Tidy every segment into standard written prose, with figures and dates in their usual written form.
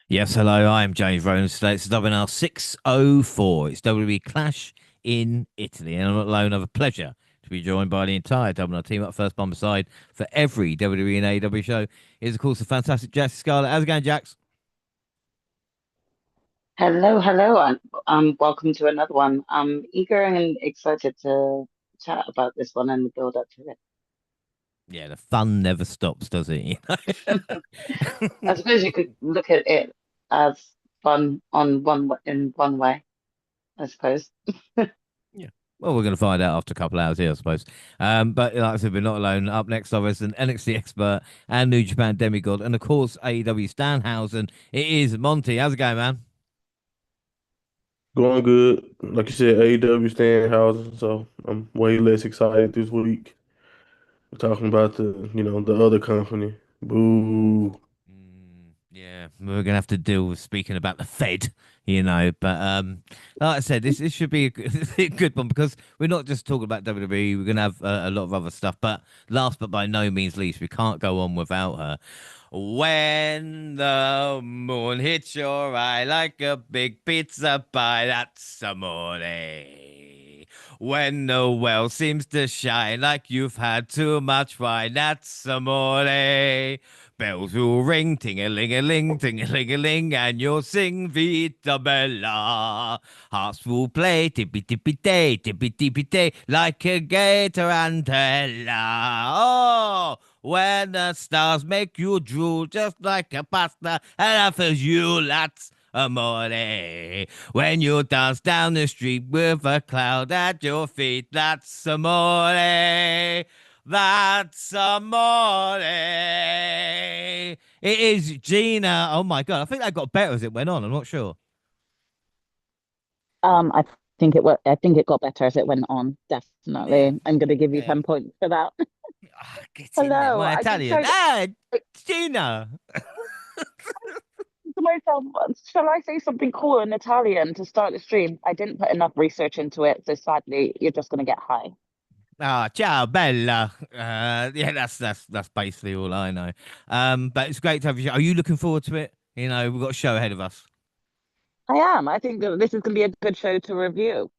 Yes, hello. I am James Rowland. Today it's WNR 604. It's WWE Clash in Italy. And I'm not alone. I have a pleasure to be joined by the entire WNR team. Up first by my side for every WWE and AEW show is, of course, the fantastic Jax Scarlett. How's it going, Jax? Hello, hello, and welcome to another one. I'm eager and excited to chat about this one and the build up to Yeah, the fun never stops, does it? it. I suppose you could look at it as fun on in one way, I suppose. Yeah. Well, we're going to find out after a couple of hours here, I suppose. But like I said, we're not alone. Up next, I was an NXT expert and New Japan demigod, and of course, AEW Stanhausen. It is Monty. How's it going, man? Going good. Like you said, AEW staying housing, so I'm way less excited this week. We're talking about the other company. Boo. Yeah, we're gonna have to deal with speaking about the Fed, But like I said, this should be a good, a good one because we're not just talking about WWE. We're gonna have a lot of other stuff. But last but by no means least, we can't go on without her. When the moon hits your eye like a big pizza pie, that's amore. When the well seems to shine like you've had too much wine, that's amore. Bells will ring, ting-a-ling-a-ling, ting-a-ling-a-ling, and you'll sing Vita Bella. Hearts will play, tippy-tippy-tay, tippy-tippy-tay, like a gay tarantella. Oh, when the stars make you drool just like a pasta, and offers you lots amore. When you dance down the street with a cloud at your feet, that's amore. That's amore. It is Gina. Oh my God. I think that got better as it went on. I'm not sure. I I think it got better as it went on. Yeah. Definitely. I'm gonna give you Yeah. 10 points for that. Ah, get in there. Hello. My I did Italian. try to Ah, Gina. to myself, shall I say something cool in Italian to start the stream? I didn't put enough research into it, so sadly you're just gonna get high. Ah, ciao, Bella. Yeah, that's basically all I know. But it's great to have you. Are you looking forward to it? We've got a show ahead of us. I am. I think that this is gonna be a good show to review.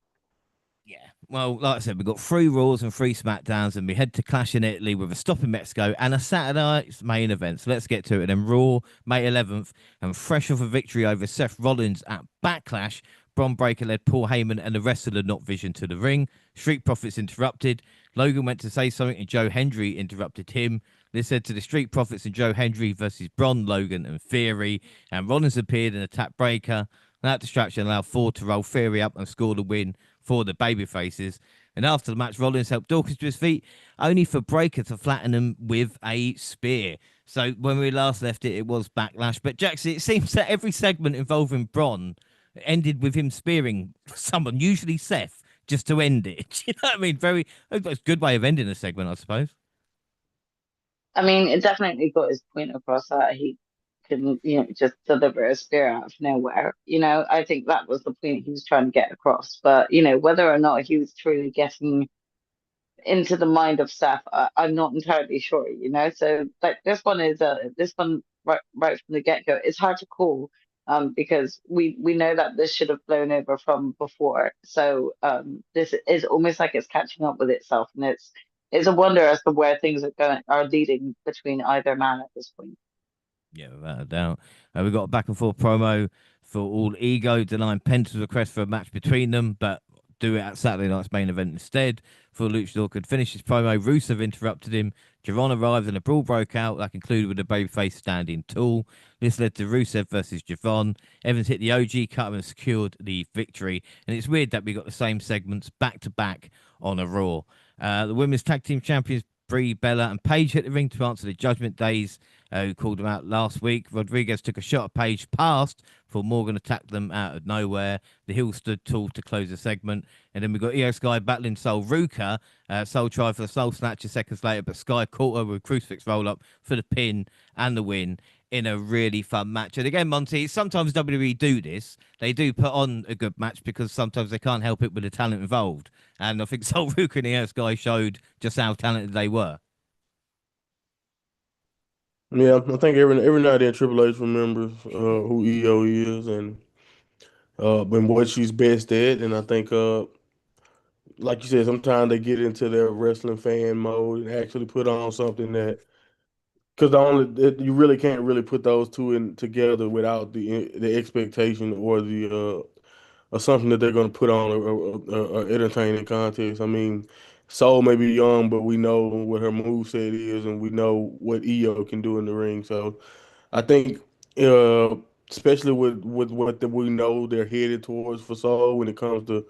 Yeah. Well, like I said, we've got three Raws and three SmackDowns, and we head to Clash in Italy with a stop in Mexico and a Saturday night's main event. So let's get to it. And Raw, May 11th, and fresh off a victory over Seth Rollins at Backlash, Bron Breakker led Paul Heyman and the rest of the Not Vision to the ring. Street Profits interrupted. Logan went to say something, and Joe Hendry interrupted him. This led to the Street Profits and Joe Hendry versus Bron, Logan, and Theory. And Rollins appeared and attacked Breaker. That distraction allowed Ford to roll Theory up and score the win for the babyfaces. And after the match, Rollins helped Dawkins to his feet, only for Breaker to flatten him with a spear. So when we last left it, it was Backlash. But Jackson, it seems that every segment involving Bron ended with him spearing someone, usually Seth, just to end it. You know what I mean? That's a good way of ending a segment, I suppose. I mean, it definitely got his point across that he couldn't, just deliver a spear out of nowhere. I think that was the point he was trying to get across. But, whether or not he was truly getting into the mind of Seth, I'm not entirely sure, So like this one right from the get-go, it's hard to call because we know that this should have blown over from before. So this is almost like it's catching up with itself, and it's a wonder as to where things are leading between either man at this point. Yeah, without a doubt. We got a back and forth promo for All Ego, denying Penta's request for a match between them, but do it at Saturday night's main event instead. For Luchador could finish his promo, Rusev interrupted him. Javon arrived and a brawl broke out that concluded with a babyface standing tall. This led to Rusev versus Javon. Evans hit the OG, cut him and secured the victory. And it's weird that we got the same segments back to back on a Raw. The women's tag team champions Brie, Bella, and Paige hit the ring to answer the Judgment Days who called them out last week. Rodriguez took a shot at Page past before Morgan attacked them out of nowhere. The heel stood tall to close the segment. And then we got Io Sky battling Soul Ruka. Soul tried for the Soul Snatcher seconds later, but Sky caught her with a crucifix roll up for the pin and the win in a really fun match. And again, Monty, sometimes WWE do this. They do put on a good match because sometimes they can't help it with the talent involved. And I think Soul Ruka and Io Sky showed just how talented they were. Yeah, I think every now and then Triple H remembers who EO is and what she's best at, and I think like you said, sometimes they get into their wrestling fan mode and actually put on something that because you really can't really put those two in together without the expectation or the assumption that they're going to put on a entertaining contest. I mean, Soul may be young, but we know what her moveset is, and we know what EO can do in the ring. So I think, uh, especially with what we know they're headed towards for Soul when it comes to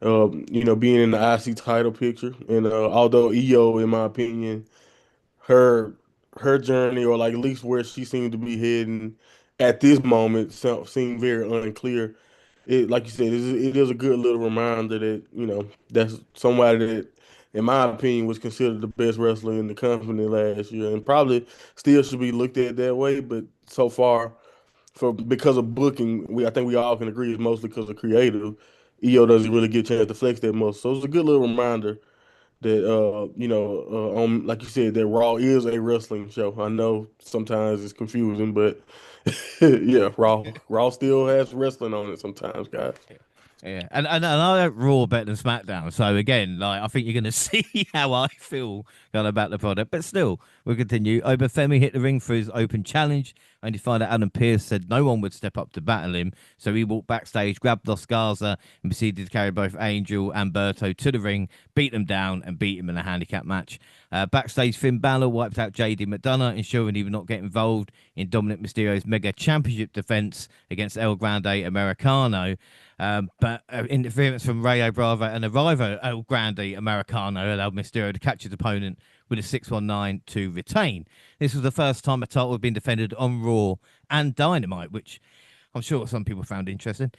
being in the IC title picture, and although EO, in my opinion, her her journey or like at least where she seemed to be heading at this moment seemed very unclear. It like you said, it is a good little reminder that that's somebody that, in my opinion, was considered the best wrestler in the company last year, and probably still should be looked at that way. But so far, for because of booking, I think we all can agree it's mostly because of creative. EO doesn't really get a chance to flex that much, so it's a good little reminder that on like you said, that Raw is a wrestling show. I know sometimes it's confusing, but yeah, Raw still has wrestling on it sometimes, guys. Yeah, and I don't Raw better than SmackDown. So again, like I think you're going to see how I feel kind of about the product. But still, we'll continue. Obafemi hit the ring for his open challenge, and you find out Adam Pearce said no one would step up to battle him. So he walked backstage, grabbed Los Garza, and proceeded to carry both Angel and Berto to the ring, beat them down, and beat him in a handicap match. Backstage, Finn Balor wiped out JD McDonough, ensuring he would not get involved in Dominic Mysterio's Mega Championship defense against El Grande Americano. But interference from Rayo Bravo and Arrivo El Grande Americano allowed Mysterio to catch his opponent with a 619 to retain. This was the first time a title had been defended on Raw and Dynamite, which I'm sure some people found interesting.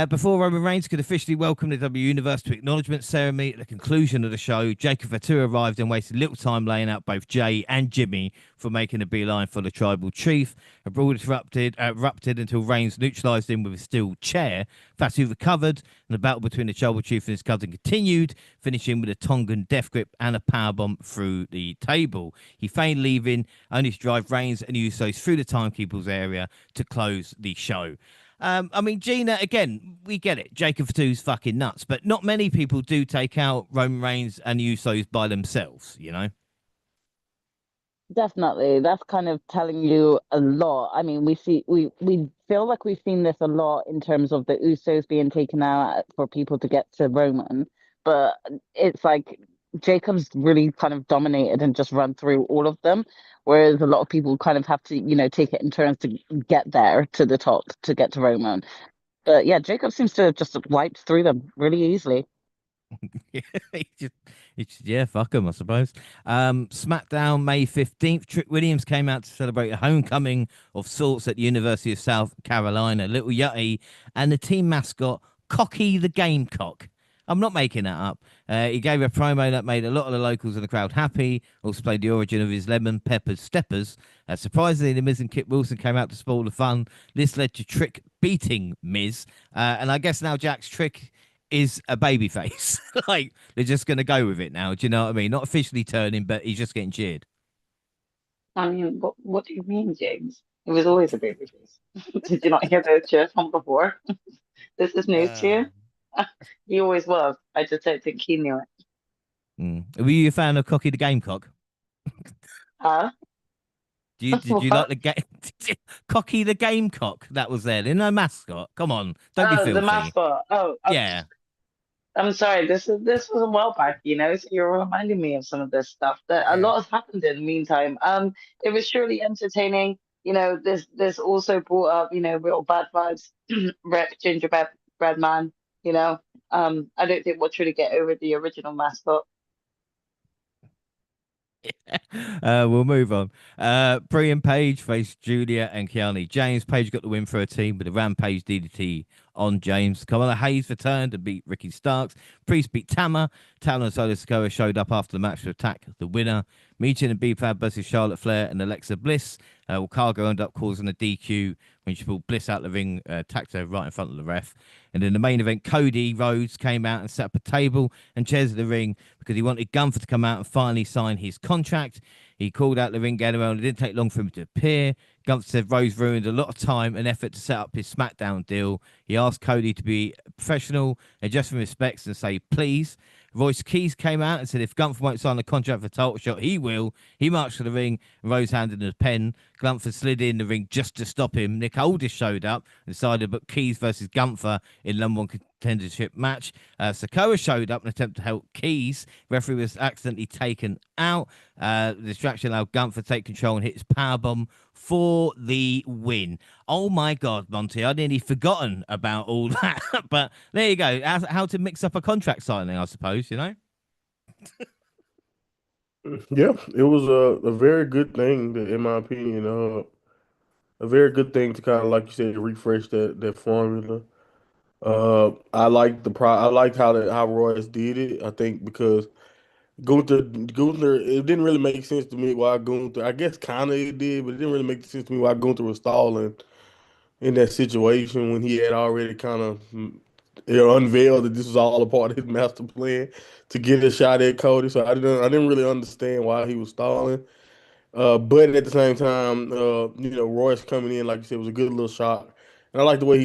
Before Roman Reigns could officially welcome the W Universe to acknowledgement ceremony at the conclusion of the show, Jacob Fatu arrived and wasted little time laying out both Jay and Jimmy for making a beeline for the tribal chief. A brawl erupted until Reigns neutralized him with a steel chair. Fatu recovered, and the battle between the tribal chief and his cousin continued, finishing with a Tongan death grip and a powerbomb through the table. He feigned leaving, only to drive Reigns and Usos through the timekeepers area to close the show. I mean, Gina, again, we get it. Jacob Fatu's fucking nuts, but not many people do take out Roman Reigns and Usos by themselves, you know? Definitely. That's kind of telling you a lot. I mean, we feel like we've seen this a lot in terms of the Usos being taken out for people to get to Roman, but it's like Jacob's really kind of dominated and just run through all of them, whereas a lot of people kind of have to, take it in turns to get there to the top to get to Roman. But yeah, Jacob seems to have just wiped through them really easily. Yeah, yeah, fuck him, I suppose. SmackDown, May 15th. Trick Williams came out to celebrate a homecoming of sorts at the University of South Carolina. Little Yachty and the team mascot, Cocky the Gamecock. I'm not making that up. He gave a promo that made a lot of the locals in the crowd happy. Also played the origin of his lemon pepper steppers. Surprisingly, the Miz and Kit Wilson came out to spoil the fun. This led to Trick beating Miz. And I guess now Jack's Trick is a baby face. Like, they're just going to go with it now. Do you know what I mean? Not officially turning, but he's just getting cheered. I mean, what do you mean, James? It was always a babyface. Did you not hear those cheers from before? This is news to you? He always was. I just don't think he knew it. Were you a fan of Cocky the Gamecock? Huh? Did you like What? the game? Cocky the Gamecock that was there? No mascot. Come on, don't be Oh, the filthy. mascot. Oh, Yeah. I'm sorry. This was a while back, so you're reminding me of some of this stuff. That a Yeah. lot has happened in the meantime. It was surely entertaining. This also brought up, real bad vibes. Wreck Gingerbread Man. You know, I don't think we'll truly get over the original mascot. We'll move on. Brie and Paige faced Julia and Kiani. James Page got the win for her team with a Rampage DDT on James. Kamala Hayes returned and beat Ricky Starks. Priest beat Tama. Talon and Solo Sikoa showed up after the match to attack the winner. Meechin and B-Fab versus Charlotte Flair and Alexa Bliss. Cargo ended up causing a DQ when she pulled Bliss out of the ring, attacked her right in front of the ref. And in the main event, Cody Rhodes came out and set up a table and chairs in the ring because he wanted Gunther to come out and finally sign his contract. He called out the ring general, and it didn't take long for him to appear. Gunther said Rose ruined a lot of time and effort to set up his SmackDown deal. He asked Cody to be professional and just from respects and say please. Royce Keys came out and said if Gunther won't sign the contract for title shot, he will. He marched to the ring, and Rose handed him a pen. Gunther slid in the ring just to stop him. Nick Aldis showed up and decided to book Keys versus Gunther in number one contendership match. Sokoa showed up and attempted to help Keys. Referee was accidentally taken out. The distraction allowed Gunther to take control and hit his powerbomb for the win. Oh my God, Monty, I'd nearly forgotten about all that. But there you go. How to mix up a contract signing, I suppose, you know? Yeah, it was a very good thing, in my opinion. A very good thing to kind of, like you said, refresh that formula. I liked how Royce did it. I think because Gunther, it didn't really make sense to me why Gunther. I guess kind of it did, but it didn't really make sense to me why Gunther was stalling in that situation when he had already kind of unveiled that this was all a part of his master plan to get a shot at Cody. So I didn't really understand why he was stalling. But at the same time, Royce coming in, like you said, was a good little shock. And I like the way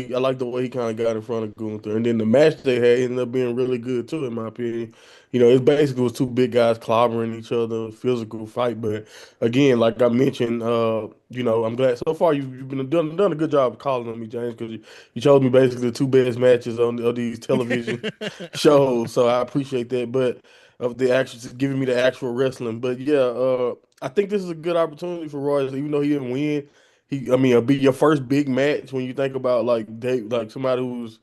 he kind of got in front of Gunther. And then the match they had ended up being really good too, in my opinion. It basically was two big guys clobbering each other, physical fight. But again, like I mentioned, I'm glad so far you've been done a good job of calling on me, James, because you chose me basically the two best matches of these television shows. So I appreciate that. But of the actual giving me the actual wrestling. But yeah, I think this is a good opportunity for Royce, even though he didn't win. I mean, it'll be your first big match when you think about like somebody who's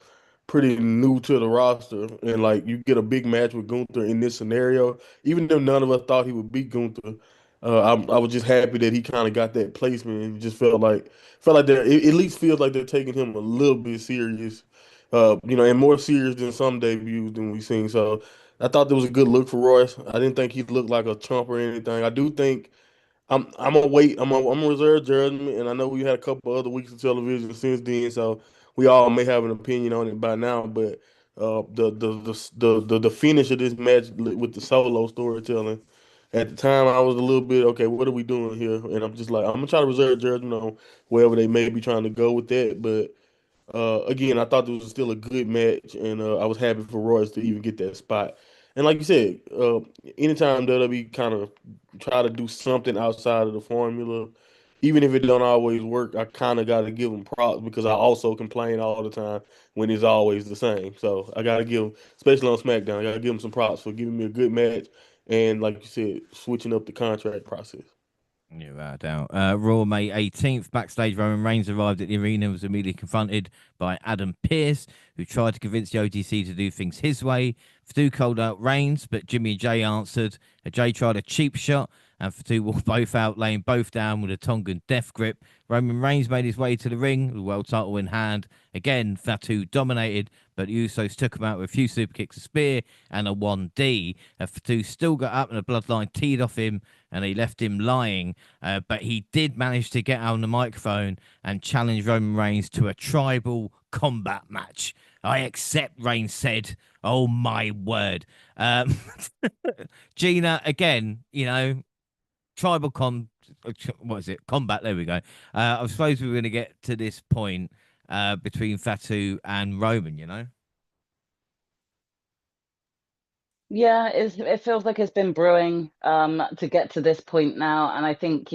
pretty new to the roster, and like you get a big match with Gunther in this scenario. Even though none of us thought he would beat Gunther, I was just happy that he kind of got that placement, and just felt like it at least feels like they're taking him a little bit serious, and more serious than some debuts than we've seen. So I thought that was a good look for Royce. I didn't think he looked like a chump or anything. I do think I'm gonna wait. I'm gonna reserve judgment, and I know we had a couple other weeks of television since then, so we all may have an opinion on it by now. But the finish of this match with the solo storytelling, at the time I was a little bit okay. What are we doing here? And I'm just like I'm gonna try to reserve judgment on wherever they may be trying to go with that. But again, I thought this was still a good match, and I was happy for Royce to even get that spot. And like you said, anytime WWE kind of try to do something outside of the formula, even if it don't always work, I kind of got to give them props because I also complain all the time when it's always the same. So I got to give, especially on SmackDown, I got to give them some props for giving me a good match and, like you said, switching up the contract process. Yeah, without a doubt. Raw May 18th, backstage, Roman Reigns arrived at the arena and was immediately confronted by Adam Pearce, who tried to convince the OTC to do things his way. Fatu called out Reigns, but Jimmy and Jay answered. Jay tried a cheap shot, and Fatu walked both out, laying both down with a Tongan death grip. Roman Reigns made his way to the ring, with the world title in hand. Again, Fatu dominated, but the Usos took him out with a few super kicks, a spear, and a 1D. Fatu still got up, and the bloodline teed off him, and he left him lying. But he did manage to get on the microphone and challenge Roman Reigns to a tribal combat match. I accept, Reigns said. Oh, my word. Gina, again, tribal what is it? Combat. There we go. I suppose we were going to get to this point between Fatu and Roman. Yeah, it feels like it's been brewing to get to this point now. And I think,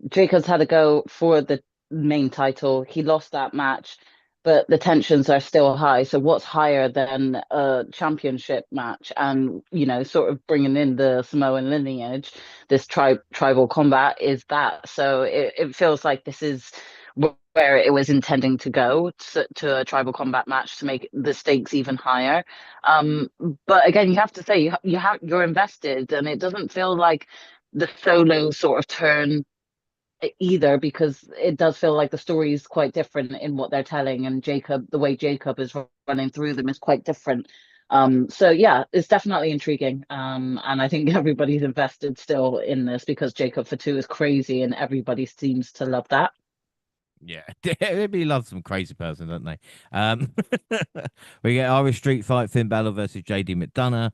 Jacobs had to go for the main title. He lost that match, but the tensions are still high. So what's higher than a championship match? And, sort of bringing in the Samoan lineage, this tribal combat is that. So it feels like this is where it was intending to go to a tribal combat match to make the stakes even higher. Um, but again, you have to say you're invested, and it doesn't feel like the solo sort of turn either, because it does feel like the story is quite different in what they're telling, and the way Jacob is running through them is quite different. So yeah, it's definitely intriguing. And I think everybody's invested still in this because Jacob Fatu is crazy and everybody seems to love that. Yeah, they really love some crazy person, don't they? Um, we get Irish Street Fight, Finn Balor versus JD McDonough.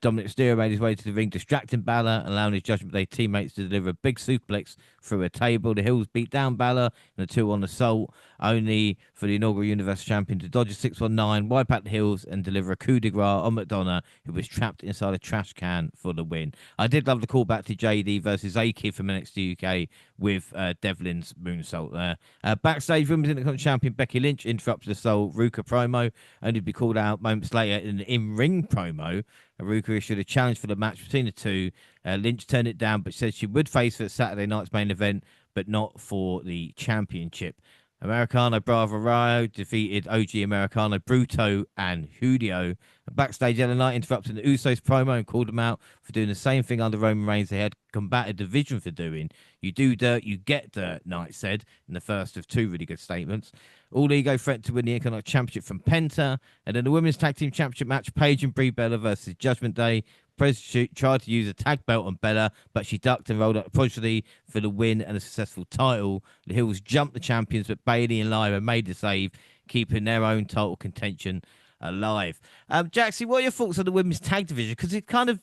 Dominic Mysterio made his way to the ring, distracting Balor, allowing his Judgment Day teammates to deliver a big suplex through a table. The Hills beat down Balor and the two on assault, only for the inaugural Universal Champion to dodge a 619, wipe out the Hills, and deliver a coup de grace on McDonough, who was trapped inside a trash can for the win. I did love the callback to JD versus A-Kid from NXT UK with Devlin's moonsault there. Backstage, Women's Intercontinental Champion Becky Lynch interrupted the Soul Ruka promo, only to be called out moments later in an in-ring promo. Ruka issued a challenge for the match between the two. Lynch turned it down, but said she would face her at Saturday night's main event, but not for the championship. Americano Bravo Rio defeated OG Americano Bruto and Julio. Backstage, LA Knight interrupted the Usos promo and called them out for doing the same thing under Roman Reigns they had combated division for doing. You do dirt, you get dirt, Knight said in the first of two really good statements. All Ego threatened to win the Intercontinental Championship from Penta. And then the Women's Tag Team Championship match, Paige and Brie Bella versus Judgment Day. Prez tried to use a tag belt on Bella, but she ducked and rolled up prodigy for the win and a successful title. The Hills jumped the champions, but Bailey and Lyra made the save, keeping their own title contention alive. Jaxie, what are your thoughts on the women's tag division? Because it kind of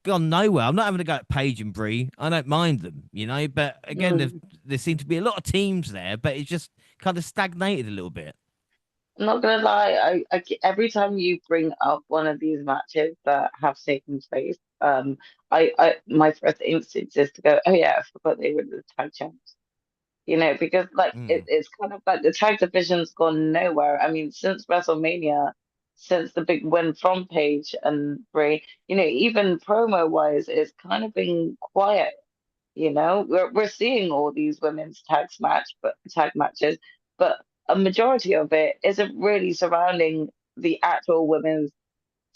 gone nowhere. I'm not having to go at Paige and Brie. I don't mind them, but again, there seem to be a lot of teams there, but it just kind of stagnated a little bit. I'm not gonna lie, every time you bring up one of these matches that have taken place, my first instinct is to go, oh yeah, I forgot they were the tag champs. Because like it's kind of like the tag division's gone nowhere. I mean, since WrestleMania, since the big win from Paige and Bray, even promo wise, it's kind of been quiet. We're seeing all these women's tag matches, but a majority of it isn't really surrounding the actual women's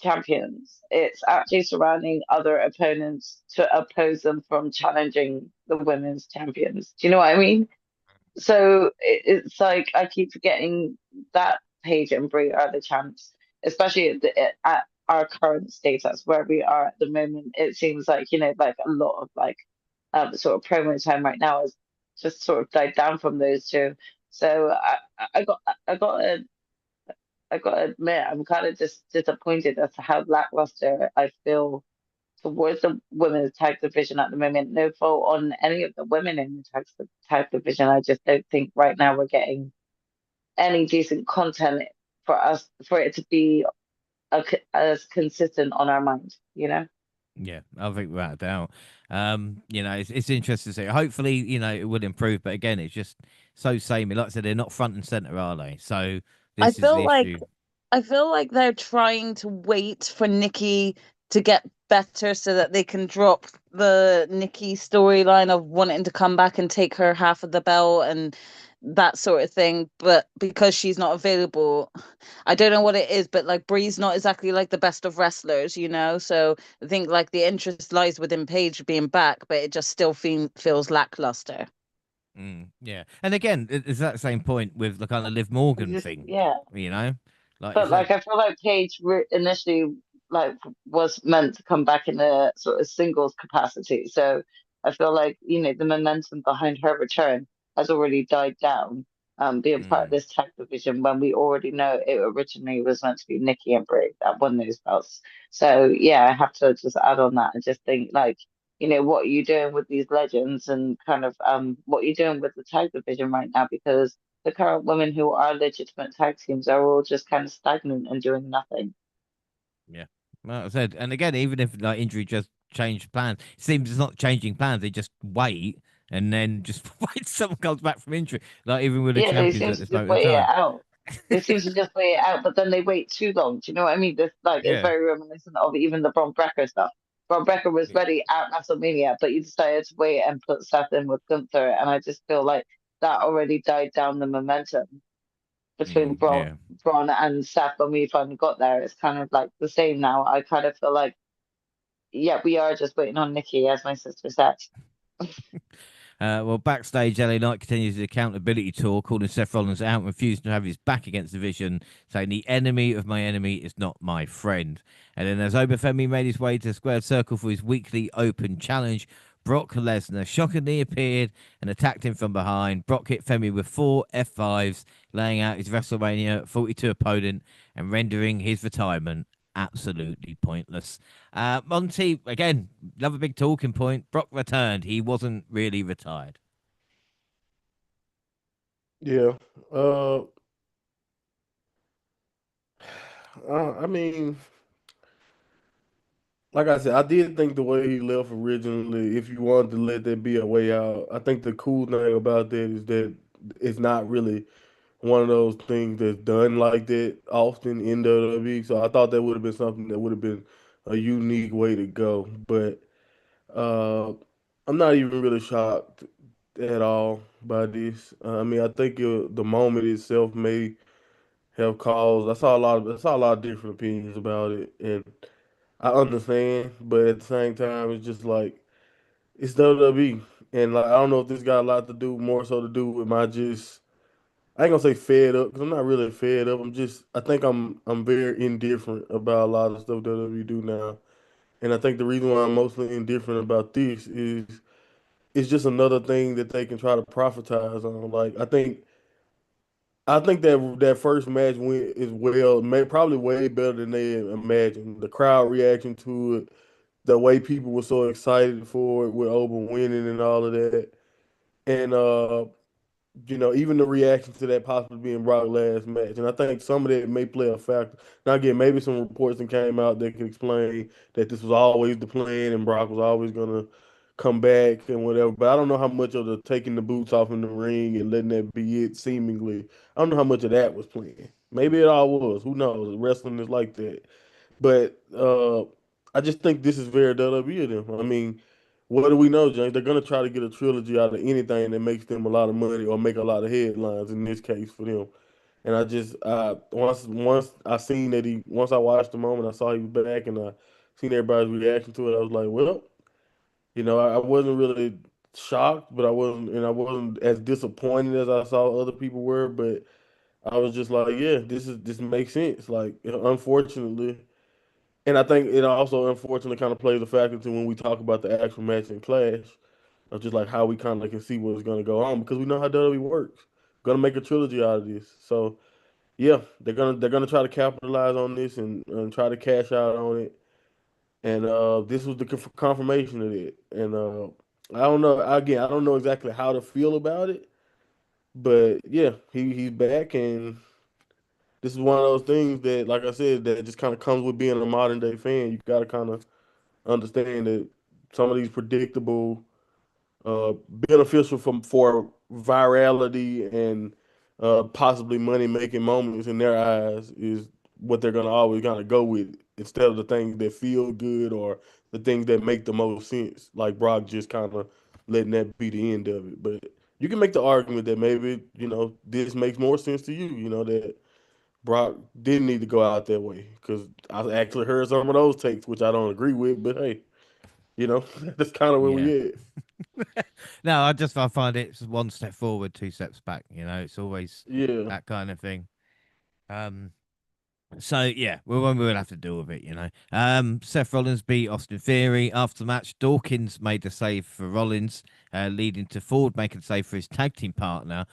champions. It's actually surrounding other opponents to oppose them from challenging the women's champions. Do you know what I mean? So it's like I keep forgetting that Paige and Brie are the champs, especially at our current status where we are at the moment. It seems like like a lot of like sort of promo time right now has just sort of died down from those two. So I got I got to I got to admit I'm kind of just disappointed as to how lackluster I feel towards the women's tag division at the moment. No fault on any of the women in the tag division. I just don't think right now we're getting any decent content for it to be as consistent on our mind. Yeah, I think without a doubt. It's interesting to see. Hopefully, it would improve, but again, it's just so samey. Like I said, they're not front and center, are they? So I this is feel the like issue. I feel like they're trying to wait for Nikki to get better so that they can drop the Nikki storyline of wanting to come back and take her half of the belt and that sort of thing. But because she's not available, I don't know what it is, but like Bree's not exactly like the best of wrestlers, So I think like the interest lies within Paige being back, but it just still feels lackluster. Yeah, and again, it's that same point with the kind of Liv Morgan Just thing. yeah. Like you But like said. I feel like Paige initially like was meant to come back in a sort of singles capacity. So I feel like, the momentum behind her return has already died down, being part of Mm. this tag division when we already know it originally was meant to be Nikki and Bray that won those belts. So yeah, I have to just add on that and just think like, what are you doing with these legends and kind of what are you doing with the tag division right now? Because the current women who are legitimate tag teams are all just kind of stagnant and doing nothing. Yeah. Well, I said, and again, even if like injury just changed plans, it seems it's not changing plans. They just wait and then just wait someone comes back from injury. Like even with the Yeah, they champions seem at to this just moment in wait it time. out. They seem to just wait it out, but then they wait too long. Do you know what I mean? This like it's Yeah. very reminiscent of even the Bron Breakker stuff. Bron Breakker was Yeah. ready at WrestleMania, but you decided to wait and put Seth in with Gunther, and I just feel like that already died down the momentum between Yeah. Braun and Seth when we finally got there. It's kind of like the same now. I kind of feel like, yeah, we are just waiting on Nikki, as my sister said. Well, backstage, LA Knight continues his accountability tour, calling Seth Rollins out and refusing to have his back against the Vision, saying the enemy of my enemy is not my friend. And then as Obafemi made his way to the squared circle for his weekly open challenge, Brock Lesnar shockingly appeared and attacked him from behind. Brock hit Femi with 4 F5s, laying out his WrestleMania 42 opponent and rendering his retirement absolutely pointless. Monty, again, another big talking point. Brock returned. He wasn't really retired. Yeah. Uh, I mean, like I said, I did think the way he left originally, if you wanted to let that be a way out, I think the cool thing about that is that it's not really one of those things that's done like that often in WWE. So I thought that would have been something that would have been a unique way to go. But uh, I'm not even really shocked at all by this. I mean, I think the moment itself may have caused. I saw a lot of different opinions about it, and I understand. But at the same time, it's just like it's WWE, and like I don't know if this got a lot to do more so to do with my just. I ain't gonna say fed up because I'm not really fed up. I think I'm very indifferent about a lot of stuff that we do now, and I think the reason why I'm mostly indifferent about this is it's just another thing that they can try to profitize on. Like I think that that first match went as well, probably way better than they imagined. The crowd reaction to it, the way people were so excited for it with Oba winning and all of that, and even the reaction to that possibly being Brock's last match. And I think some of that may play a factor. Now, again, maybe some reports that came out that could explain that this was always the plan and Brock was always going to come back and whatever. But I don't know how much of the taking the boots off in the ring and letting that be it, seemingly. I don't know how much of that was planned. Maybe it all was. Who knows? Wrestling is like that. But I just think this is very WWE of them. I mean, what do we know, James? They're gonna try to get a trilogy out of anything that makes them a lot of money or make a lot of headlines. In this case, for them, and I just once I seen that once I watched the moment, I saw he was back, and I seen everybody's reaction to it. I was like, well, I wasn't really shocked, but I wasn't as disappointed as I saw other people were. But I was just like, yeah, this makes sense. Like, unfortunately. And I think it also unfortunately kind of plays a factor into when we talk about the actual match and clash of just like how we kind of can see what's going to go on because we know how WWE works. Going to make a trilogy out of this, so yeah, they're gonna try to capitalize on this and try to cash out on it. And this was the confirmation of it. And I don't know. Again, I don't know exactly how to feel about it, but yeah, he's back, and this is one of those things that, like I said, that just kind of comes with being a modern day fan. You got to kind of understand that some of these predictable, beneficial for virality and possibly money making moments in their eyes is what they're gonna always kind of go with instead of the things that feel good or the things that make the most sense. Like Brock just kind of letting that be the end of it. But you can make the argument that maybe this makes more sense to you. That Brock didn't need to go out that way because I actually heard some of those takes, which I don't agree with. But hey, that's kind of where Yeah. we at. No, I find it's one step forward, 2 steps back. It's always Yeah. that kind of thing. Um, So yeah, we'll have to deal with it, Seth Rollins beat Austin Theory after the match. Dawkins made the save for Rollins, leading to Ford making the save for his tag team partner.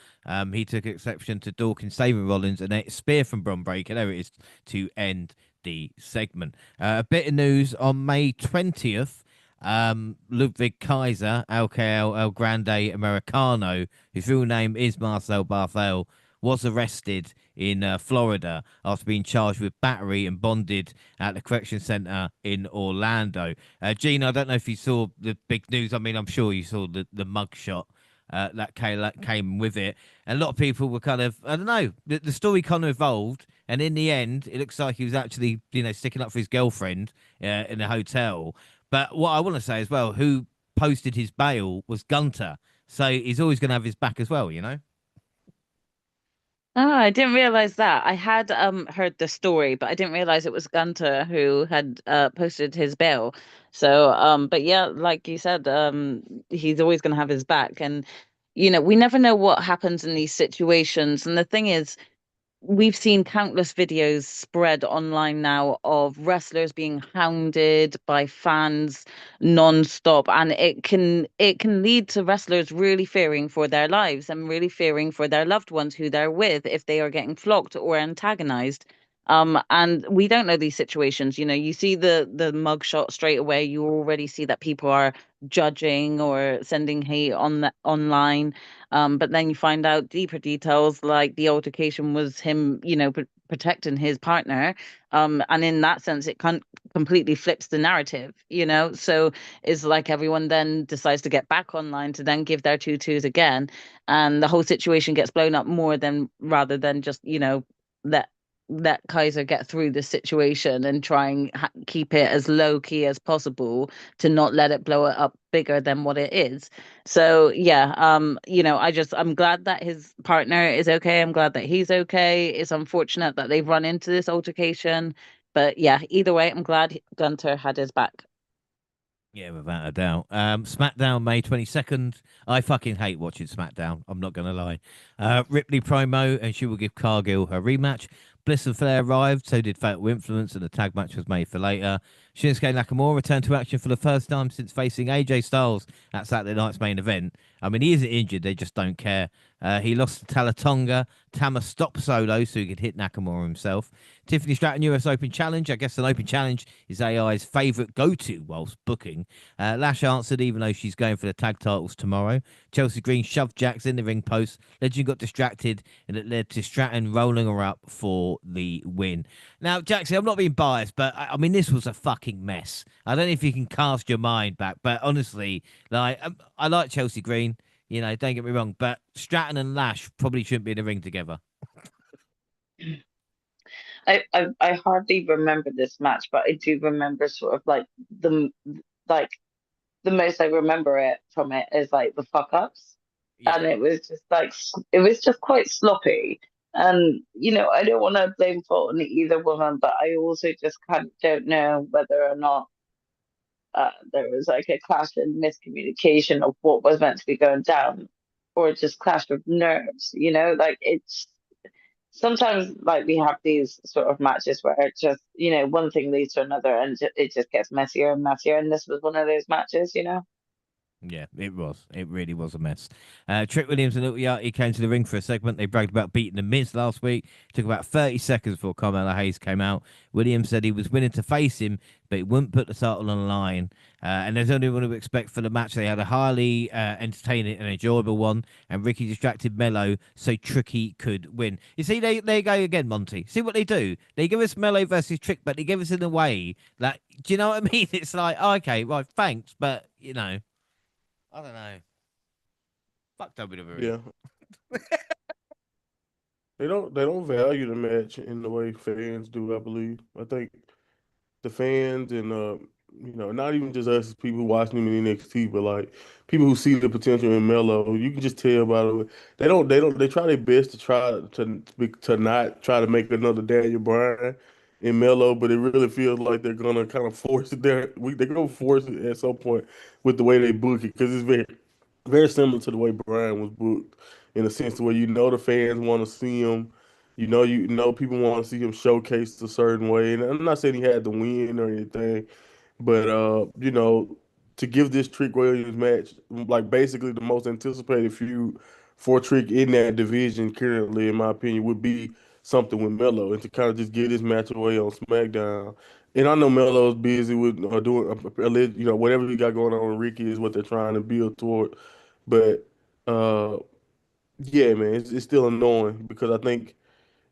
He took exception to Dawkins saving Rollins and a spear from Bron Breakker. There it is to end the segment. A bit of news on May 20th. Ludwig Kaiser, LKL El Grande Americano, whose real name is Marcel Barthel, was arrested in Florida after being charged with battery and bonded at the correction center in Orlando. Gene, I don't know if you saw the big news. I mean, I'm sure you saw the mugshot that came with it. And a lot of people were kind of, I don't know, the story kind of evolved. And in the end, it looks like he was actually, sticking up for his girlfriend in a hotel. But what I want to say as well, who posted his bail was Gunter. So he's always going to have his back as well. Oh, I didn't realize that. I had heard the story, but I didn't realize it was Gunter who had posted his bail. So but yeah, like you said, he's always going to have his back, and we never know what happens in these situations. And the thing is, we've seen countless videos spread online now of wrestlers being hounded by fans non-stop, and it can lead to wrestlers really fearing for their lives and really fearing for their loved ones who they're with if they are getting flocked or antagonized. And we don't know these situations. You see the mugshot straight away. You already see that people are judging or sending hate online. But then you find out deeper details, like the altercation was him, protecting his partner. And in that sense, it completely flips the narrative. So it's like everyone then decides to get back online to then give their tutus again, and the whole situation gets blown up more than rather than just let let Kaiser get through this situation and try and keep it as low key as possible to not let it blow it up bigger than what it is. So yeah, I'm glad that his partner is okay. I'm glad that he's okay. It's unfortunate that they've run into this altercation, but yeah, either way, I'm glad Gunter had his back. Yeah, without a doubt. SmackDown, May 22nd. I fucking hate watching SmackDown. I'm not going to lie. Ripley promo, and she will give Cargill her rematch. Bliss and Flair arrived, so did Fatal Influence, and the tag match was made for later. Shinsuke Nakamura returned to action for the first time since facing AJ Styles at Saturday night's main event. I mean, he isn't injured, they just don't care. He lost to Talatonga. Tama stopped Solo so he could hit Nakamura himself. Tiffany Stratton US Open Challenge. I guess an Open Challenge is AI's favourite go-to whilst booking. Lash answered even though she's going for the tag titles tomorrow. Chelsea Green shoved Jax in the ring post. Legend got distracted and it led to Stratton rolling her up for the win. Now, Jackson, I'm not being biased, but I mean, this was a fucking mess. I don't know if you can cast your mind back, but honestly, I like Chelsea Green. Don't get me wrong, but Stratton and Lash probably shouldn't be in the ring together. I hardly remember this match, but I do remember sort of like the most I remember it from it is like the fuck ups, Yeah. and it was just like it was just quite sloppy. And I don't want to blame fault on either woman, but I also just kind of don't know whether or not there was like a clash in miscommunication of what was meant to be going down, or just clash of nerves. Like it's sometimes like we have these sort of matches where it just one thing leads to another, and it just gets messier and messier. And this was one of those matches. Yeah, it was. It really was a mess. Trick Williams and Yachty came to the ring for a segment. They bragged about beating the Miz last week. Took about 30 seconds before Carmelo Hayes came out. Williams said he was willing to face him, but he wouldn't put the title on the line. And there's only one to expect for the match. They had a highly entertaining and enjoyable one, and Ricky distracted Mello so Tricky could win. You see, they go again, Monty. See what they do? They give us Mello versus Trick, but they give us in a way that, do you know what I mean? It's like, oh, okay, right, thanks, but, I don't know. Fuck WWE. Yeah, they don't value the match in the way fans do, I believe. I think the fans and not even just us as people who watch him in NXT, but like people who see the potential in Melo, you can just tell by the way they try their best to try to not try to make another Daniel Bryan in Melo, but it really feels like they're gonna kind of force it there. They're gonna force it at some point with the way they book it because it's very similar to the way Bryan was booked in a sense where the fans want to see him. People want to see him showcased a certain way. And I'm not saying he had to win or anything, but to give this Trick Williams match like basically the most anticipated feud for Trick in that division currently, in my opinion, would be something with Melo, and to kind of just get this match away on SmackDown. And I know Melo's busy with doing whatever he got going on with Ricky is what they're trying to build toward. But uh, yeah, man, it's still annoying because I think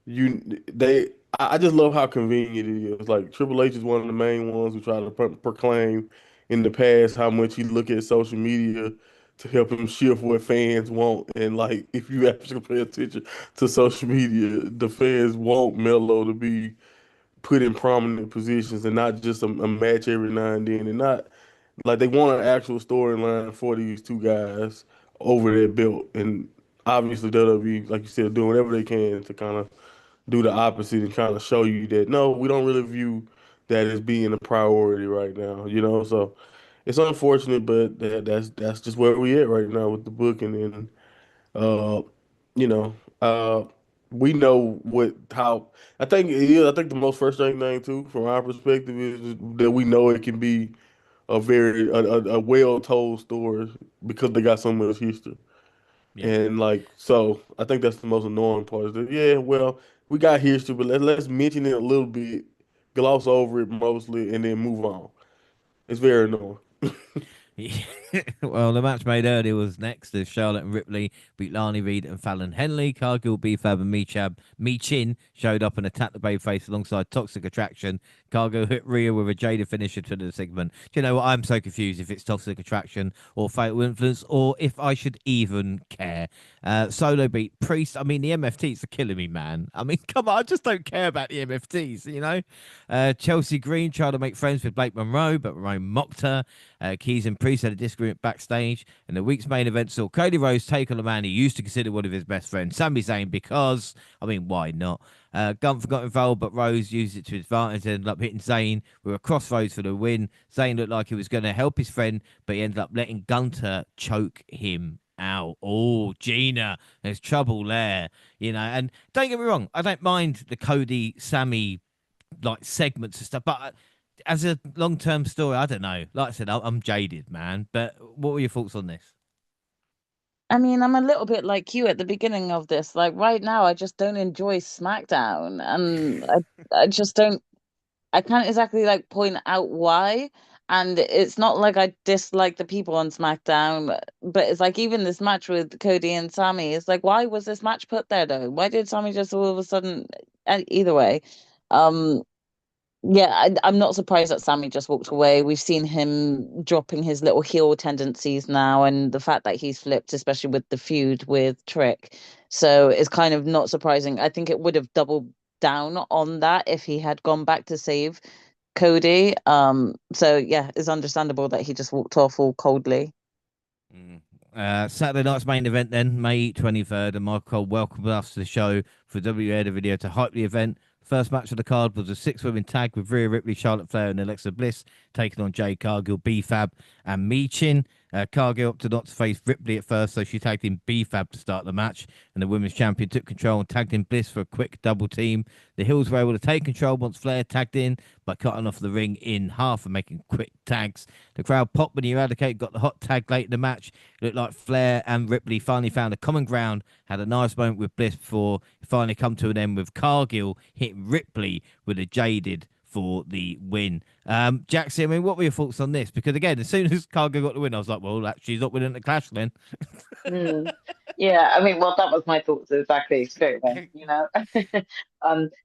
you they I just love how convenient it is. Like Triple H is one of the main ones who try to proclaim in the past how much he look at social media to help him shift what fans want. And like if you actually pay attention to social media, the fans want Melo to be put in prominent positions and not just a match every now and then, and not like they want an actual storyline for these two guys over their belt. And obviously WWE, like you said, doing whatever they can to kind of do the opposite and kind of show you that no, we don't really view that as being a priority right now. So it's unfortunate, but that's just where we at right now with the booking and uh, you know, uh, we know how I think it is. I think the most frustrating thing too, from our perspective, is that we know it can be a well told story because they got so much history. Yeah. And like so, I think that's the most annoying part. Is that yeah, well, we got history, but let's mention it a little bit, gloss over it mostly, and then move on. It's very annoying. Well, the match made earlier was next as Charlotte and Ripley beat Lani Reed and Fallon Henley. Cargill, B-Fab, and Michin showed up and attacked the babyface alongside Toxic Attraction. Cargill hit Rhea with a Jada finisher to the segment. Do you know what? I'm so confused if it's Toxic Attraction or Fatal Influence or if I should even care. Solo beat Priest. I mean, the MFTs are killing me, man. I mean, come on, I just don't care about the MFTs, you know? Chelsea Green tried to make friends with Blake Monroe, but Monroe mocked her. Keys and Priest had a disagreement backstage, and the week's main event saw Cody Rhodes take on a man he used to consider one of his best friends, Sami Zayn, because, I mean, why not? Gunther got involved, but Rose used it to his advantage and ended up hitting Zayn with a crossroads for the win. Zayn looked like he was going to help his friend, but he ended up letting Gunther choke him out. Oh, Gina, there's trouble there, you know. And don't get me wrong, I don't mind the Cody Sammy like segments and stuff, but as a long-term story, I don't know. Like I said, I'm jaded, man. But what were your thoughts on this? I mean, I'm a little bit like you at the beginning of this. Like right now, I just don't enjoy SmackDown, and I just don't. I can't exactly like point out why. And it's not like I dislike the people on SmackDown, but it's like even this match with Cody and Sammy, it's like, why was this match put there though? Why did Sammy just all of a sudden, either way? Um, yeah, I'm not surprised that Sammy just walked away. We've seen him dropping his little heel tendencies now, and the fact that he's flipped, especially with the feud with Trick. So it's kind of not surprising. I think it would have doubled down on that if he had gone back to save Cody. So yeah, it's understandable that he just walked off all coldly. Mm. Saturday night's main event then, May 23rd, and Michael Cole welcomed us to the show for WNR video to hype the event. First match of the card was a six-women tag with Rhea Ripley, Charlotte Flair, and Alexa Bliss taking on Jade Cargill, B-Fab, and Michin. Cargill opted not to face Ripley at first, so she tagged in B-Fab to start the match, and the women's champion took control and tagged in Bliss for a quick double team. The Hills were able to take control once Flair tagged in by cutting off the ring in half and making quick tags. The crowd popped when Eradicate got the hot tag late in the match. It looked like Flair and Ripley finally found a common ground, had a nice moment with Bliss before it finally come to an end with Cargill hitting Ripley with a jaded for the win. Jackson, I mean, what were your thoughts on this? Because again, as soon as Cargill got the win, I was like, well, actually, he's not winning the Clash then. Mm. Yeah, I mean, well, that was my thoughts exactly straight away, you know.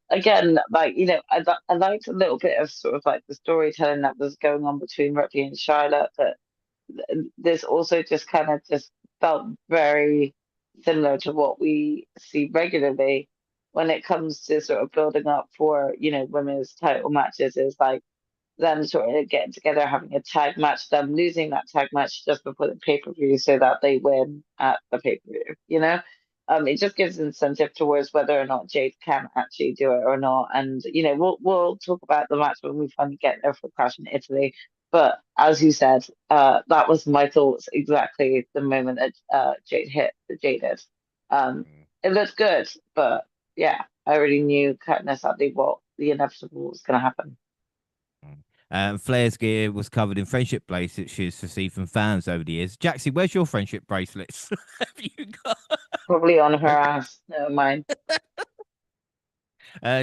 Again, like, you know, I liked a little bit of sort of like the storytelling that was going on between Ripley and Charlotte, but this also just kind of just felt very similar to what we see regularly when it comes to sort of building up for, you know, women's title matches is like them sort of getting together, having a tag match, them losing that tag match just before the pay-per-view so that they win at the pay-per-view, you know? It just gives incentive towards whether or not Jade can actually do it or not. And, you know, we'll talk about the match when we finally get there for Clash in Italy. But as you said, that was my thoughts exactly the moment that Jade hit the Jaded. It looked good, but yeah, I already knew kind of sadly what the inevitable was going to happen. Flair's gear was covered in friendship bracelets received from fans over the years. Jaxie, where's your friendship bracelets? Have you got? Probably on her ass. Never mind.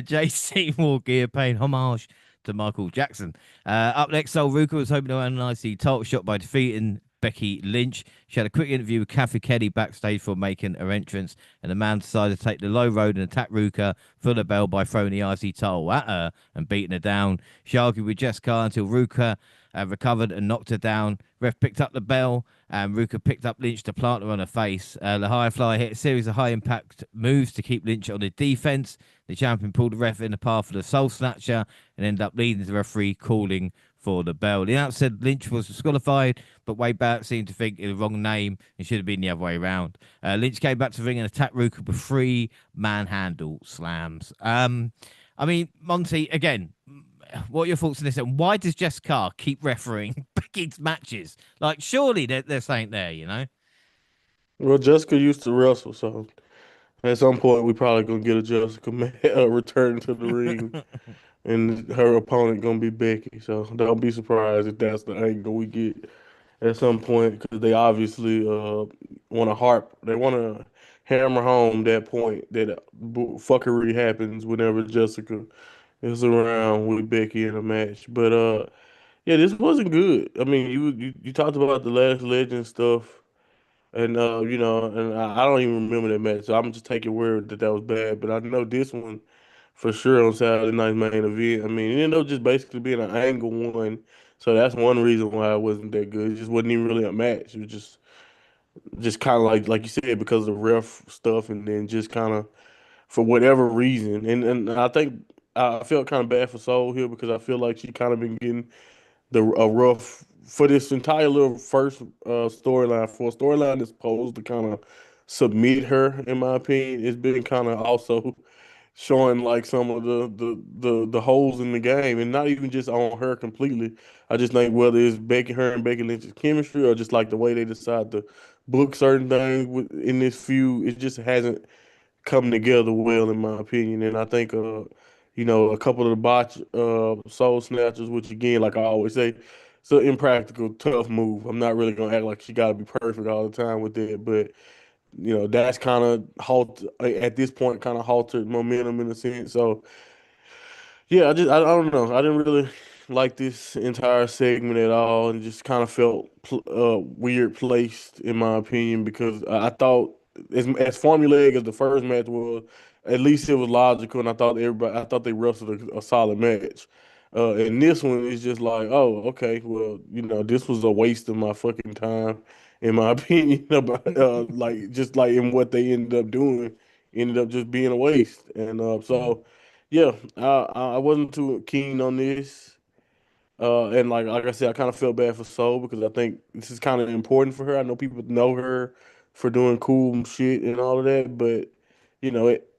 Jay Seymour gear paying homage to Michael Jackson. Up next, Sol Ruka was hoping to analyze the title shot by defeating Becky Lynch. She had a quick interview with Kathy Kelly backstage for making her entrance, and the man decided to take the low road and attack Ruka for the bell by throwing the IC title at her and beating her down. She argued with Jessica until Ruka recovered and knocked her down. Ref picked up the bell, and Ruka picked up Lynch to plant her on her face. The High Flyer hit a series of high-impact moves to keep Lynch on the defense. The champion pulled the ref in the path of the Soul Snatcher and ended up leading the referee calling for the bell. The announcer said Lynch was disqualified, but Wade Barrett seemed to think it the wrong name and should have been the other way around. Lynch came back to the ring and attacked Ruka with 3 manhandle slams. I mean, Monty, again, what are your thoughts on this? And why does Jess Carr keep refereeing Becky's matches? Like, surely there's something there, you know? Well, Jessica used to wrestle, so At some point, we probably gonna get a Jessica return to the ring, and her opponent gonna be Becky. So don't be surprised if that's the angle we get at some point, because they obviously they want to hammer home that point that fuckery happens whenever Jessica is around with Becky in a match. But yeah, this wasn't good. I mean, you talked about the Last Legend stuff. And and I don't even remember that match, so I'm just taking word that that was bad. But I know this one for sure on Saturday night's main event. I mean, it ended up just basically being an angle one, so that's one reason why it wasn't that good. It just wasn't even really a match. It was just kind of like you said, because of the ref stuff, and then just kind of for whatever reason. And I think I felt kind of bad for Soul here because I feel like she kind of been getting the a rough for this entire little first storyline, for a storyline that's supposed to kind of submit her, in my opinion. It's been kind of also showing like some of the holes in the game, and not even just on her completely. I just think whether it's her and Becky Lynch's chemistry, or just like the way they decide to book certain things in this feud, it just hasn't come together well, in my opinion. And I think, a couple of the botch soul snatchers, which again, like I always say, it's an impractical, tough move. I'm not really gonna act like she got to be perfect all the time with it, but that's kind of at this point, kind of halted momentum in a sense. So yeah, I don't know. I didn't really like this entire segment at all, and just kind of felt weird placed, in my opinion, because I thought as formulaic as the first match was, at least it was logical, and I thought they wrestled a solid match. And this one is just like, oh, okay, well, this was a waste of my fucking time, in my opinion, about like just like in what they ended up just being a waste, and Mm. so. Yeah, I wasn't too keen on this. And like I said, I kind of felt bad for Soul because I think this is kind of important for her. I know people know her for doing cool shit and all of that, but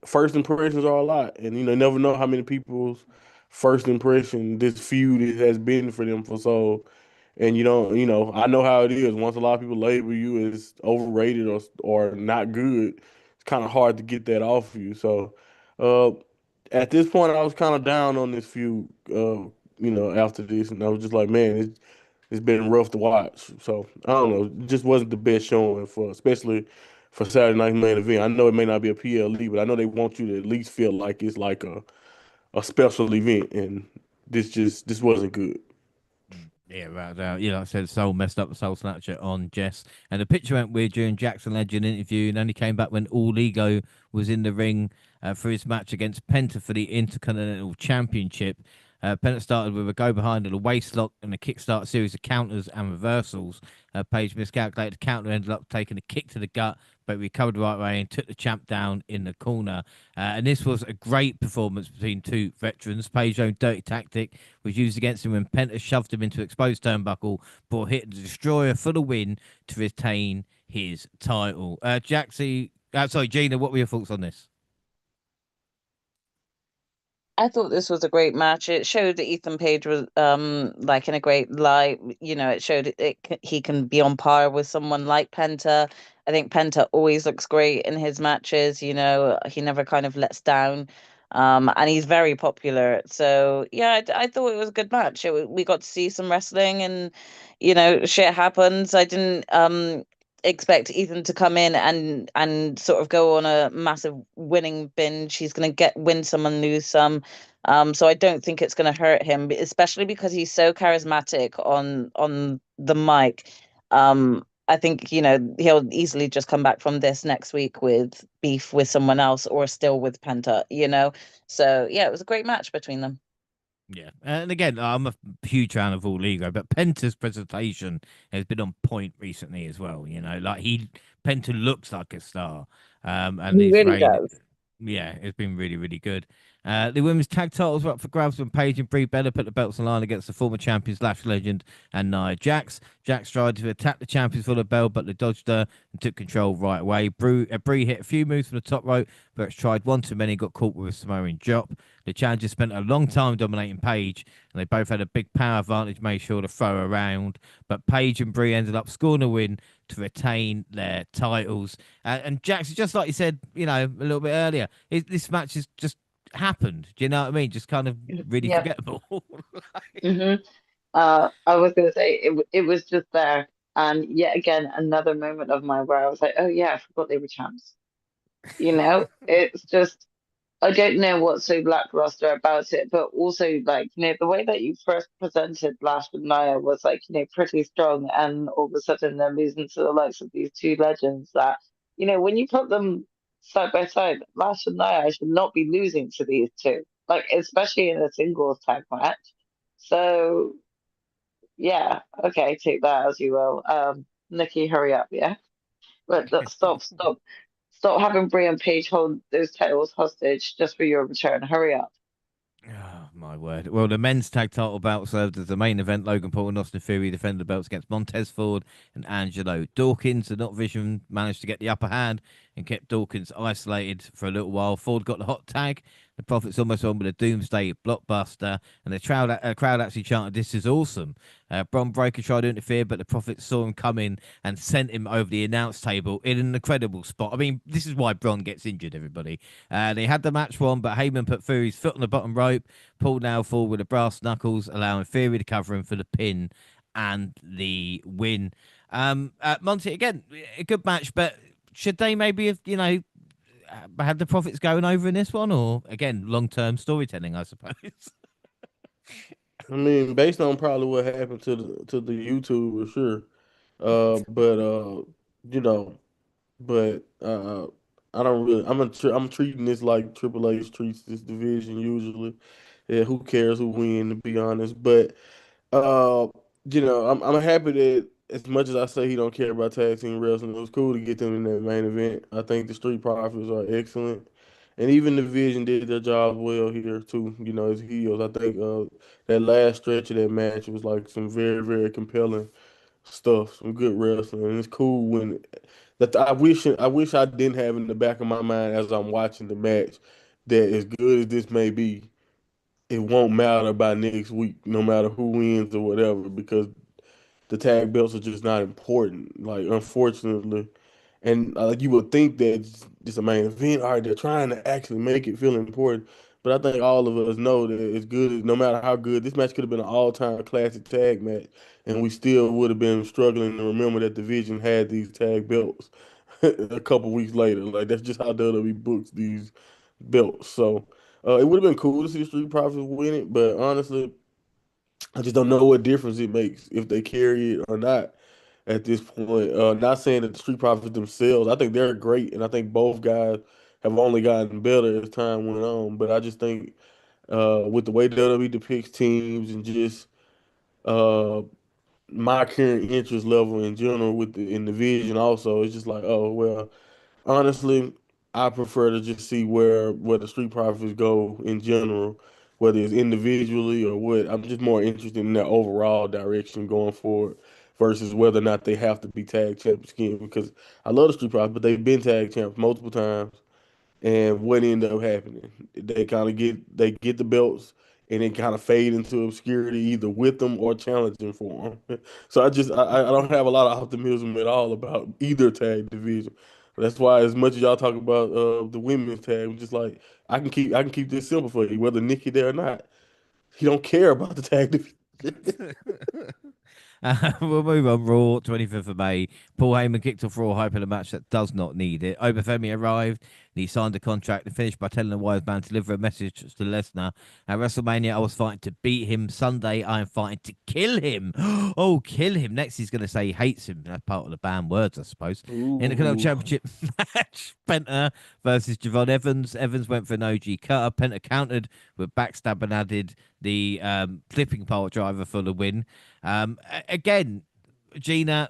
first impressions are a lot, and you never know how many people's first impression this feud has been for them for Soul. And I know how it is. Once a lot of people label you as overrated or not good, it's kind of hard to get that off of you. So. Uh, at this point, I was kind of down on this feud, after this, and I was just like, man, it's been rough to watch. So I don't know, it just wasn't the best showing especially for Saturday Night Main Event. I know it may not be a PLE, but I know they want you to at least feel like it's like a special event, and this wasn't good. Yeah, right. Like I said, Soul messed up the Soul Snatcher on Jess. And the picture went weird during Jackson Legend interview and only came back when All Ego was in the ring for his match against Penta for the Intercontinental Championship. Penta started with a go behind and a waist lock and a kickstart series of counters and reversals. Page miscalculated the counter, ended up taking a kick to the gut, but recovered the right way and took the champ down in the corner. And this was a great performance between two veterans. Page's own dirty tactic was used against him when Penta shoved him into exposed turnbuckle, brought hit the destroyer for the win to retain his title. Gina, what were your thoughts on this? I thought this was a great match. It showed that Ethan Page was like in a great light. It showed he can be on par with someone like Penta. I think Penta always looks great in his matches. He never kind of lets down. And he's very popular. So yeah, I thought it was a good match. We got to see some wrestling, and shit happens. I didn't expect Ethan to come in and sort of go on a massive winning binge. He's going to win some and lose some. So I don't think it's going to hurt him, especially because he's so charismatic on the mic. I think he'll easily just come back from this next week with beef with someone else or still with Penta. So yeah, it was a great match between them. Yeah, and again, I'm a huge fan of All Ego, but Penta's presentation has been on point recently as well. Like Penta looks like a star, and He his really reign, does. yeah, it's been really, really good. The women's tag titles were up for grabs when Paige and Brie Bella put the belts on the line against the former champions Lash Legend and Nia Jax. Jax tried to attack the champions for the belt, but they dodged her and took control right away. Brie hit a few moves from the top rope, but tried one too many, got caught with a Samoan drop. The challengers spent a long time dominating Paige, and they both had a big power advantage, made sure to throw her around. But Paige and Brie ended up scoring a win to retain their titles. And Jackson, just like you said, a little bit earlier, this match has just happened. Do you know what I mean? Just kind of really Yeah. forgettable. hmm I was gonna say it was just there, and yet again another moment of mine where I was like, oh yeah, I forgot they were champs. It's just I don't know what's so lackluster about it, but also like the way that you first presented Lash and Nia was like pretty strong, and all of a sudden they're losing to the likes of these two legends that when you put them side by side, Lash and Nia should not be losing to these two, like especially in a singles tag match. So yeah, okay, take that as you will. Nikki, hurry up, yeah. But stop having Brie and Paige hold those titles hostage just for your return. Hurry up. Oh, my word. Well, the men's tag title bout served as the main event. Logan Paul and Austin Theory defended the belts against Montez Ford and Angelo Dawkins. The Not Vision managed to get the upper hand and kept Dawkins isolated for a little while. Ford got the hot tag. The Profits almost won with a Doomsday blockbuster, and the crowd actually chanted, "This is awesome." Bron Breakker tried to interfere, but the Profits saw him come in and sent him over the announce table in an incredible spot. I mean, this is why Bron gets injured, everybody. They had the match won, but Heyman put Fury's foot on the bottom rope. Paul now forward with the brass knuckles, allowing Theory to cover him for the pin and the win. Monty, again, a good match, but should they maybe have, had the Profits going over in this one, or again, long-term storytelling, I suppose? I mean, based on probably what happened to the YouTube, for sure. But you know, but I don't really. I'm treating this like Triple H treats this division usually. Yeah, who cares who win, to be honest. But uh, I'm happy that as much as I say he don't care about tag team wrestling, it was cool to get them in that main event. I think the Street Profits are excellent, and even the Vision did their job well here too. As heels, I think that last stretch of that match was like some very very compelling stuff, some good wrestling, and it's cool when that I wish I didn't have in the back of my mind as I'm watching the match that as good as this may be, it won't matter by next week, no matter who wins or whatever, because the tag belts are just not important. Like unfortunately, and like you would think that it's just a main event. All right, they're trying to actually make it feel important, but I think all of us know that it's good. No matter how good this match could have been, an all-time classic tag match, and we still would have been struggling to remember that division had these tag belts a couple weeks later. Like that's just how WWE books these belts. So it would have been cool to see the Street Profits win it, but honestly, I just don't know what difference it makes if they carry it or not at this point. Not saying that the Street Profits themselves, I think they're great, and I think both guys have only gotten better as time went on. But I just think with the way WWE depicts teams and just uh, my current interest level in general in the vision, also, it's just like, oh well. Honestly, I prefer to just see where the Street Profits go in general, whether it's individually or what. I'm just more interested in their overall direction going forward versus whether or not they have to be tag champions again. Because I love the Street Profits, but they've been tag champs multiple times. And what ended up happening? They get the belts and then kind of fade into obscurity either with them or challenging for them. So I don't have a lot of optimism at all about either tag division. That's why as much as y'all talk about the women's tag, I'm just like I can keep this simple for you, whether Nikki there or not. He don't care about the tag division. We'll move on. Raw, 25th of May. Paul Heyman kicked off Raw, hyping a match that does not need it. Obafemi arrived and he signed a contract and finished by telling the wise man to deliver a message to Lesnar. At WrestleMania, I was fighting to beat him. Sunday, I am fighting to kill him. Oh, kill him. Next, he's going to say he hates him. That's part of the banned words, I suppose. In the Canelo Ooh. Championship match, Penta versus Javon Evans. Evans went for an OG cutter. Penta countered with backstab and added the flipping pile driver for the win. Again, Gina,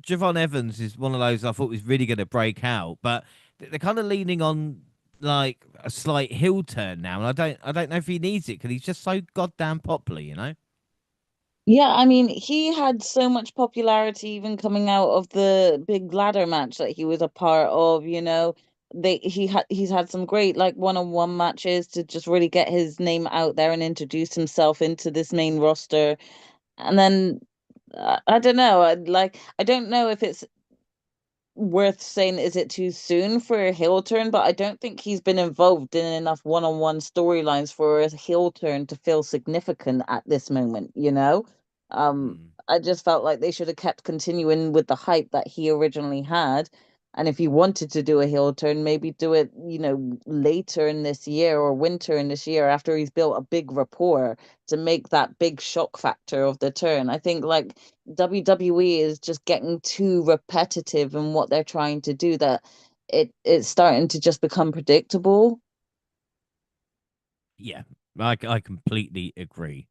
Javon Evans is one of those I thought was really going to break out, but they're kind of leaning on like a slight heel turn now, and I don't know if he needs it because he's just so goddamn popular. Yeah, I mean, he had so much popularity even coming out of the big ladder match that he was a part of, you know. He's had some great like one-on-one matches to just really get his name out there and introduce himself into this main roster. And then I don't know, I don't know if it's worth saying is it too soon for a heel turn, but I don't think he's been involved in enough one-on-one storylines for a heel turn to feel significant at this moment, you know? Mm. I just felt like they should have kept continuing with the hype that he originally had. And if he wanted to do a heel turn, maybe do it, later in this year or winter in this year after he's built a big rapport to make that big shock factor of the turn. I think like WWE is just getting too repetitive in what they're trying to do that it's starting to just become predictable. Yeah, I completely agree.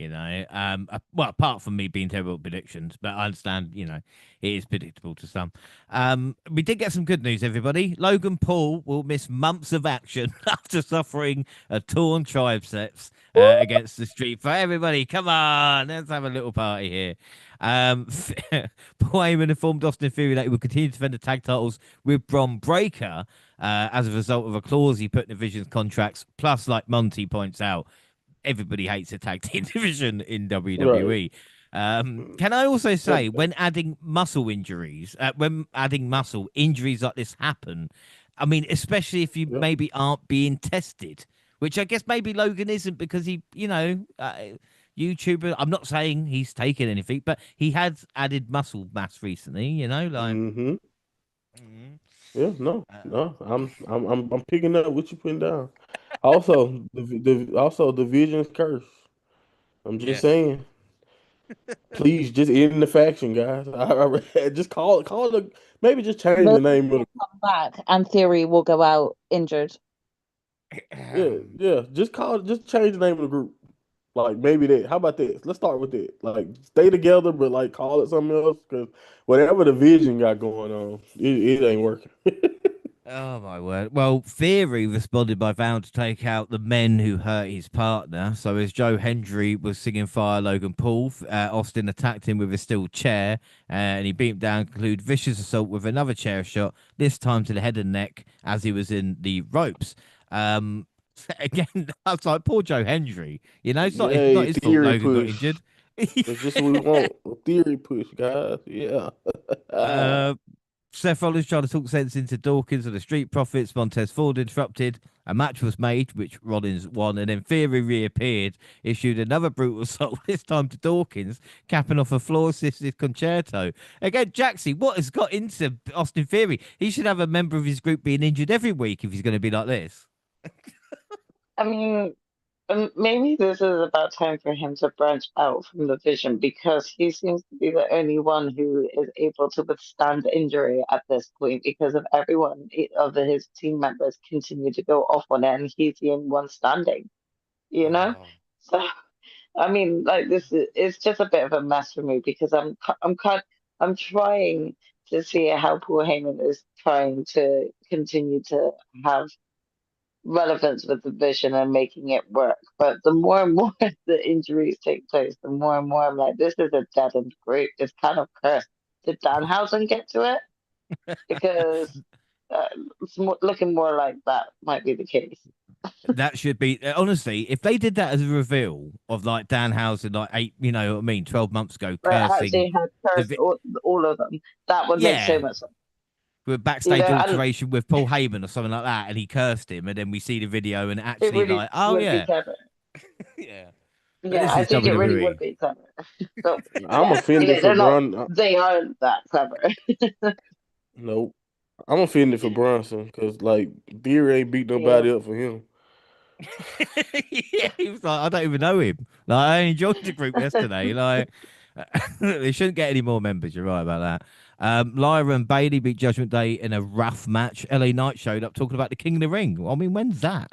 Well, apart from me being terrible at predictions, but I understand, it is predictable to some. We did get some good news, everybody. Logan Paul will miss months of action after suffering a torn triceps against the Street for everybody. Come on, let's have a little party here. Paul Heyman informed Austin Theory that he will continue to defend the tag titles with Bron Breakker as a result of a clause he put in the Vision's contracts. Plus, like Monty points out, everybody hates a tag team division in Right. WWE. Can I also That, say, when adding muscle injuries, like this happen, I mean, especially if you yep. maybe aren't being tested, which I guess maybe Logan isn't because he, YouTuber. I'm not saying he's taken anything, but he has added muscle mass recently. Mm-hmm. Mhm. Yeah, no, Uh, no. I'm picking up what you putting down. Also, the Vision's curse. I'm just yes. saying. Please just end the faction, guys. Just call the maybe just change the Logan name of will come back and Theory will go out injured. just change the name of the group. Like maybe that. How about that? Let's start with that. Like stay together, but like call it something else because whatever the Vision got going on, it ain't working. Oh my word. Well, Theory responded by vowing to take out the men who hurt his partner. So as Joe Hendry was singing Fire Logan Paul, Austin attacked him with a steel chair and he beat him down, conclude vicious assault with another chair shot, this time to the head and neck as he was in the ropes. Um, again, I was like, poor Joe Hendry. It's not Yay, his fault theory Logan got push. injured. That's just what we want. A theory push, guys. Yeah. uh, Seth Rollins tried to talk sense into Dawkins and the Street Profits. Montez Ford interrupted. A match was made, which Rollins won, and then Theory reappeared, issued another brutal assault, this time to Dawkins, capping off a floor-assisted concerto. Again, Jaxie, what has got into Austin Theory? He should have a member of his group being injured every week if he's going to be like this. I mean, maybe this is about time for him to branch out from the Vision because he seems to be the only one who is able to withstand injury at this point because of everyone of his team members continue to go off on it and he's the only one standing, you know? Oh. So, I mean, like this is it's just a bit of a mess for me because I'm trying to see how Paul Heyman is trying to continue to have relevance with the vision and making it work. But the more and more the injuries take place, the more and more I'm like, this is a dead end group. It's kind of cursed. Did Danhausen get to it? Because uh, looking more like that might be the case. That should be honestly, if they did that as a reveal of like Danhausen, like 12 months ago, But cursing actually had the cursed all of them. That would make so yeah, much sense. with You backstage know, and alteration with Paul Heyman or something like that, and he cursed him, and then we see the video and it actually really like, oh would be yeah, clever. yeah. But Yeah, this I is think it really would WWE. be clever. But I'm yeah, offended for they're not. Bron. They aren't that clever. Nope. I'm offended for Bronson because like Theory ain't beat Yeah. nobody up for him. Yeah, he was like, I don't even know him. Like, I only joined the group yesterday. Like, they shouldn't get any more members. You're right about that. Lyra and Bailey beat Judgment Day in a rough match. LA Knight showed up talking about the King of the Ring. I mean, when's that?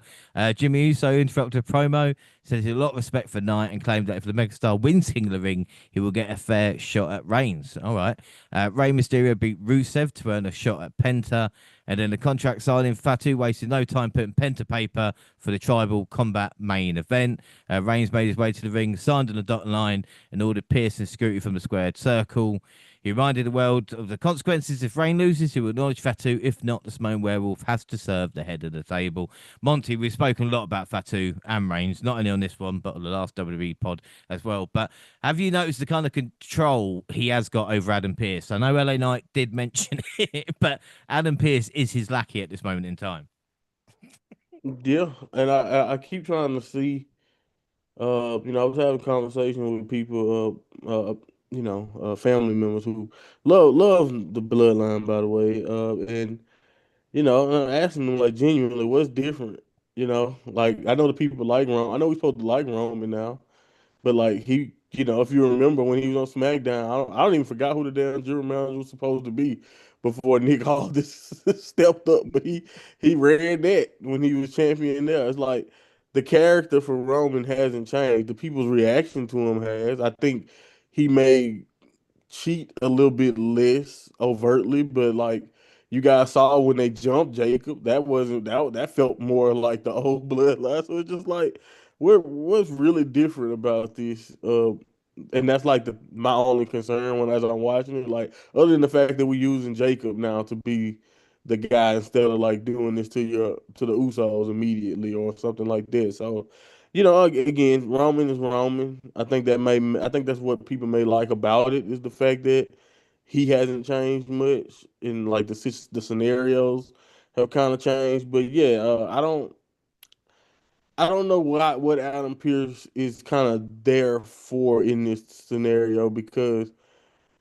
Jimmy Uso interrupted a promo, says he had a lot of respect for Knight and claimed that if the Megastar wins King of the Ring, he will get a fair shot at Reigns. All right. Rey Mysterio beat Rusev to earn a shot at Penta. And then the contract signing, Fatu wasted no time putting pen to paper for the Tribal Combat main event. Reigns made his way to the ring, signed on the dotted line, and ordered Pearce and Scooty from the squared circle. He reminded the world of the consequences if Reign loses. He will acknowledge Fatu. If not, the Samoan werewolf has to serve the head of the table. Monty, we've spoken a lot about Fatu and Reigns, not only on this one, but on the last WWE pod as well. But have you noticed the kind of control he has got over Adam Pearce? I know LA Knight did mention it, but Adam Pearce is his lackey at this moment in time. Yeah, and I keep trying to see. I was having a conversation with people, family members who love the bloodline, by the way, and asking them like genuinely, what's different? Like I know the people like Rome. I know we're supposed to like Roman now, but like if you remember when he was on SmackDown, I don't even forgot who the damn general manager was supposed to be before Nick Aldis stepped up. But he ran that when he was champion there. It's like the character for Roman hasn't changed. The people's reaction to him has. I think he may cheat a little bit less overtly, but like you guys saw when they jumped Jacob, that wasn't that felt more like the old bloodline. So it's just like what's really different about this? And that's like my only concern when as I'm watching it. Like other than the fact that we're using Jacob now to be the guy instead of like doing this to the Usos immediately or something like this. So again, Roman is Roman. I think that's what people may like about it is the fact that he hasn't changed much, and like the scenarios have kind of changed. But yeah, I don't know what Adam Pierce is kind of there for in this scenario because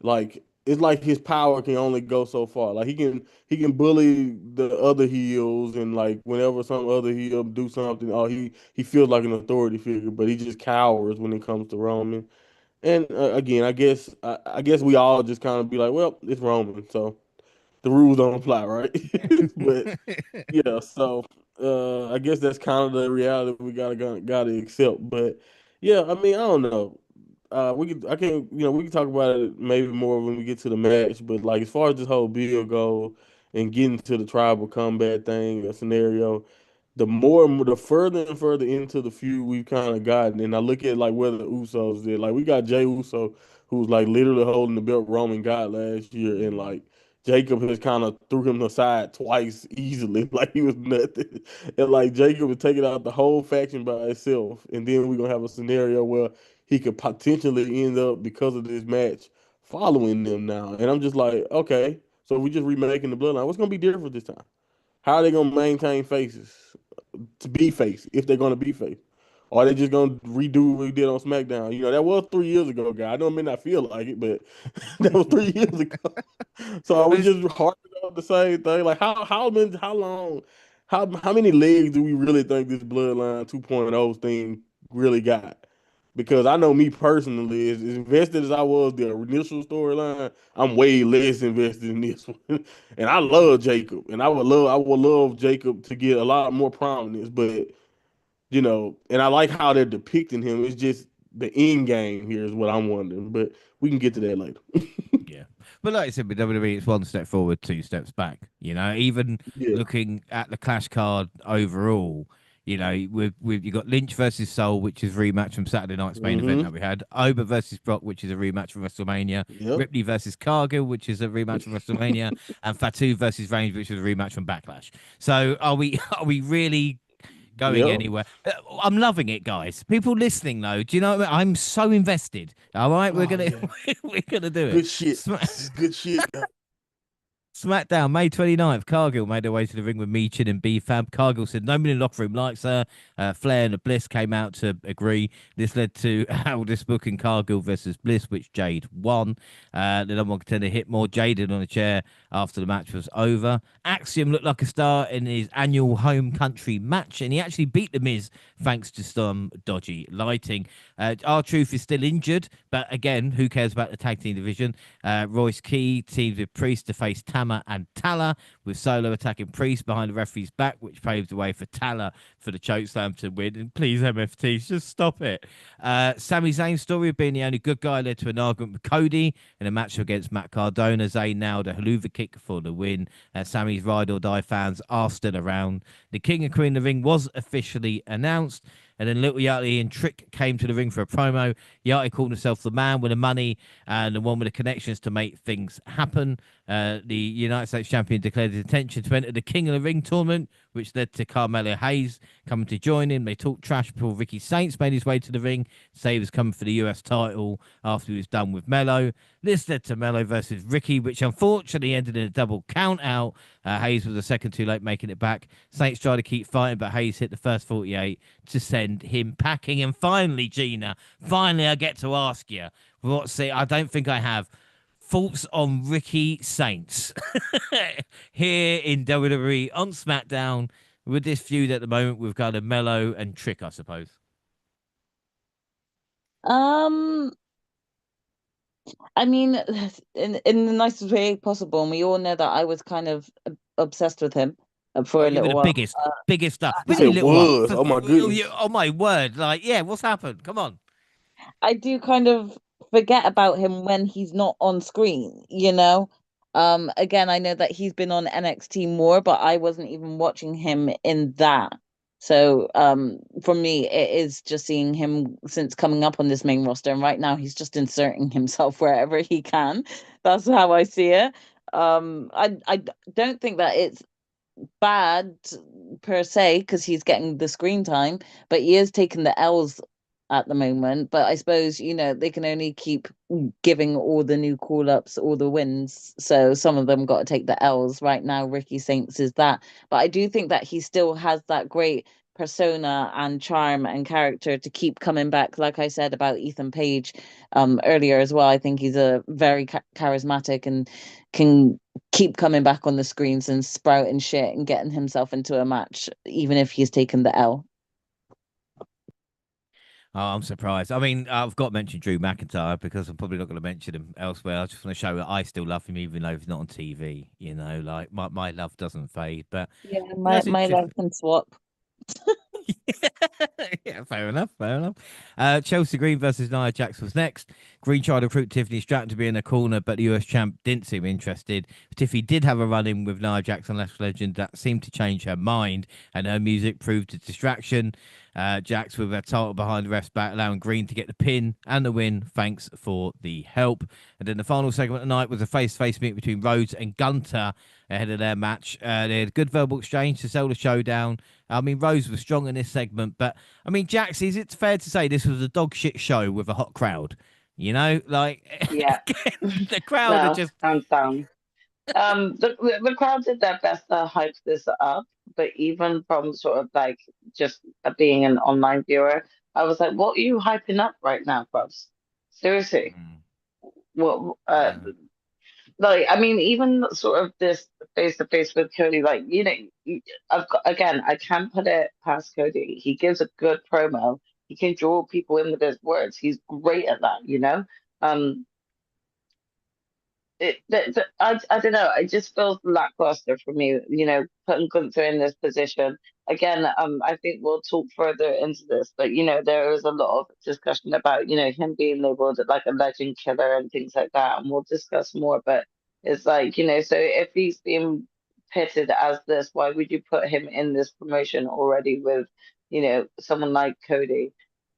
like it's like his power can only go so far. Like he can bully the other heels and like whenever some other heel do something, he feels like an authority figure, but he just cowers when it comes to Roman. And again, I guess we all just kind of be like, well, it's Roman, so the rules don't apply, right? But yeah, so I guess that's kind of the reality we gotta accept. But yeah, I mean, I don't know. We can talk about it maybe more when we get to the match. But like as far as this whole bill go and getting to the tribal combat thing, a scenario, the further and further into the feud we've kind of gotten, and I look at like where the Usos did. Like we got Jay Uso, who's like literally holding the belt Roman got last year, and like Jacob has kind of threw him aside twice easily, like he was nothing. And like Jacob is taking out the whole faction by itself, and then we're gonna have a scenario where he could potentially end up because of this match following them now. And I'm just like, okay, so we just remaking the bloodline. What's gonna be different this time? How are they gonna maintain faces to be face if they're gonna be face? Or are they just gonna redo what we did on SmackDown? That was 3 years ago, guy. I know it may not feel like it, but that was 3 years ago. So are we But just harping on the same thing? Like how long, how many legs do we really think this Bloodline 2.0 thing really got? Because I know me personally, as invested as I was the initial storyline, I'm way less invested in this one. And I love Jacob, and I would love Jacob to get a lot more prominence, but and I like how they're depicting him. It's just the end game here is what I'm wondering, but we can get to that later. yeah, but like I said, with WWE, it's one step forward, two steps back. Even Yeah. looking at the Clash card overall, with you got Lynch versus Soul, which is a rematch from Saturday night's main event that Mm-hmm. we had. Oba versus Brock, which is a rematch from WrestleMania. Yep. Ripley versus Cargill, which is a rematch from WrestleMania, and Fatu versus Reigns, which is a rematch from Backlash. So are we are we really going Yep. anywhere? I'm loving it, guys. People listening though, do you know what I mean? I'm so invested. All right, we're Oh gonna yeah. we're gonna do it. Good shit. This is good shit. SmackDown, May 29th. Cargill made her way to the ring with Meechin and B-Fab. Cargill said nobody in the locker room likes her. Flair and Bliss came out to agree. This led to Aldous booking Cargill versus Bliss, which Jade won. The number one contender hit more Jaded on a chair after the match was over. Axiom looked like a star in his annual home country match, and he actually beat The Miz thanks to some dodgy lighting. R-Truth is still injured, but again, who cares about the tag team division? Royce Key teams with Priest to face Tama and Tala, with Solo attacking Priest behind the referee's back, which paved the way for Tala for the chokeslam to win. And please, MFTs, just stop it. Sami Zayn's story of being the only good guy led to an argument with Cody in a match against Matt Cardona. Zayn nailed a haluva kick for the win. Sami's ride or die fans are still around. The King and Queen of the Ring was officially announced. And then Little Yachty and Trick came to the ring for a promo. Yachty called himself the man with the money and the one with the connections to make things happen. The United States champion declared his intention to enter the King of the Ring tournament, which led to Carmelo Hayes coming to join him. They talked trash before Ricky Saints made his way to the ring. Say he was coming for the US title after he was done with Melo. This led to Melo versus Ricky, which unfortunately ended in a double count out. Hayes was a second too late making it back. Saints tried to keep fighting, but Hayes hit the first 48 to send him packing. And finally, Gina, finally I get to ask you, I don't think I have, thoughts on Ricky Saints here in WWE on SmackDown with this feud at the moment with kind of Melo and Trick, I suppose. I mean, in the nicest way possible, and we all know that I was kind of obsessed with him for Oh, a you were little the while. biggest stuff. He We need a said little while. was. Oh my goodness. Oh my word! Like, yeah, what's happened? Come on. I do kind of forget about him when he's not on screen, you know? Again, I know that he's been on NXT more, but I wasn't even watching him in that. So, for me, it is just seeing him since coming up on this main roster, and right now he's just inserting himself wherever he can. That's how I see it. I don't think that it's bad per se because he's getting the screen time, but he is taking the L's at the moment. But I suppose, they can only keep giving all the new call ups all the wins. So some of them got to take the L's. Right now, Ricky Saints is that. But I do think that he still has that great persona and charm and character to keep coming back. Like I said about Ethan Page earlier as well. I think he's a very charismatic and can keep coming back on the screens and sprouting shit and getting himself into a match, even if he's taken the L. Oh, I'm surprised. I mean, I've got to mention Drew McIntyre because I'm probably not going to mention him elsewhere. I just want to show that I still love him, even though he's not on TV. Like my love doesn't fade. But Yeah, that's my interesting. love can swap. Yeah, fair enough. Fair enough. Chelsea Green versus Nia Jax was next. Green tried to recruit Tiffany Stratton to be in a corner, but the US champ didn't seem interested. Tiffy did have a run in with Nia Jax on Lash Legend that seemed to change her mind, and her music proved a distraction. Jax with her title behind the ref's back, allowing Green to get the pin and the win. Thanks for the help. And then the final segment of the night was a face-to-face meet between Rhodes and Gunter ahead of their match. They had a good verbal exchange to sell the showdown. I mean, Rose was strong in this segment, but I mean, Jax, is it fair to say this was a dog shit show with a hot crowd? Like, Yeah. the crowd are No, just. hands down. The crowd did their best to hype this up, but even from sort of like just being an online viewer, I was like, "What are you hyping up right now, bros? Seriously, Mm, what?" yeah. Like, I mean, even sort of this face to face with Cody, like, again, I can't put it past Cody. He gives a good promo. He can draw people in with his words. He's great at that. Um, I don't know. It just feels lackluster for me, putting Gunther in this position. Again, I think we'll talk further into this, but there is a lot of discussion about, him being labeled like a legend killer and things like that, and we'll discuss more. But it's like, so if he's being pitted as this, why would you put him in this promotion already with, someone like Cody?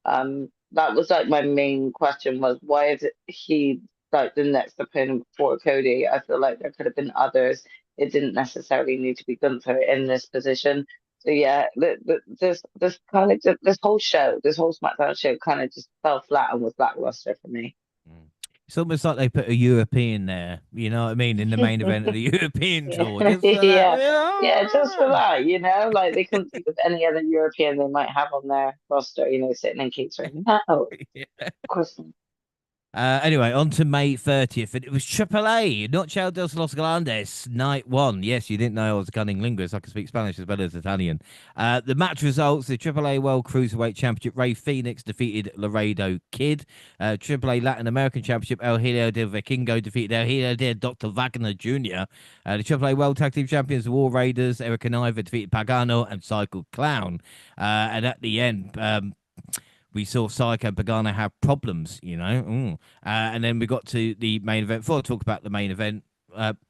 That was like my main question was why is it he like the next opponent for Cody? I feel like there could have been others. It didn't necessarily need to be Gunther in this position. So yeah, this kind of this whole show, this whole SmackDown show, kind of just fell flat and was lackluster for me. Mm. It's almost like they put a European there, you know what I mean, in the main event of the European tour. Yeah, Just for that. yeah, yeah, just for that, like they couldn't think of any other European they might have on their roster, sitting in catering. No, of Yeah. course not. Anyway, on to May 30th, and it was Triple A, not Chao de los Grandes, night one. Yes, you didn't know I was a cunning linguist. I can speak Spanish as well as Italian. The match results, the Triple A World Cruiserweight Championship, Ray Phoenix defeated Laredo Kid. Triple A Latin American Championship, El Hijo del Vikingo defeated El Hijo del Dr. Wagner Jr. The Triple A World Tag Team Champions, the War Raiders, Eric and Iver defeated Pagano and Cycle Clown. And at the end, we saw Psycho and Pagano have problems, and then we got to the main event. Before I talk about the main event,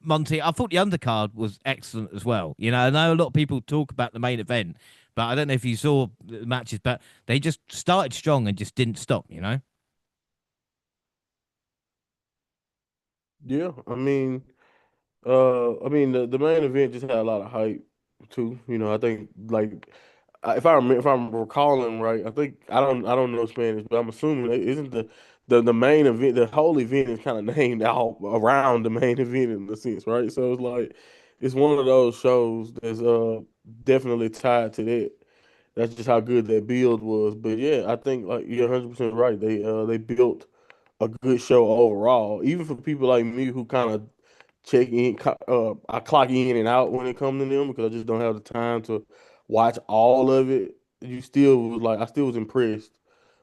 Monty, I thought the undercard was excellent as well. I know a lot of people talk about the main event, but I don't know if you saw the matches, but they just started strong and just didn't stop. Yeah, I mean the main event just had a lot of hype too. You know, I think like if I'm recalling right, I don't know Spanish, but I'm assuming isn't the main event, the whole event is kind of named out around the main event in a sense, right? So it's like it's one of those shows that's definitely tied to that. That's just how good that build was. But yeah, I think like you're 100% right. They built a good show overall, even for people like me who kind of I clock in and out when it comes to them because I just don't have the time to watch all of it. You still was like, I still was impressed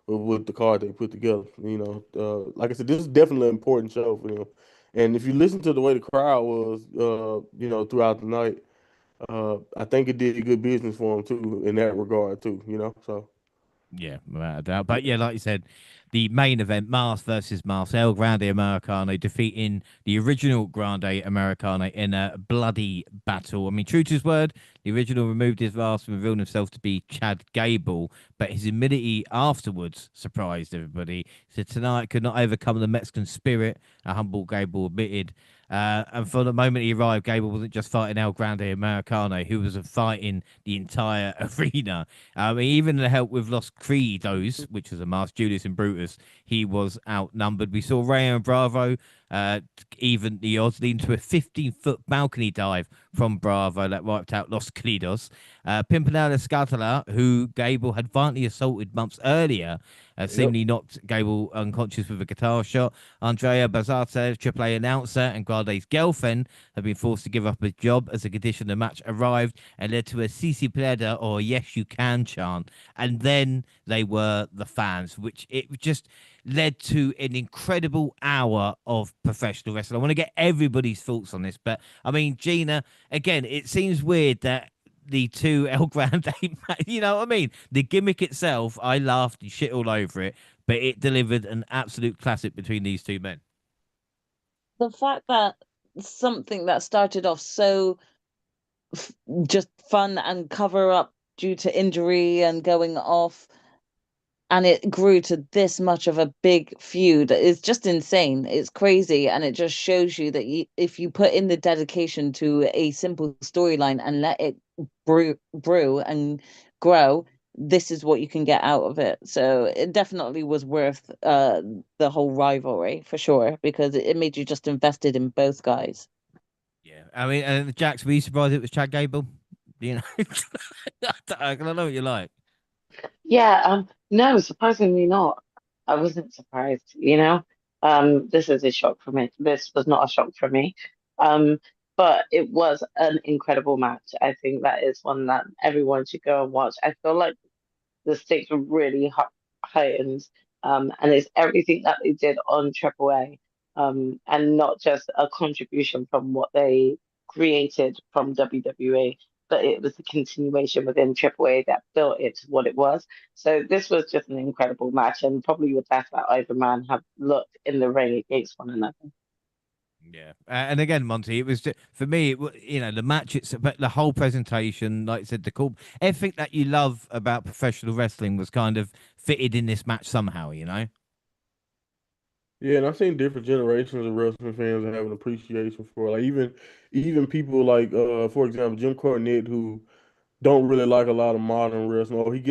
with the card they put together. You know, like I said, this is definitely an important show for them. And if you listen to the way the crowd was, you know, throughout the night, I think it did good business for them too in that regard too. You know, so Yeah, without a doubt. But yeah, like you said, the main event, Mars versus Marcel Grande Americano, defeating the original Grande Americano in a bloody battle. I mean, true to his word, the original removed his mask and revealed himself to be Chad Gable, but his humility afterwards surprised everybody. He said tonight could not overcome the Mexican spirit, a humble Gable admitted. And from the moment he arrived, Gable wasn't just fighting El Grande Americano, he was fighting the entire arena. Even the help with Los Credos, which was a mask, Julius and Brutus, he was outnumbered. We saw Rayo and Bravo even the odds, leading to a 15-foot balcony dive from Bravo that wiped out Los Credos. Pimpinella Scatala, who Gable had violently assaulted months earlier, yep. seemingly knocked Gable unconscious with a guitar shot. Andrea Bazata, AAA announcer and Grande's girlfriend, had been forced to give up his job as a condition the match arrived and led to a Cici Pleda or Yes You Can chant. And then they were the fans, which it just led to an incredible hour of professional wrestling. I want to get everybody's thoughts on this, but I mean, Gina, again, it seems weird that the two El Grande, you know what I mean? The gimmick itself, I laughed and shit all over it, but it delivered an absolute classic between these two men. The fact that something that started off so just fun and cover up due to injury and going off, and it grew to this much of a big feud is just insane. It's crazy, and it just shows you that if you put in the dedication to a simple storyline and let it brew and grow, this is what you can get out of it. So it definitely was worth the whole rivalry for sure, because it made you just invested in both guys. Yeah, I mean, and Jax, were you surprised it was Chad Gable? You know, I don't know what you like. Yeah, no, surprisingly not. I wasn't surprised, you know. This is a shock for me. This was not a shock for me. Um, but it was an incredible match. I think that is one that everyone should go and watch. I feel like the stakes were really heightened, and it's everything that they did on Triple A, and not just a contribution from what they created from WWE, but it was the continuation within Triple A that built it to what it was. So this was just an incredible match, and probably the best that either man have looked in the ring against one another. Yeah, and again, Monty, it was for me. You know, the match, it's but the whole presentation, like I said, the call, everything that you love about professional wrestling was kind of fitted in this match somehow. You know. Yeah, and I've seen different generations of wrestling fans have an appreciation for like even people like for example Jim Cornette who don't really like a lot of modern wrestling. Or he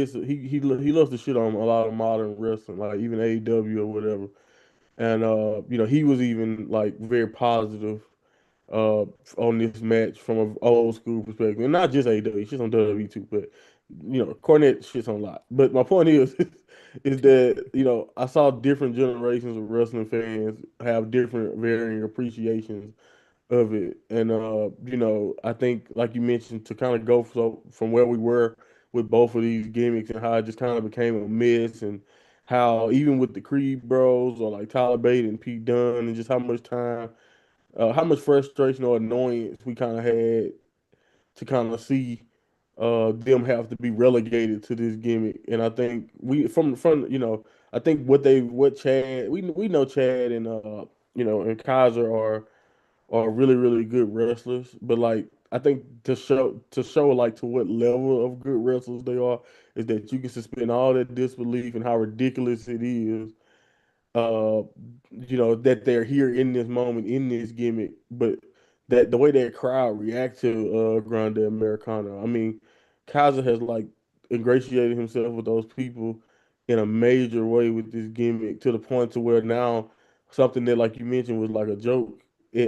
loves to shit on a lot of modern wrestling, like even AEW or whatever. And you know, he was even like very positive uh on this match from an old school perspective. And not just AEW, shits on WWE too, but you know, Cornette shits on a lot. But my point is is that, you know, I saw different generations of wrestling fans have different varying appreciations of it. And you know, I think like you mentioned, to kind of go from where we were with both of these gimmicks and how it just kind of became a mess, and how even with the Creed Bros or like Tyler Bate and Pete Dunne, and just how much frustration or annoyance we kind of had to kind of see them have to be relegated to this gimmick. And I think we from you know, I think what Chad, we know Chad and you know, and Kaiser are really really good wrestlers, but like I think to show like to what level of good wrestlers they are is that you can suspend all that disbelief and how ridiculous it is uh, that they're here in this moment in this gimmick, but that the way that crowd react to Grande Americano. I mean, Kaiser has like ingratiated himself with those people in a major way with this gimmick to the point to where now something that like you mentioned was like a joke.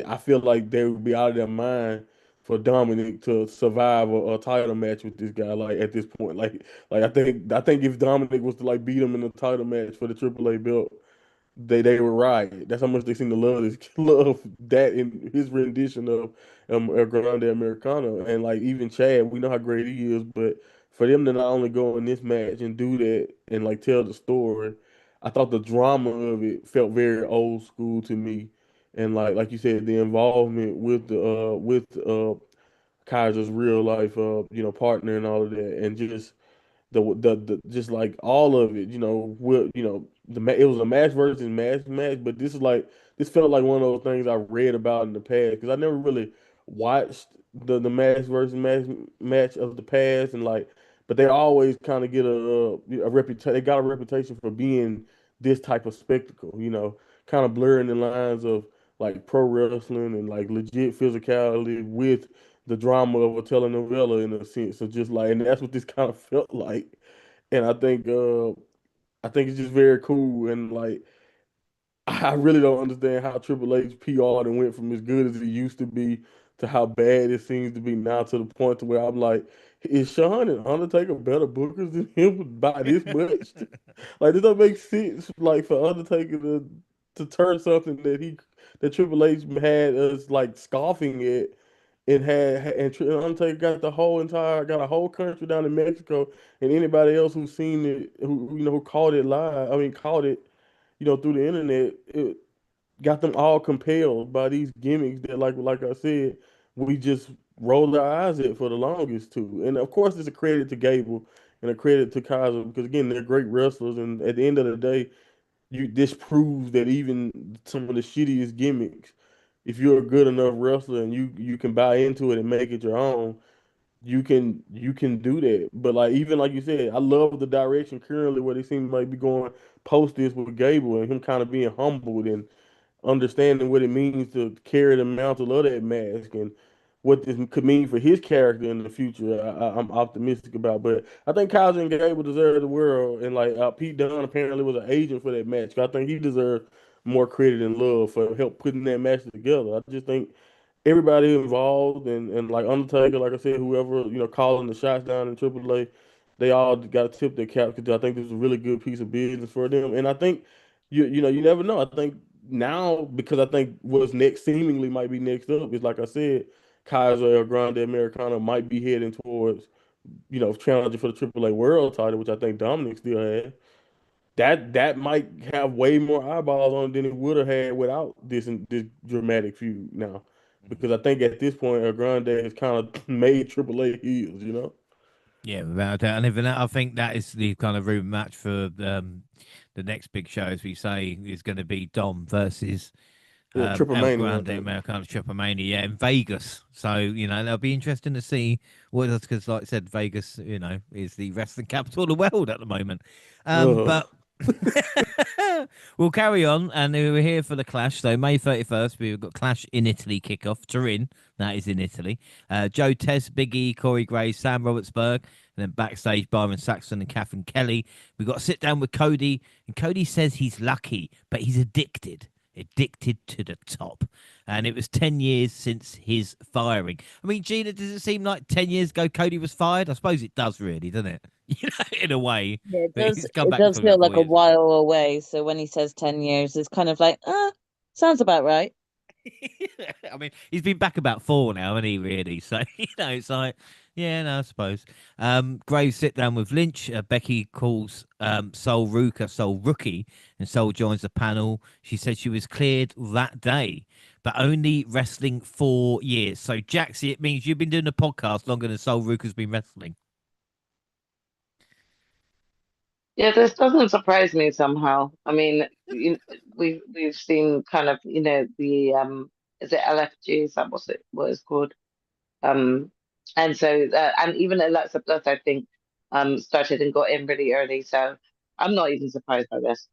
I feel like they would be out of their mind for Dominic to survive a title match with this guy. Like at this point, like I think if Dominic was to like beat him in a title match for the AAA belt, they were right. That's how much they seem to love this, love that in his rendition of El Grande Americano. And like even Chad, we know how great he is, but for them to not only go in this match and do that and like tell the story, I thought the drama of it felt very old school to me. And like you said, the involvement with Kaiser's real life partner and all of that, and just the just like all of it, it was a match versus match, but this felt like one of those things I read about in the past because I never really watched the match versus match of the past, and like, but they always kind of get a reputation. They got a reputation for being this type of spectacle, kind of blurring the lines of like pro wrestling and like legit physicality with the drama of a telenovela in a sense. So just like, and that's what this kind of felt like. And I think it's just very cool. And like, I really don't understand how Triple H PR and went from as good as it used to be to how bad it seems to be now to the point to where I'm like, is Shawn and Undertaker better bookers than him by this much? Like, this don't make sense. Like for Undertaker to turn something that Triple H had us like scoffing at, and Undertaker got a whole country down in Mexico, and anybody else who's seen it, who caught it live, I mean caught it, through the internet, it got them all compelled by these gimmicks that like I said, we just rolled our eyes at for the longest too. And of course it's a credit to Gable and a credit to Kaiser because again they're great wrestlers, and at the end of the day, this proves that even some of the shittiest gimmicks, if you're a good enough wrestler and you can buy into it and make it your own, you can do that. But like even like you said, I love the direction currently where they seem like be going post this with Gable and him kind of being humbled and understanding what it means to carry the mantle of that mask and what this could mean for his character in the future. I'm optimistic about, but I think Kaiser and Gable deserve the world, and like Pete Dunne apparently was an agent for that match. I think he deserves more credit and love for help putting that match together. I just think everybody involved and like Undertaker, like I said, whoever calling the shots down in AAA, they all got to tip their cap because I think this is a really good piece of business for them. And I think you never know. I think now because I think what's next seemingly might be next up is like I said, Kaiser or Grande Americano might be heading towards challenging for the AAA World title, which I think Dominic still has. That might have way more eyeballs on it than it would have had without this dramatic feud now, because I think at this point, El Grande has kind of made AAA heels. Yeah, without a doubt. And even that, I think that is the kind of room match for the next big show, as we say, is going to be Dom versus Yeah, Triple El Mania, I Grande think. Americano Triple Mania, yeah, in Vegas. So, that'll be interesting to see what else, because, like I said, Vegas, is the wrestling capital of the world at the moment. Uh, But we'll carry on, and we're here for the Clash. So, May 31st, we've got Clash in Italy kickoff. Turin, that is in Italy. Joe Tess, Big E, Corey Graves, Sam Robertsberg, and then backstage, Byron Saxon and Catherine Kelly. We've got to sit down with Cody, and Cody says he's lucky, but he's addicted to the top. And it was 10 years since his firing. I mean, Gina, does it seem like 10 years ago Cody was fired? I suppose it does, really, doesn't it? In a way. Yeah, it But does. he's come It back does for feel about like 4 a years ago. while away. So when he says 10 years, it's kind of like, sounds about right. I mean, he's been back about 4 now, hasn't he, really? So, it's like, yeah, no, I suppose. Graves sit down with Lynch. Becky calls Soul Ruka Soul Rookie, and Soul joins the panel. She said she was cleared that day, but only wrestling 4 years. So, Jaxie, it means you've been doing a podcast longer than Soul Ruka's been wrestling. Yeah, this doesn't surprise me somehow. I mean, we've seen kind of, the is it LFG? Is that what it's called? Um, and so and even Alexa Bliss, I think, started and got in really early. So I'm not even surprised by this.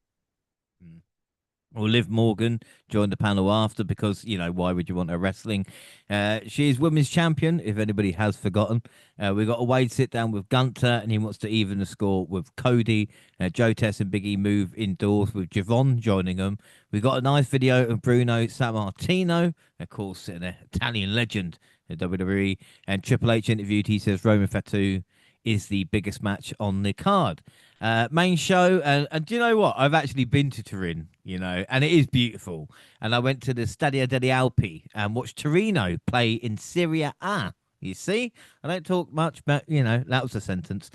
Or Liv Morgan joined the panel after because, why would you want her wrestling? She is women's champion, if anybody has forgotten. We got a Wade sit down with Gunter, and he wants to even the score with Cody. Joe Tess and Biggie move indoors with Javon joining them. We got a nice video of Bruno Sammartino, of course, an Italian legend in WWE. And Triple H interviewed, he says Roman Fatu is the biggest match on the card. Main show, and do you know what? I've actually been to Turin, and it is beautiful. And I went to the Stadio degli Alpi and watched Torino play in Serie A. You see, I don't talk much, but that was a sentence.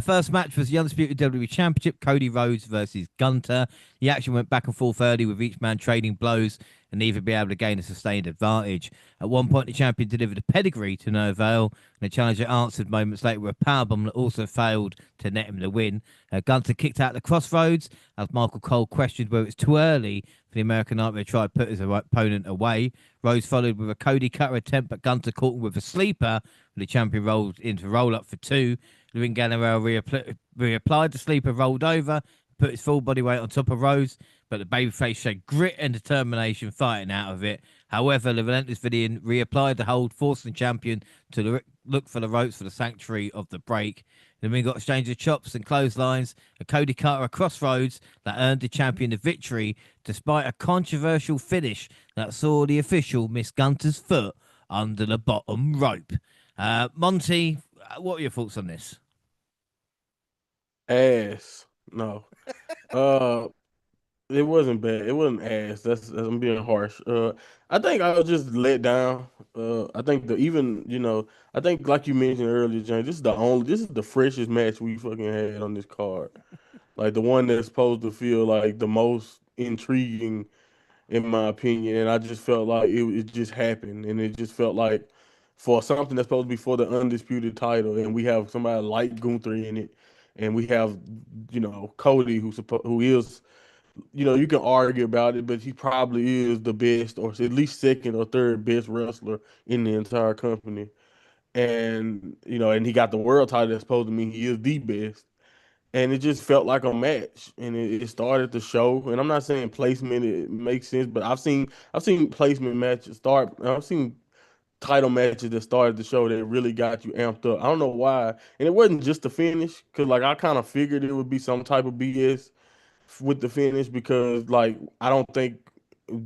First match was the undisputed WWE Championship, Cody Rhodes versus Gunter. The action went back and forth early with each man trading blows and neither be able to gain a sustained advantage. At one point, the champion delivered a pedigree to no avail, and the challenger answered moments later with a powerbomb that also failed to net him the win. Gunter kicked out the crossroads as Michael Cole questioned whether it's too early for the American Nightmare to try to put his opponent away. Rhodes followed with a Cody Cutter attempt, but Gunter caught him with a sleeper. The champion rolled into roll up for two. Luis Ganarelle reapplied the sleeper, rolled over, put his full body weight on top of Rhodes, but the babyface showed grit and determination fighting out of it. However, the relentless Villain reapplied the hold, forcing the champion to look for the ropes for the sanctuary of the break. Then we got exchange of chops and clotheslines, a Cody Cutter across Rhodes that earned the champion the victory, despite a controversial finish that saw the official miss Gunter's foot under the bottom rope. Monty, what are your thoughts on this? Ass. No. Uh, it wasn't bad. It wasn't ass. I'm being harsh. I think I was just let down. I think I think like you mentioned earlier, James, this is the freshest match we fucking had on this card. Like the one that's supposed to feel like the most intriguing in my opinion. And I just felt like it just happened, and it just felt like for something that's supposed to be for the undisputed title, and we have somebody like Gunther in it, and we have Cody who is you can argue about it, but he probably is the best, or at least second or third best wrestler in the entire company. And and he got the world title. That's supposed to mean he is the best. And it just felt like a match, and it started the show. And I'm not saying placement it makes sense, but I've seen placement matches start. I've seen title matches that started the show that really got you amped up. I don't know why, and it wasn't just the finish, because like I kind of figured it would be some type of BS with the finish, because like I don't think,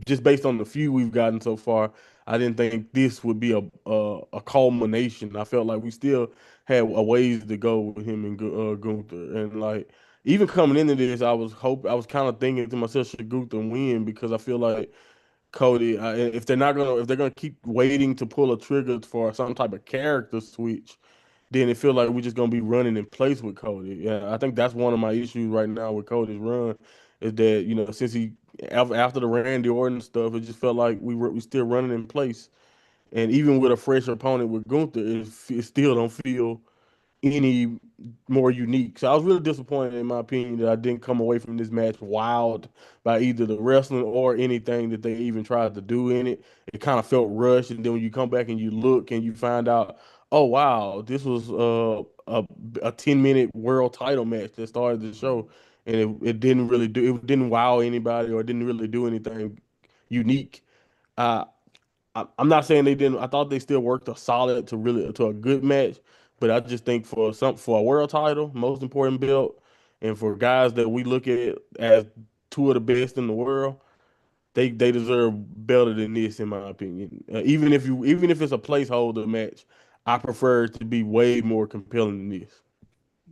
just based on the few we've gotten so far, I didn't think this would be a culmination. I felt like we still had a ways to go with him and Gunther, and like even coming into this, I was kind of thinking to myself, should Gunther win? Because I feel like Cody, if they're gonna keep waiting to pull a trigger for some type of character switch, then it feel like we're just gonna be running in place with Cody. Yeah, I think that's one of my issues right now with Cody's run, is that since after the Randy Orton stuff, it just felt like we still running in place, and even with a fresh opponent with Gunther, it still don't feel any more unique. So I was really disappointed, in my opinion, that I didn't come away from this match wowed by either the wrestling or anything that they even tried to do in it. It kind of felt rushed, and then when you come back and you look and you find out, oh wow, this was a 10-minute world title match that started the show, and it didn't wow anybody, or it didn't really do anything unique. Uh, I'm not saying they didn't. I thought they still worked a solid to a good match, but I just think for a world title, most important belt, and for guys that we look at as two of the best in the world, they deserve better than this, in my opinion. Even if it's a placeholder match, I prefer it to be way more compelling than this.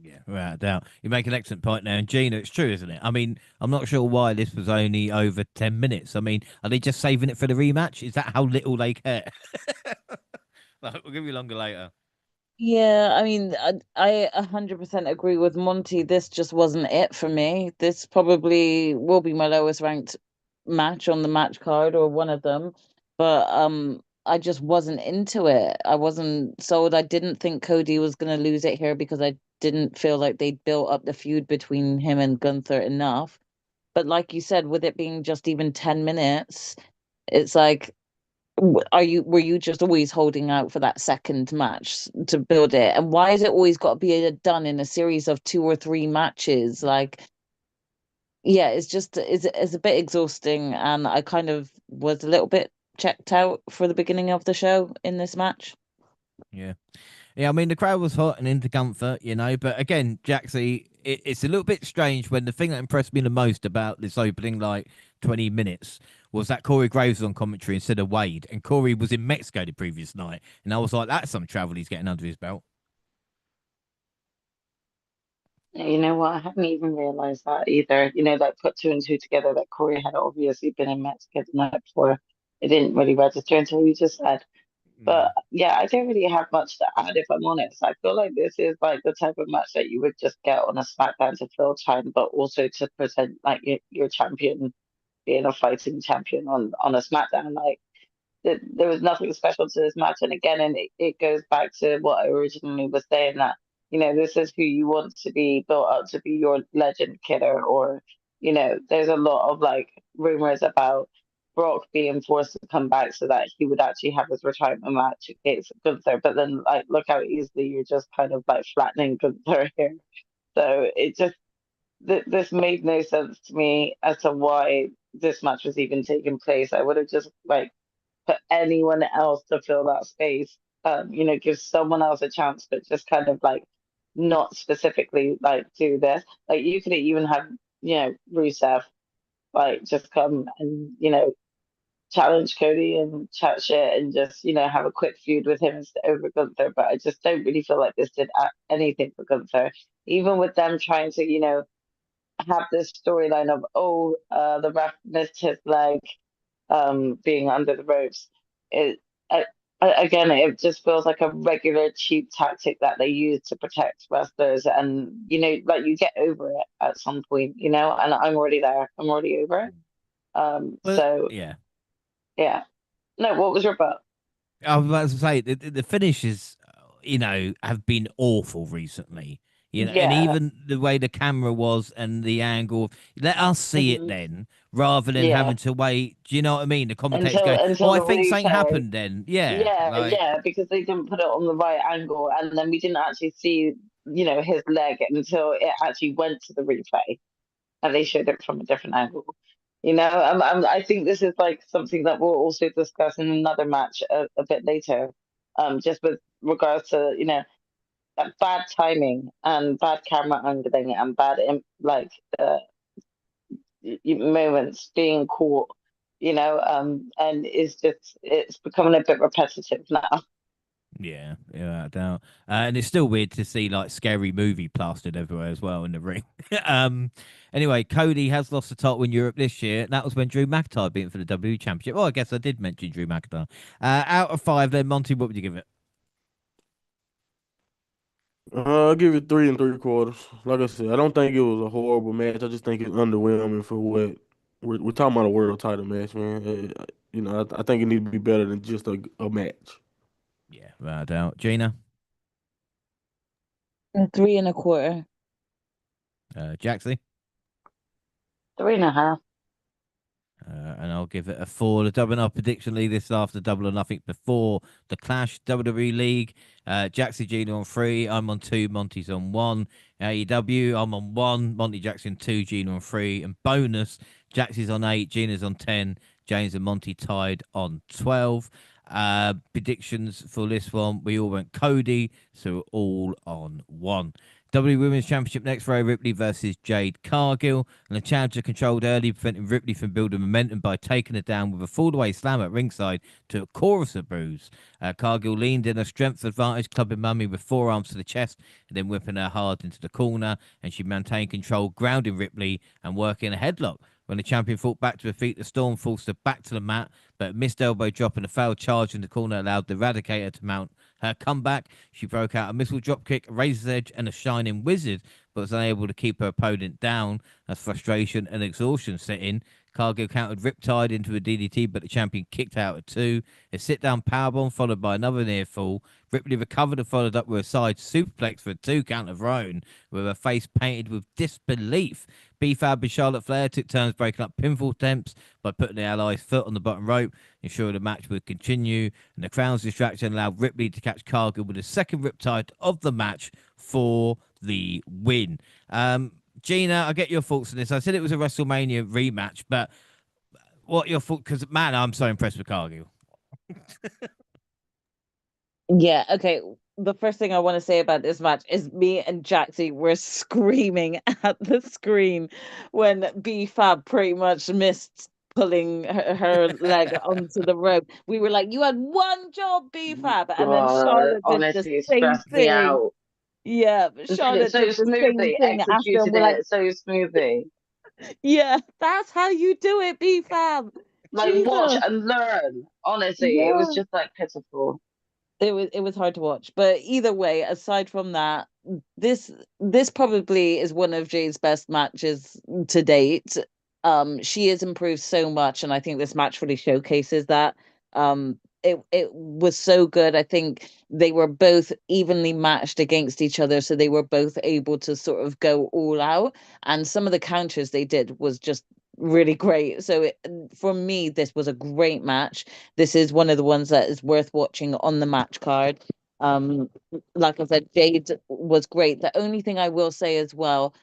Yeah, without a doubt. You make an excellent point now. And Gina, it's true, isn't it? I mean, I'm not sure why this was only over 10 minutes. I mean, are they just saving it for the rematch? Is that how little they care? Like, we'll give you longer later. Yeah, I mean, I 100% agree with Monty. This just wasn't it for me. This probably will be my lowest ranked match on the match card, or one of them. But I just wasn't into it. I wasn't sold. I didn't think Cody was going to lose it here, because I didn't feel like they built up the feud between him and Gunther enough. But like you said, with it being just even 10 minutes, it's like, were you just always holding out for that second match to build it? And why is it always got to be done in a series of two or three matches? Like, yeah, it's a bit exhausting, and I kind of was a little bit checked out for the beginning of the show in this match. Yeah. Yeah, I mean, the crowd was hot and into comfort, but again, Jaxie, it's a little bit strange when the thing that impressed me the most about this opening, like, 20 minutes was that Corey Graves was on commentary instead of Wade. And Corey was in Mexico the previous night. And I was like, that's some travel he's getting under his belt. You know what? I hadn't even realized that either. Like put two and two together that Corey had obviously been in Mexico the night before. It didn't really register until you just said. Mm. But yeah, I don't really have much to add if I'm honest. I feel like this is like the type of match that you would just get on a SmackDown to fill time, but also to present like your champion being a fighting champion on a SmackDown. Like there was nothing special to this match. And again, it goes back to what I originally was saying that, this is who you want to be built up to be your legend killer. Or, there's a lot of like rumors about Brock being forced to come back so that he would actually have his retirement match against Gunther. But then, like, look how easily you're just kind of like flattening Gunther here. So it just, this made no sense to me as to why this match was even taking place. I would have just like for anyone else to fill that space. Give someone else a chance, but just kind of like not specifically like do this. Like you could even have, Rusev like just come and, challenge Cody and chat shit and just, have a quick feud with him instead over Gunther. But I just don't really feel like this did anything for Gunther. Even with them trying to, have this storyline of, the ref missed his leg being under the ropes. It I, Again, it just feels like a regular cheap tactic that they use to protect wrestlers, and like you get over it at some point, and I'm already there. I'm already over it. But So yeah, yeah. No, what was your vote? I was about to say the finishes, have been awful recently. And Yeah. even the way the camera was and the angle, let us see it Hmm. then, rather than Yeah. having to wait. Do you know what I mean? The commentators Until go, "Oh, until I the think something replay. happened." Then, yeah, Yeah, like, yeah, because they didn't put it on the right angle, and then we didn't actually see, his leg until it actually went to the replay, and they showed it from a different angle. I think this is like something that we'll also discuss in another match a bit later, just with regards to bad timing and bad camera angling and bad uh, moments being caught, and it's becoming a bit repetitive now. yeah, without a doubt. And it's still weird to see like scary movie plastered everywhere as well in the ring. um, anyway, Cody has lost the title in Europe this year. That was when Drew McIntyre beat him for the WWE Championship. Oh, I guess I did mention Drew McIntyre. Out of five, then Monty, what would you give it? I'll give it 3 3/4. Like I said, I don't think it was a horrible match. I just think it's underwhelming for what we're talking about a world title match, man. I think it needs to be better than just a match. Yeah, without a doubt. Gina, And 3 1/4. Jaxie. 3.5. And I'll give it a four. The WNR prediction league this after Double or Nothing before the Clash WWE League. Jackson Gina on three. I'm on two. Monty's on one. AEW, I'm on one. Monty Jackson two. Gina on three. And bonus, Jaxie's on eight. Gina's on 10. James and Monty tied on 12. Predictions for this one. We all went Cody, so we're all on one. WWE Women's Championship next, Rhea Ripley versus Jade Cargill. And the challenger controlled early, preventing Ripley from building momentum by taking her down with a fall-away slam at ringside to a chorus of boos. Cargill leaned in a strength advantage, clubbing Mummy with forearms to the chest and then whipping her hard into the corner. And she maintained control, grounding Ripley and working a headlock. When the champion fought back to her feet, the Storm forced her back to the mat, but missed elbow drop and a failed charge in the corner allowed the Eradicator to mount her comeback. She broke out a missile dropkick, a razor's edge, and a shining wizard, but was unable to keep her opponent down as frustration and exhaustion set in. Cargill countered Riptide into a DDT, but the champion kicked out at two. A sit-down powerbomb followed by another near fall. Ripley recovered and followed up with a side superplex for a two-count of her own, with her face painted with disbelief. B-Fab and Charlotte Flair took turns breaking up pinfall attempts by putting the Allies' foot on the bottom rope, ensuring the match would continue. And the Crown's distraction allowed Ripley to catch Cargill with the second Riptide of the match for the win. Gina, I get your thoughts on this. I said it was a WrestleMania rematch, but what your thoughts? Because man, I'm so impressed with Cargill. Yeah, okay. The first thing I want to say about this match is me and Jaxie were screaming at the screen when B Fab pretty much missed pulling her leg onto the rope. We were like, "You had one job, B Fab," and then God, Charlotte did the honestly, it same stressed me thing. out. Yeah, And did it Charlotte so did the same smoothly, thing after, and executed we're like, it so smoothly. "Yeah, that's how you do it, B Fab." Like, watch Jesus. and learn. Honestly, it was Yeah. just like pitiful. It was hard to watch, but either way, aside from that, this this probably is one of Jade's best matches to date. She has improved so much, and I think this match really showcases that. It was so good. I think they were both evenly matched against each other, so they were both able to sort of go all out. And some of the counters they did was just really great. So for me, this was a great match. This is one of the ones that is worth watching on the match card. Um, like I said, Jade was great. The only thing I will say as well,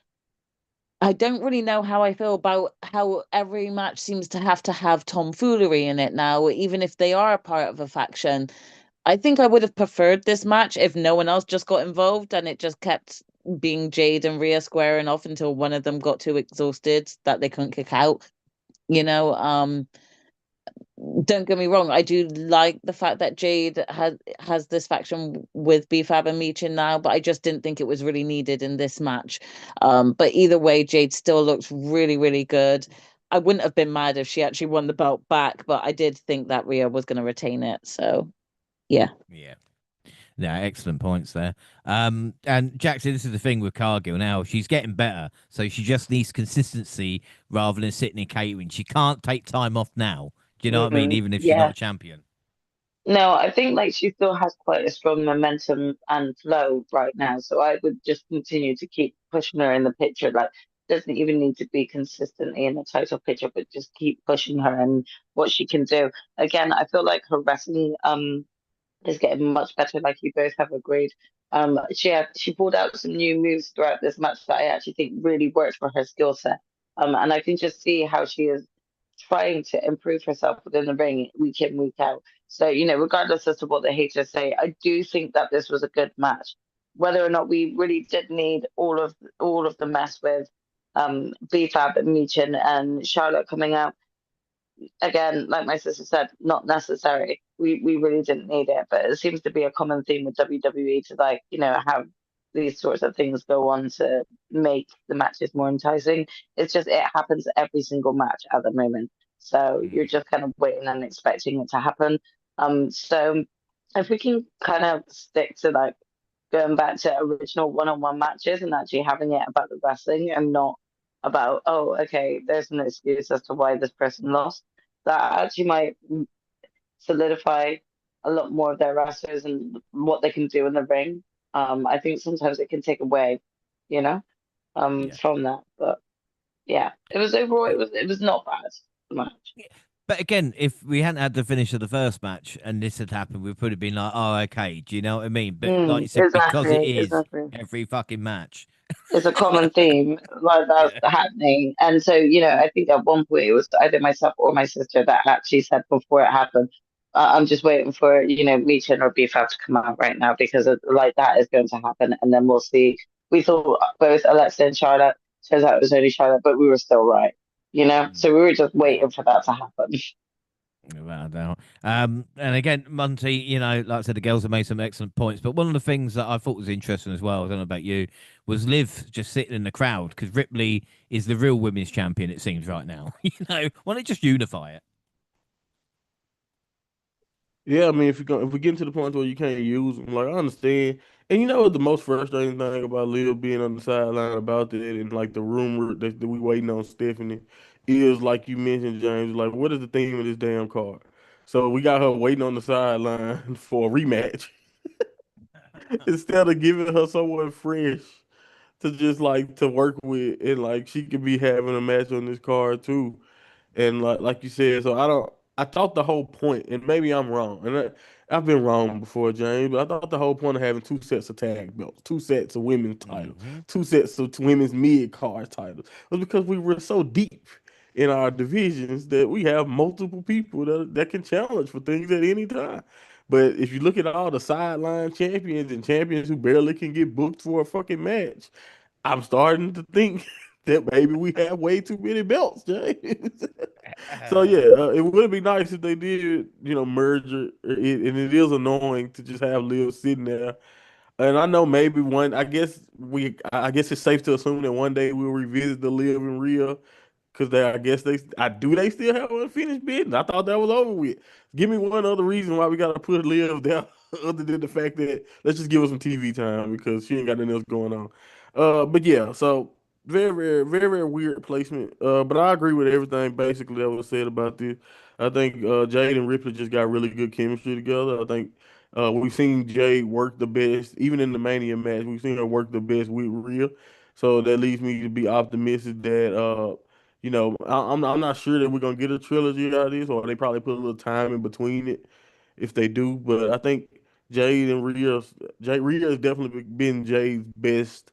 I don't really know how I feel about how every match seems to have tomfoolery in it now, even if they are a part of a faction. I think I would have preferred this match if no one else just got involved and it just kept being Jade and Rhea squaring off until one of them got too exhausted that they couldn't kick out. You know, don't get me wrong, I do like the fact that Jade has this faction with BFAB and Meechin now, but I just didn't think it was really needed in this match. But either way, Jade still looks really, really good. I wouldn't have been mad if she actually won the belt back, but I did think that Rhea was going to retain it. So yeah. Yeah. Yeah, excellent points there. And Jackson, this is the thing with Cargill now. She's getting better, so she just needs consistency rather than sitting in catering. She can't take time off now. Do you know what I mean? Even if she's not Yeah. a champion. No, I think like she still has quite a strong momentum and flow right now. So I would just continue to keep pushing her in the picture. Like, doesn't even need to be consistently in the title picture, but just keep pushing her and what she can do. Again, I feel like her wrestling is getting much better, like you both have agreed. She pulled out some new moves throughout this match that I actually think really worked for her skill set. And I can just see how she is trying to improve herself within the ring week in, week out. So, regardless as to what the haters say, I do think that this was a good match. Whether or not we really did need all of the mess with BFAB and Meechin and Charlotte coming out, again, like my sister said, not necessary. We really didn't need it, but it seems to be a common theme with WWE to have these sorts of things go on to make the matches more enticing. It's just it happens every single match at the moment. So you're Mm, just kind of waiting and expecting it to happen. So if we can kind of stick to like going back to original one-on-one matches and actually having it about the wrestling and not about, oh, okay, there's an excuse as to why this person lost. That actually might solidify a lot more of their wrestlers and what they can do in the ring. I think sometimes it can take away, you know, yeah. from that. But yeah, it was overall, it was not bad the match. Yeah. But again, if we hadn't had the finish of the first match and this had happened, we'd probably been like, oh, okay. Do you know what I mean? But like you said, because it Exactly, is exactly. every fucking match. It's a common theme like that's Yeah. happening. And so, I think at one point it was either myself or my sister that actually said before it happened, I'm just waiting for, Meechin or BFAB to come out right now because like that is going to happen. And then we'll see. We thought both Alexa and Charlotte, turns out it was only Charlotte, but we were still right, Mm, So we were just yeah. waiting for that to happen. Without a doubt. And again, Monty, like I said, the girls have made some excellent points. But one of the things that I thought was interesting as well, I don't know about you, was Liv just sitting in the crowd because Ripley is the real women's champion, it seems, right now. Why don't they just unify it? Yeah, I mean, if we get to the point where you can't use them, like I understand. And you know what the most frustrating thing about Liv being on the sideline about that, and like the rumor that we waiting on Stephanie, is like you mentioned, James. Like, what is the theme of this damn card? So we got her waiting on the sideline for a rematch instead of giving her someone fresh to just like to work with, and like she could be having a match on this card too. And like you said, so I thought the whole point, and maybe I'm wrong, and I've been wrong before, James, but I thought the whole point of having two sets of tag belts, two sets of women's titles, Hmm. two sets of women's mid card titles was because we were so deep in our divisions that we have multiple people that can challenge for things at any time. But if you look at all the sideline champions and champions who barely can get booked for a fucking match, I'm starting to think that maybe we have way too many belts, James. So yeah, it would be nice if they did, merge it, and it is annoying to just have Liv sitting there. And I know maybe one. I guess it's safe to assume that one day we'll revisit the Liv and Rhea because I guess they still have unfinished business. I thought that was over with. Give me one other reason why we got to put Liv down, other than the fact that let's just give her some TV time because she ain't got nothing else going on. But yeah, so very, very, very, very weird placement. But I agree with everything basically that was said about this. I think Jade and Ripley just got really good chemistry together. I think we've seen Jade work the best, even in the Mania match. We've seen her work the best with Rhea. So that leads me to be optimistic that I'm not sure that we're gonna get a trilogy out of this, or they probably put a little time in between it if they do. But I think Rhea has definitely been Jade's best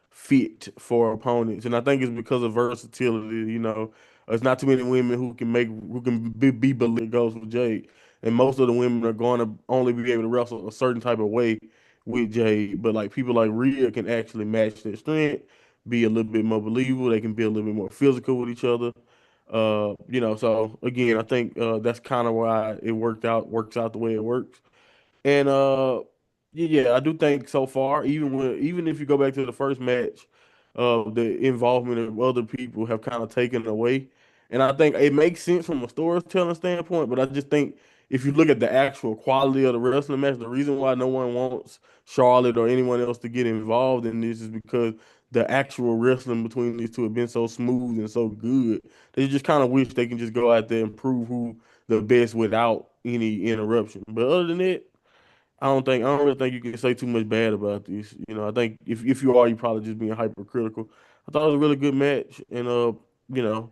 fit for opponents, and I think it's because of versatility. There's not too many women who can be believed goes with Jade, and most of the women are going to only be able to wrestle a certain type of way with Jade. But like people like Rhea can actually match their strength, be a little bit more believable. They can be a little bit more physical with each other. So again, I think that's kind of why it works out the way it works. And yeah, I do think so far, even if you go back to the first match, the involvement of other people have kind of taken away. And I think it makes sense from a storytelling standpoint, but I just think if you look at the actual quality of the wrestling match, the reason why no one wants Charlotte or anyone else to get involved in this is because the actual wrestling between these two have been so smooth and so good. They just kind of wish they can just go out there and prove who the best without any interruption. But other than that, I don't really think you can say too much bad about this. I think if you are, you probably just being hypercritical. I thought it was a really good match, and you know,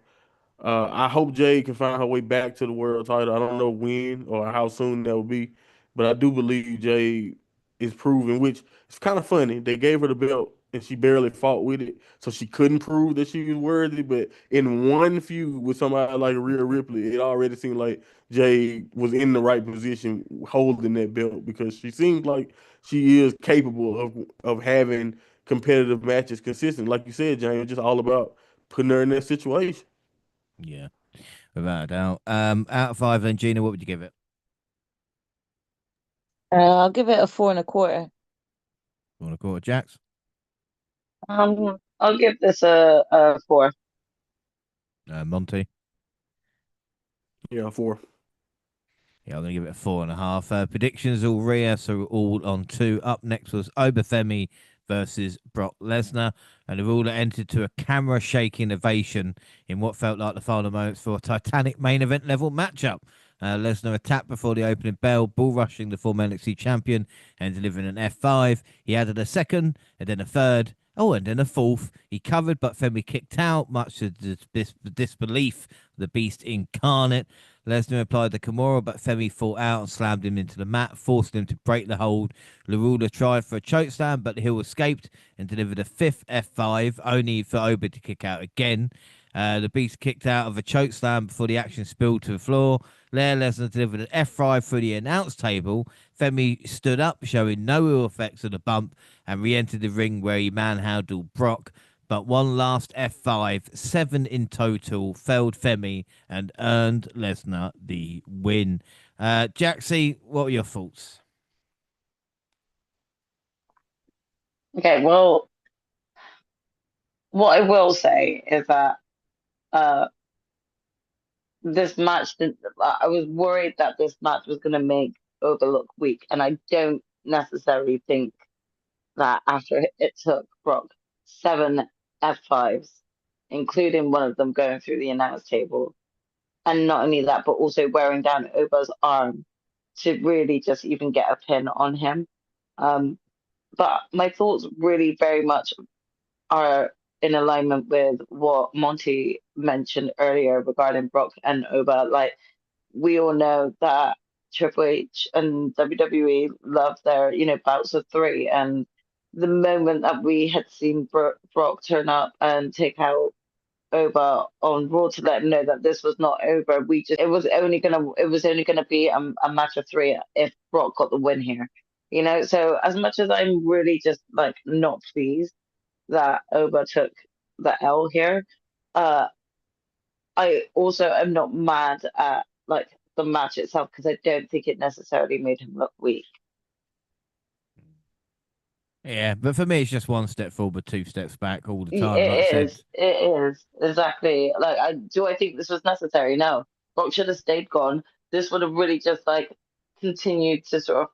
I hope Jade can find her way back to the world title. I don't know when or how soon that will be, but I do believe Jade is proven, which is kind of funny. They gave her the belt and she barely fought with it, so she couldn't prove that she was worthy. But in one feud with somebody like Rhea Ripley, it already seemed like Jade was in the right position holding that belt because she seems like she is capable of having competitive matches consistent. Like you said, James, just all about putting her in that situation. Yeah, without a doubt. Out of five, then Gina, what would you give it? I'll give it a 4.25. You want to call it Jax? I'll give this a 4. Monty? Yeah, four. Yeah, I'm going to give it a 4.5. Predictions all Rhea, so we're all on two. Up next was Obafemi versus Brock Lesnar, and they've all entered to a camera shaking ovation in what felt like the final moments for a Titanic main event level matchup. Lesnar attacked before the opening bell, bull rushing the former NXT champion and delivering an F5. He added a second, and then a third. Oh, and then a fourth. He covered, but Femi kicked out, much to the disbelief of the beast incarnate. Lesnar applied the Kimura, but Femi fought out and slammed him into the mat, forcing him to break the hold. Larula tried for a chokeslam, but Hill escaped and delivered a fifth F5, only for Oba to kick out again. The Beast kicked out of a chokeslam before the action spilled to the floor. Lesnar delivered an F5 through the announce table. Femi stood up, showing no ill effects of the bump, and re-entered the ring where he manhandled Brock. But one last F5, 7 in total, failed Femi and earned Lesnar the win. Jaxie, what were your thoughts? Okay, well, what I will say is that uh this match did, I was worried that this match was going to make Overlook weak, and I don't necessarily think that after it took Brock 7 F5s, including one of them going through the announce table, and not only that, but also wearing down Oba's arm to really just even get a pin on him. Um, but my thoughts really very much are in alignment with what Monty mentioned earlier regarding Brock and Oba. Like, we all know that Triple H and WWE love their, bouts of three. And the moment that we had seen Brock turn up and take out over on Raw to let him know that this was not over. It was only gonna be a match of three if Brock got the win here. So as much as I'm really just like not pleased that Oba took the L here, uh, I also am not mad at like the match itself because I don't think it necessarily made him look weak. Yeah, but for me, it's just one step forward, two steps back all the time. Like I It said, is. It is exactly. Like, I think this was necessary? No, Brock should have stayed gone. This would have really just like continued to sort of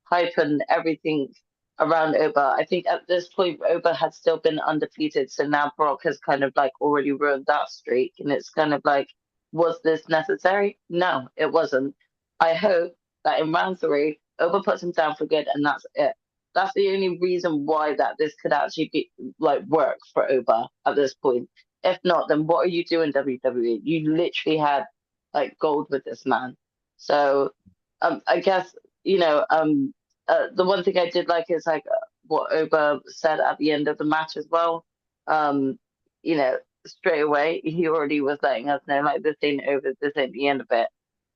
heighten everything around Oba. I think at this point Oba had still been undefeated, so now Brock has kind of like already ruined that streak, and it's kind of like, was this necessary? No, it wasn't. I hope that in round three, Oba puts him down for good, and that's it. That's the only reason why that this could actually be like work for Oba at this point. If not, then what are you doing, WWE? You literally had like gold with this man. So I guess the one thing I did like is like what Oba said at the end of the match as well. Um, Straight away he already was letting us know like this ain't over, this ain't the end of it.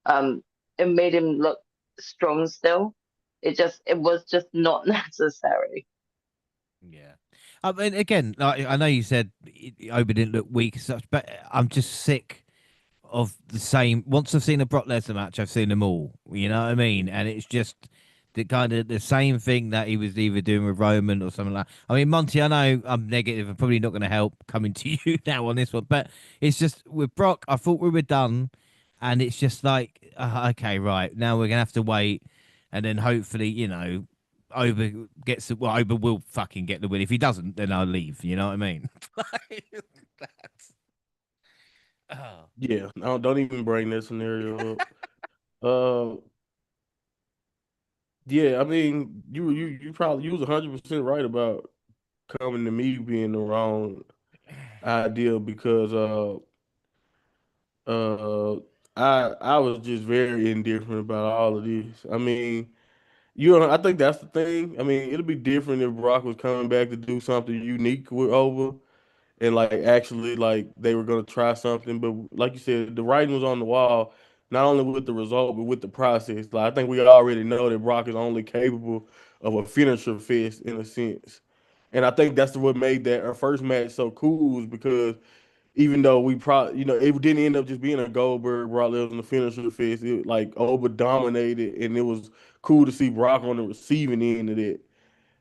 Um, it made him look strong still. It was just not necessary. yeah. I mean, again, like, I know you said Obi didn't look weak as such, but I'm just sick of the same. Once I've seen a Brock Lesnar match, I've seen them all. You know what I mean? And it's just the kind of the same thing that he was either doing with Roman or something like. I mean, Monty, I know I'm negative. I'm probably not going to help coming to you now on this one, but it's just with Brock. I thought we were done, and it's just like, okay, right now we're gonna have to wait, and then hopefully, Oba gets the, well, Oba will fucking get the win. If he doesn't, then I'll leave. You know what I mean? That's, oh. Yeah, no, don't even bring that scenario up. Uh, yeah, I mean, you probably you was 100% right about coming to me being the wrong idea because uh I was just very indifferent about all of this. I mean, I think that's the thing. I mean, it'll be different if Brock was coming back to do something unique with Over and like actually like they were gonna try something. But like you said, the writing was on the wall, not only with the result but with the process. Like I think we already know that Brock is only capable of a finisher fist in a sense. And I think that's what made that our first match so cool is because even though we probably, it didn't end up just being a Goldberg Brock Lesnar finisher fest. It like over dominated, and it was cool to see Brock on the receiving end of it.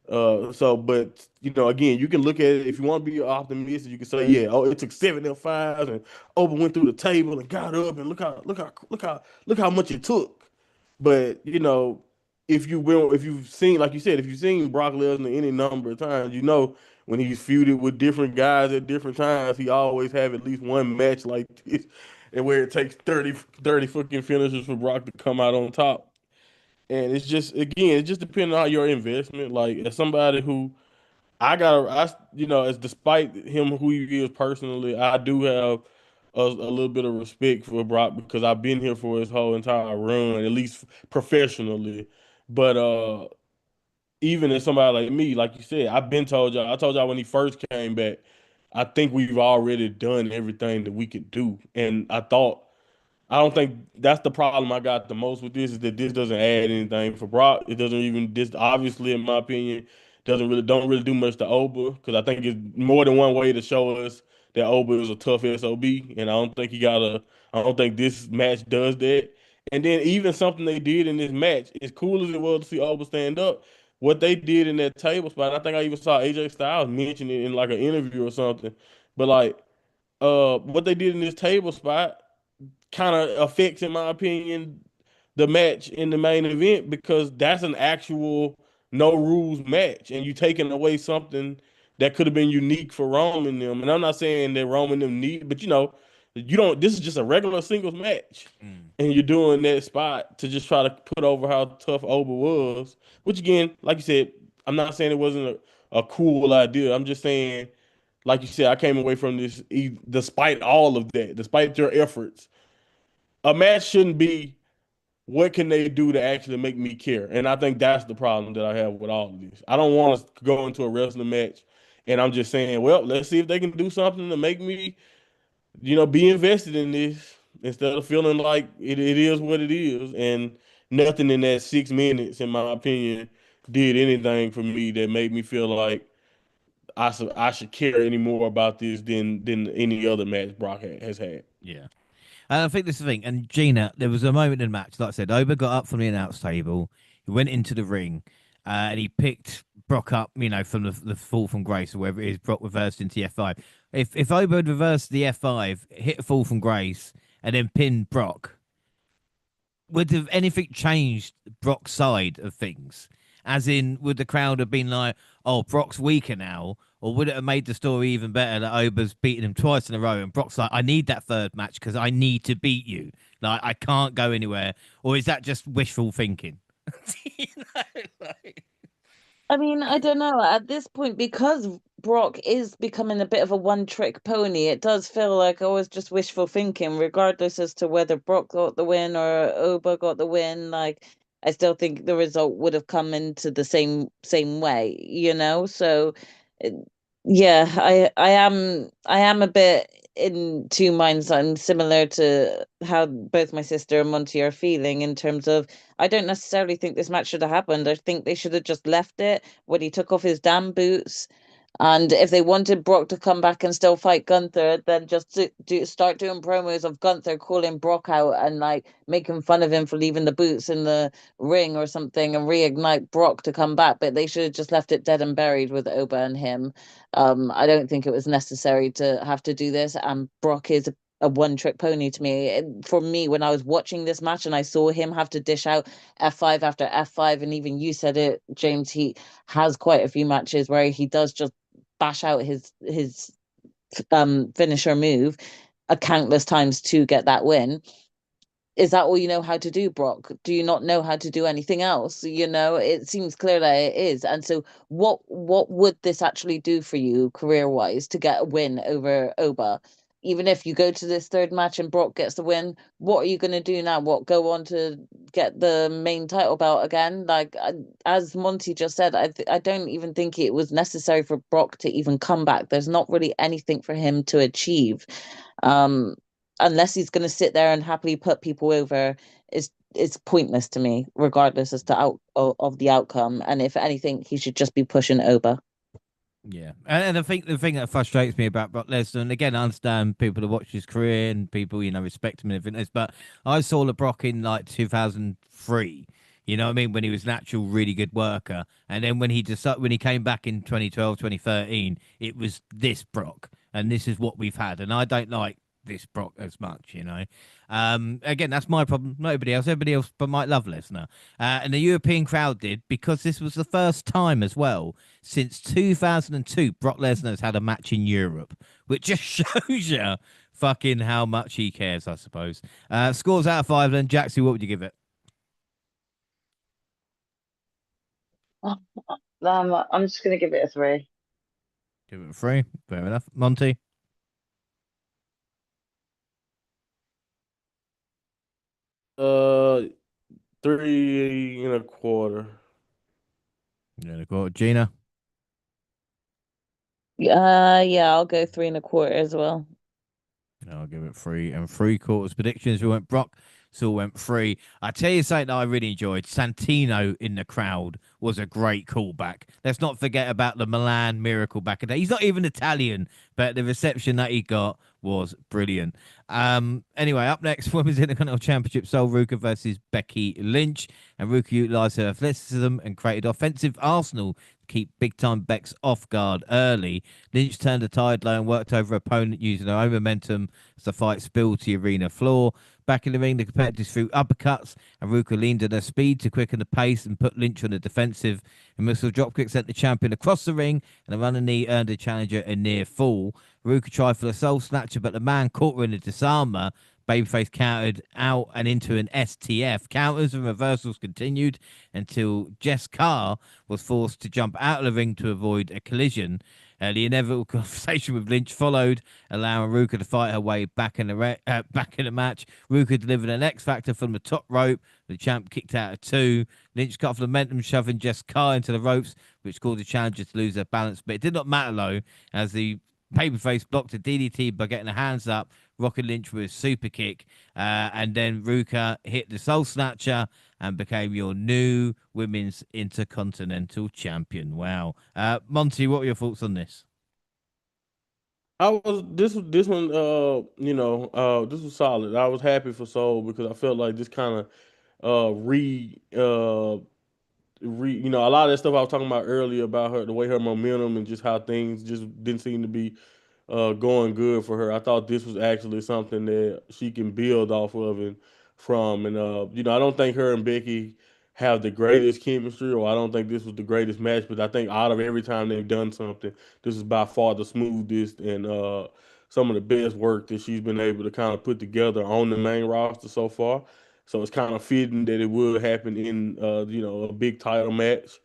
But again, you can look at it if you want to be optimistic. You can say, yeah, oh, it took 7 F5s, and Oba went through the table and got up, and look how much it took. But if you've seen, like you said, if you've seen Brock Lesnar any number of times, when he's feuded with different guys at different times, he always have at least one match like this, and where it takes 30 fucking finishes for Brock to come out on top. And it's just depending on your investment. Like as somebody who as despite him who he is personally, I do have a little bit of respect for Brock because I've been here for his whole entire run, at least professionally. But even as somebody like me, like you said, I told y'all when he first came back, I think we've already done everything that we could do. And I don't think that's the problem I got the most with this is that this doesn't add anything for Brock. It doesn't even this obviously in my opinion doesn't really don't really do much to Oba because I think it's more than one way to show us that Oba is a tough SOB and I don't think this match does that. And then even something they did in this match, as cool as it was to see Oba stand up, what they did in that table spot, I think I even saw AJ Styles mention it in like an interview or something. But like what they did in this table spot kind of affects, in my opinion, the match in the main event because that's an actual no rules match, and you taking away something that could have been unique for Roman and them. And I'm not saying that Roman and them need, but you don't. This is just a regular singles match, Mm. and you're doing that spot to just try to put over how tough Oba was. Which again, like you said, I'm not saying it wasn't a cool idea. I'm just saying, like you said, I came away from this despite all of that, despite your efforts a match shouldn't be what can they do to actually make me care? And I think that's the problem that I have with all of this. I don't want to go into a wrestling match and I'm just saying, well, let's see if they can do something to make me, be invested in this instead of feeling like it is what it is. And nothing in that 6 minutes, in my opinion, did anything for me that made me feel like I should care any more about this than any other match Brock has had. Yeah. And I think this is the thing. And Gina, there was a moment in the match, like I said, Oba got up from the announce table, he went into the ring, and he picked Brock up, from the fall from grace or wherever it is. Brock reversed into the F5. If Oba had reversed the F5, hit a fall from grace, and then pinned Brock, would have anything changed Brock's side of things? As in, would the crowd have been like, "Oh, Brock's weaker now," or would it have made the story even better that Ober's beaten him twice in a row and Brock's like, "I need that third match because I need to beat you. Like, I can't go anywhere." Or is that just wishful thinking? You know, like- I mean, I don't know. At this point, because Brock is becoming a bit of a one-trick pony, it does feel like always just wishful thinking, regardless as to whether Brock got the win or Oba got the win. Like, I still think the result would have come into the same way, you know? So, it- yeah, I am a bit in two minds. I'm similar to how both my sister and Monty are feeling in terms of I don't necessarily think this match should have happened. I think they should have just left it when he took off his damn boots. And if they wanted Brock to come back and still fight Gunther, then just start doing promos of Gunther calling Brock out and like making fun of him for leaving the boots in the ring or something and reignite Brock to come back. But they should have just left it dead and buried with Oba and him. I don't think it was necessary to have to do this. And Brock is a one trick pony to me. For me, when I was watching this match and I saw him have to dish out F5 after F5, and even you said it, James, he has quite a few matches where he does just bash out his finisher move a countless times to get that win. Is that all you know how to do, Brock? Do you not know how to do anything else? It seems clear that it is. And so what would this actually do for you career-wise to get a win over Oba? Even if you go to this third match and Brock gets the win, what are you going to do now? What, go on to get the main title belt again? Like, as Monty just said, I don't even think it was necessary for Brock to even come back. There's not really anything for him to achieve. Um, Unless he's going to sit there and happily put people over, is pointless to me, regardless as to of the outcome. And if anything, he should just be pushing over. Yeah, and I think the thing that frustrates me about Brock Lesnar, and again, I understand people that watch his career and people, respect him and everything else, but I saw LeBrock in like 2003. You know what I mean? When he was an actual really good worker, and then when he came back in 2012, 2013, it was this Brock, and this is what we've had, and I don't like this Brock as much. Again, that's my problem. Everybody else, but might love Lesnar, and the European crowd did because this was the first time as well since 2002, Brock Lesnar has had a match in Europe, which just shows you fucking how much he cares, I suppose. Scores out of 5, then. Jaxie, what would you give it? I'm just gonna give it a 3. Give it a 3. Fair enough. Monty? Uh, 3 1/4. Yeah, got Gina? Yeah, I'll go 3 1/4 as well. I'll give it 3 3/4 predictions. We went Brock, so went 3. I tell you something that I really enjoyed. Santino in the crowd was a great callback. Let's not forget about the Milan Miracle back in the day. He's not even Italian, but the reception that he got was brilliant. Anyway, up next, Women's Intercontinental Championship, Sol Ruka versus Becky Lynch. And Ruka utilized her athleticism and created offensive arsenal to keep big time Bex off guard early. Lynch turned the tide low and worked over her opponent using her own momentum as the fight spilled to the arena floor. Back in the ring, the competitors threw uppercuts, and Ruka leaned on her speed to quicken the pace and put Lynch on the defensive. A missile dropkick sent the champion across the ring, and a running knee earned the challenger a near fall. Ruka tried for the soul snatcher, but the man caught her in a disarmer. Babyface countered out and into an STF. Counters and reversals continued until Jess Carr was forced to jump out of the ring to avoid a collision. The inevitable conversation with Lynch followed, allowing Ruka to fight her way back in the match. Ruka delivered an X Factor from the top rope. The champ kicked out of two. Lynch cut off the momentum, shoving Jess Carr into the ropes, which caused the challenger to lose their balance. But it did not matter, though, as the Paperface blocked a DDT by getting the hands up, rocking Lynch with a super kick. And then Ruka hit the Soul Snatcher and became your new women's intercontinental champion. Wow. Monty, what were your thoughts on this? I was this one this was solid. I was happy for Soul because I felt like this kind of re a lot of that stuff I was talking about earlier about her, the way her momentum and just how things just didn't seem to be going good for her. I thought this was actually something that she can build off of and from. And I don't think her and Becky have the greatest chemistry, or I don't think this was the greatest match. But I think out of every time they've done something, this is by far the smoothest and some of the best work that she's been able to kind of put together on the main roster so far. So it's kind of fitting that it would happen in a big title match.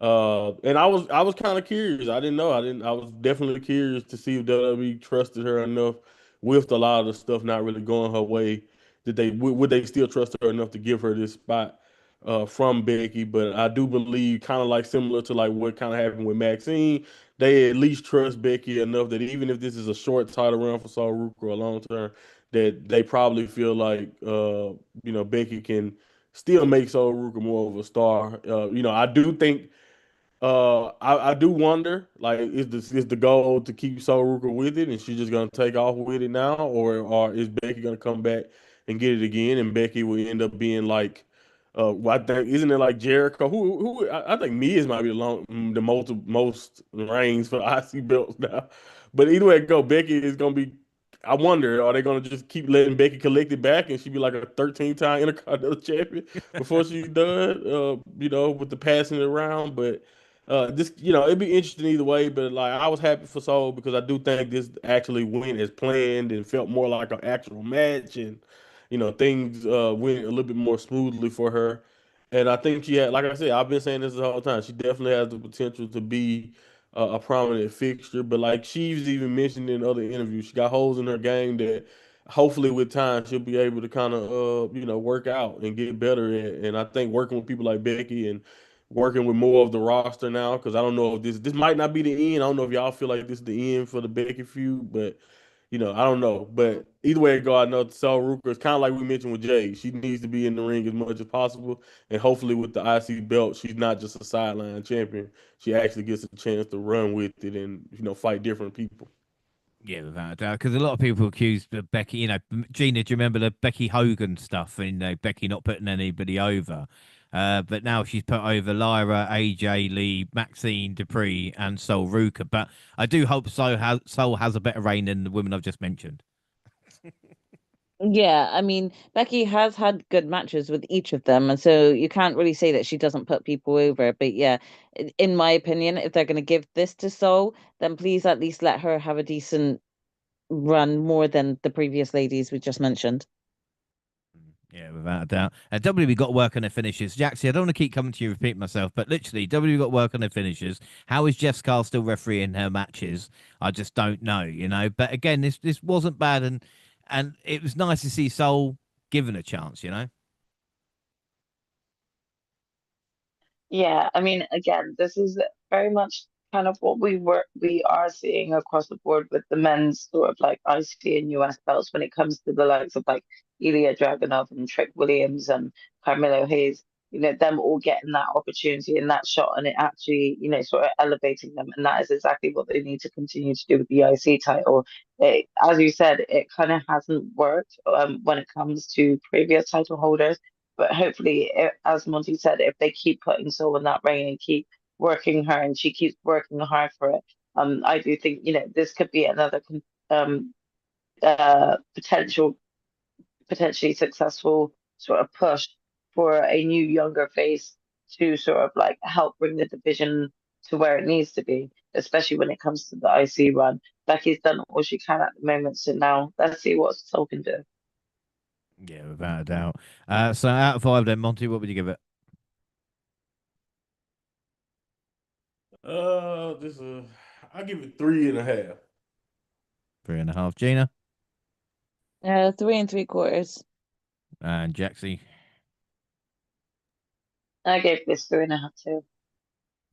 And I was kind of curious. I didn't know. I was definitely curious to see if WWE trusted her enough with a lot of the stuff not really going her way. That they would they still trust her enough to give her this spot from Becky? But I do believe, kind of like similar to like what kind of happened with Maxine, they at least trust Becky enough that even if this is a short title run for Saul Ruka or a long term, that they probably feel like Becky can still make Saul Ruka more of a star. I do think I do wonder, like, is the goal to keep Sol Ruka with it, and she's just gonna take off with it now, or is Becky gonna come back and get it again, and Becky will end up being like, I think isn't it like Jericho? I think Miz might be the most reigns for IC belts now, but either way it go, Becky is gonna be. I wonder, are they gonna just keep letting Becky collect it back, and she be like a 13-time Intercontinental champion before she's done? With the passing it around, but. It'd be interesting either way, but like I was happy for Soul because I do think this actually went as planned and felt more like an actual match, and things went a little bit more smoothly for her. And I think she had, like I said, I've been saying this the whole time. She definitely has the potential to be a prominent fixture, but like she's even mentioned in other interviews, she got holes in her game that hopefully with time she'll be able to kind of work out and get better at. And I think working with people like Becky and working with more of the roster now because I don't know if this might not be the end. I don't know if y'all feel like this is the end for the Becky feud, but I don't know. But either way it go, I know Sal Ruker is kind of like we mentioned with Jay. She needs to be in the ring as much as possible, and hopefully with the IC belt, she's not just a sideline champion. She actually gets a chance to run with it and fight different people. Yeah, without a doubt. Because a lot of people accused Becky, Gina, do you remember the Becky Hogan stuff? And, Becky not putting anybody over. But now she's put over Lyra, AJ Lee, Maxine Dupree, and Sol Ruka. But I do hope Sol has a better reign than the women I've just mentioned. Yeah, I mean, Becky has had good matches with each of them, and so you can't really say that she doesn't put people over. But yeah, in my opinion, if they're going to give this to Sol, then please at least let her have a decent run more than the previous ladies we just mentioned. Yeah, without a doubt. WWE got to work on their finishes. Jaxie, I don't want to keep coming to you, repeat myself, but literally, WWE got to work on their finishes. How is Jess Carl still refereeing her matches? I just don't know. But again, this wasn't bad, and it was nice to see Soul given a chance. Yeah, I mean, again, this is very much kind of what we are seeing across the board with the men's sort of like IC and US belts when it comes to the likes of like Ilya Dragunov and Trick Williams and Carmelo Hayes, them all getting that opportunity and that shot and it actually, sort of elevating them. And that is exactly what they need to continue to do with the IC title. As you said, it kind of hasn't worked when it comes to previous title holders. But hopefully, as Monty said, if they keep putting Soul in that ring and keep working her and she keeps working hard for it, I do think, this could be another um, potentially successful sort of push for a new younger face to sort of like help bring the division to where it needs to be, especially when it comes to the IC run. Becky's done all she can at the moment, so now let's see what Soul can do. Yeah, without a doubt. So out of 5, then, Monty, what would you give it? This I give it 3.5. 3.5, Gina. 3 3/4. And Jaxie. I gave this 3.5 too.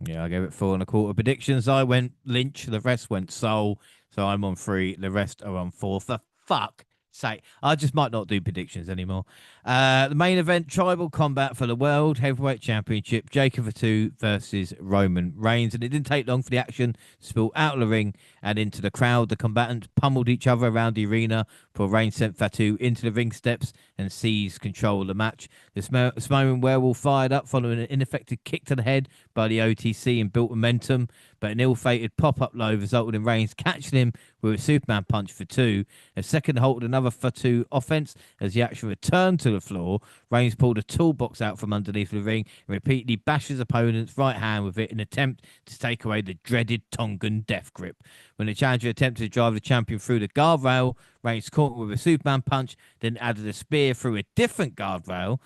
Yeah, I gave it 4.25. Predictions, I went Lynch, the rest went Soul. So I'm on 3, the rest are on 4. For fuck sake. I just might not do predictions anymore. The main event, tribal combat for the World Heavyweight Championship, Jacob Fatu versus Roman Reigns. And it didn't take long for the action to spill out of the ring and into the crowd. The combatants pummeled each other around the arena before Reigns sent Fatu into the ring steps and seized control of the match. The Samoan Werewolf fired up following an ineffective kick to the head by the OTC and built momentum, but an ill-fated pop-up low resulted in Reigns catching him with a Superman punch for 2. A second halted another for 2 offense as the action returned to the floor. Reigns pulled a toolbox out from underneath the ring and repeatedly bashed his opponent's right hand with it in an attempt to take away the dreaded Tongan death grip. When the challenger attempted to drive the champion through the guardrail, Reigns caught him with a Superman punch, then added a spear through a different guardrail.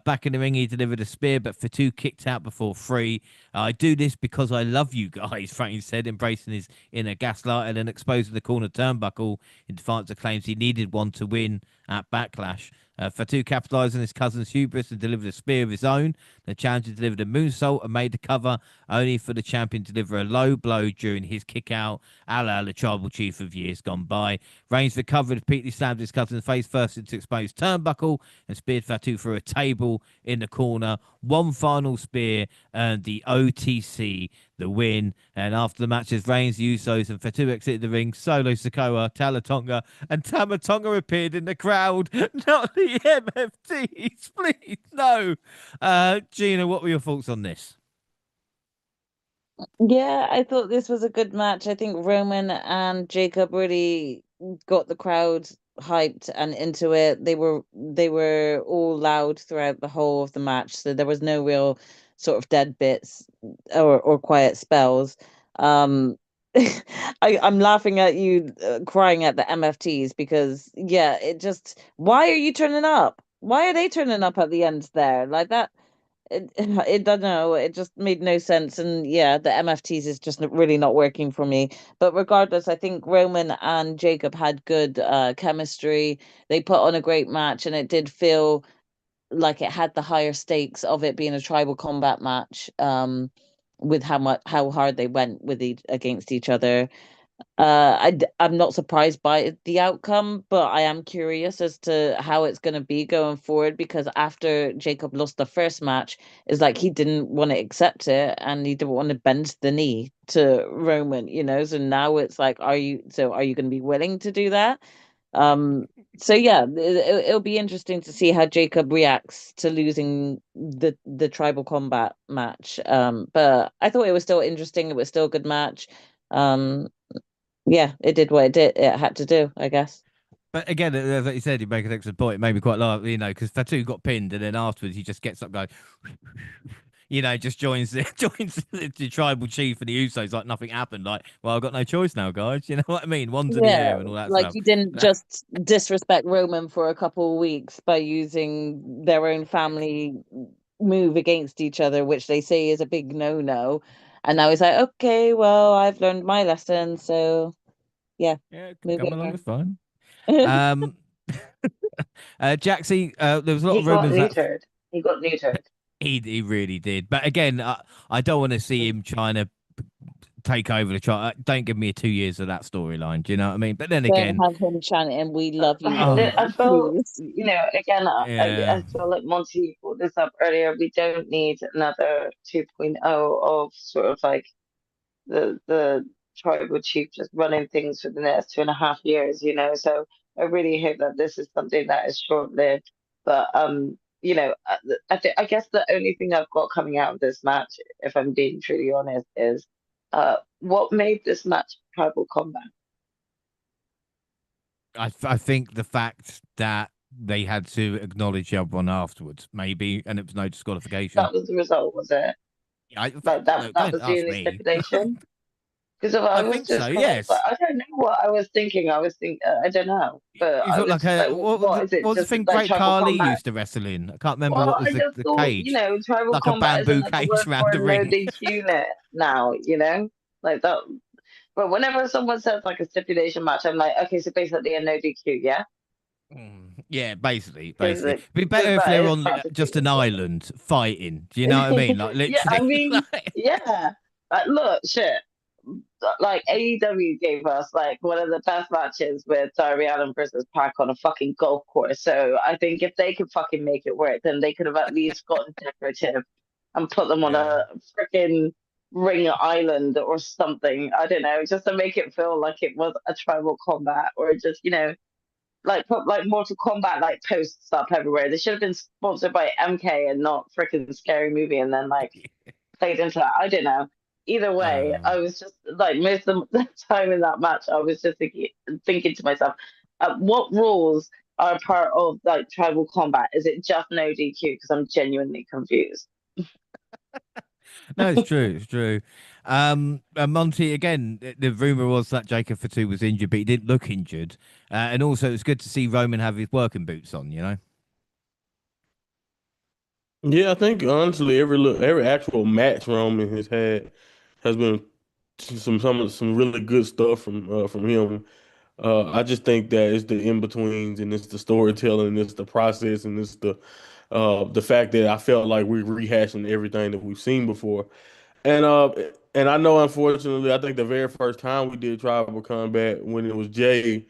Back in the ring, he delivered a spear, but Fatu kicked out before 3. I do this because I love you guys, Reigns said, embracing his inner gaslight and then exposing the corner turnbuckle in defiance of claims he needed one to win at Backlash. Fatu capitalized on his cousin's hubris and delivered a spear of his own. The challenger delivered a moonsault and made the cover, only for the champion to deliver a low blow during his kick out, a la the tribal chief of years gone by. Reigns recovered, repeatedly slammed his cousin's face first into exposed turnbuckle and speared Fatu through a table in the corner. One final spear earned the OTC the win. And after the matches, Reigns, Usos, and Fatu exited the ring. Solo Sikoa, Talatonga, and Tamatonga appeared in the crowd. Not the MFTs, please, no. Gina, what were your thoughts on this? Yeah, I thought this was a good match. I think Roman and Jacob really got the crowd hyped and into it. They were all loud throughout the whole of the match, so there was no real sort of dead bits or quiet spells. Um I'm laughing at you crying at the MFTs because yeah, it just why are you turning up? Why are they turning up at the end there? Like that it don't know. It just made no sense, and yeah, the MFTs is just really not working for me. But regardless, I think Roman and Jacob had good chemistry. They put on a great match, and it did feel like it had the higher stakes of it being a tribal combat match. With how hard they went with against each other. I'm not surprised by the outcome, but I am curious as to how it's going to be going forward because after Jacob lost the first match, it's like he didn't want to accept it and he didn't want to bend the knee to Roman, you know. So now it's like, are you going to be willing to do that? So yeah, it'll be interesting to see how Jacob reacts to losing the tribal combat match. But I thought it was still interesting. It was still a good match. Um, yeah, it did what it had to do, I guess. But again, as you said, you make an excellent point. It made me quite laugh, because Fatu got pinned, and then afterwards he just gets up, going, just joins the tribal chief and the Usos like nothing happened. Like, well, I've got no choice now, guys. You know what I mean? One's in the Yeah, air and all that like stuff. you didn't just disrespect Roman for a couple of weeks by using their own family move against each other, which they say is a big no-no. And now he's like, okay, well, I've learned my lesson, so yeah, Yeah, move come along, over. it's fine. Jaxie, there was a lot He of got rumors that neutered. He got neutered. he really did. But again, I don't want to see him trying to take over the trial. Don't give me 2 years of that storyline. Do you know what I mean? But then Don't again, have him chanting, "We love you, oh I Roman," feel, please. again, yeah, I feel like Monty brought this up earlier. We don't need another 2.0 of sort of like the tribal chief just running things for the next 2.5 years, So I really hope that this is something that is short-lived. But I guess the only thing I've got coming out of this match, if I'm being truly honest, is what made this match tribal combat. I think the fact that they had to acknowledge everyone afterwards, maybe, and it was no disqualification. That was the result, was it? Like that Look, that don't was the ask only me. stipulation. Because I I was think so. just kind of like, Yes. I don't know what I was thinking. I don't know, but It's I not was like just like, what what is it? was the Just thing like Great tribal Carly combat? used to wrestle in? I can't remember Well, what was I just the thought, cage. tribal Like a combat is bamboo another cage word around for the no ring. DQ net now, like that. But whenever someone says like a stipulation match, I'm like, okay, so basically a no DQ, yeah? Yeah, basically. Because It'd be better if that they're is on just practically an what. island fighting. Do you know what I mean? Like Yeah, I literally. mean, yeah. Like, look, shit. Like AEW gave us like one of the best matches with Darby Allin versus Pac on a fucking golf course. So I think if they could fucking make it work, then they could have at least gotten decorative and put them on Yeah. a freaking ring island or something. I don't know, just to make it feel like it was a tribal combat or just, like put like Mortal Kombat like posts up everywhere. They should have been sponsored by MK and not freaking Scary Movie and then like played into that. I don't know. Either way, Uh, I was just like most of the time in that match, I was just thinking to myself, what rules are part of like tribal combat? Is it just no DQ? Because I'm genuinely confused. no, it's true. It's true. And Monty, again, the rumor was that Jacob Fatu was injured, but he didn't look injured. And also, it's good to see Roman have his working boots on, you know? Yeah, I think honestly every actual match Roman has had has been some really good stuff from him. I just think that it's the in betweens and it's the storytelling, it's the process, and it's the fact that I felt like we're rehashing everything that we've seen before. And I know unfortunately, I think the very first time we did Tribal Combat when it was Jay,